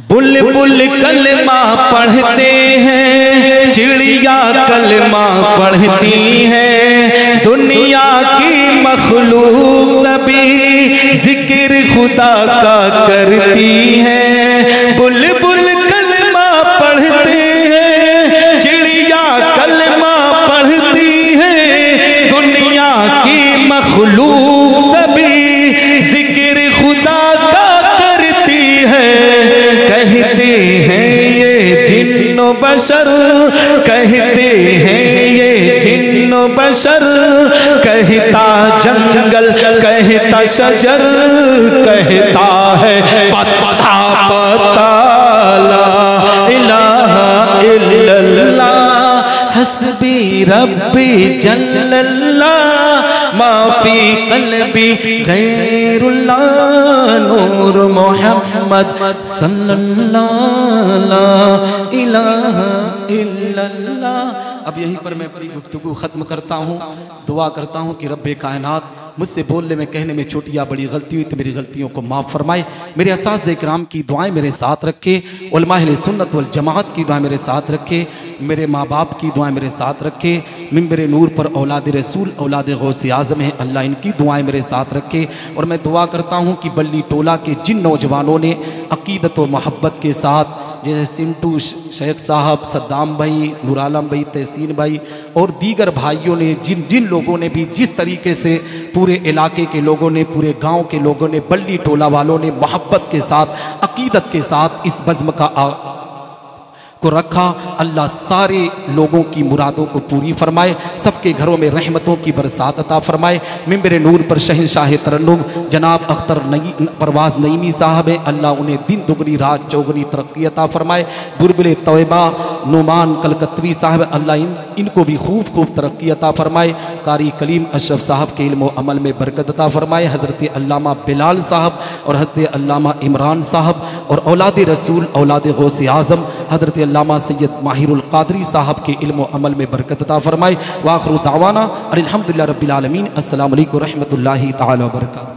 बुलबुल कलमा पढ़ते हैं, चिड़िया कलमा पढ़ती हैं, दुनिया की मखलूक सभी जिक्र खुदा का करती है। बुलबुल कलमा पढ़ते हैं, चिड़िया कलमा पढ़ती है, दुनिया की मखलूक सभी जिक्र खुदा का करती है। कहते हैं ये जिन्नो बशर, कहते हैं ये जिन्नो बशर, कहता जंगल कहता शजर, कहता है पता पता, ला इलाहा इल्लल्लाह हस्बी रब्बी जल्लल्लाह माफी कल्बी गैरुल्लाह नूर मोहम्मद सल्लल्लाहु ला इलाहा इल्लल्लाह। अब यहीं पर मैं अपनी गुफ्तगू ख़त्म करता हूँ। दुआ करता हूँ कि रब्बे कायनात मुझसे बोलने में कहने में छोटी या बड़ी गलती हुई तो मेरी गलतियों को माफ़ फरमाए। मेरे असातिज़े इकराम की दुआएं मेरे साथ रखे, उलमा अहले सुन्नत वल जमाअत की दुआएं मेरे साथ रखे, मेरे माँ बाप की दुआएं मेरे साथ रखे। मिंबर नूर पर औलाद रसूल औलाद गौसे आज़म है, अल्लाह इनकी दुआएं मेरे साथ रखे। और मैं दुआ करता हूँ कि बल्ली टोला के जिन नौजवानों ने अक़ीदत व मोहब्बत के साथ, जैसे सिंटू शेख साहब, सद्दाम भाई, नूर आलम भाई, तहसीन भाई और दीगर भाइयों ने, जिन जिन लोगों ने भी जिस तरीके से पूरे इलाके के लोगों ने, पूरे गांव के लोगों ने, बल्ली टोला वालों ने मोहब्बत के साथ, अक़ीदत के साथ इस बज़्म को रखा, अल्लाह सारे लोगों की मुरादों को पूरी फरमाए, सबके घरों में रहमतों की बरसात अता फरमाए। मिंबर नूर पर शहंशाह तरन्नुम जनाब अख्तर परवाज़ नईमी साहब हैं, अल्लाह उन्हें दिन दुगनी रात चौगनी तरक्की अता फरमाए। बुलबुल तौबा नुमान कलकत्री साहब, अल्लाह इनको भी खूब तरक्की अता फरमाए। कारी कलीम अशरफ साहब के इल्म व अमल में बरकत अता फरमाए। हज़रत अल्लामा बिलाल साहब और हज़रत अल्लामा इमरान साहब और औलाद रसूल औलाद गौसे आज़म हज़रत अल्लामा सैयद माहिरुल क़ादरी साहब के इल्म व अमल में बरकत अता फरमाए। व आखिरु दावाना अनिल हम्दुलिल्लाहि रब्बिल आलमीन। अस्सलामु अलैकुम व रहमतुल्लाहि तआला व बरकातहू।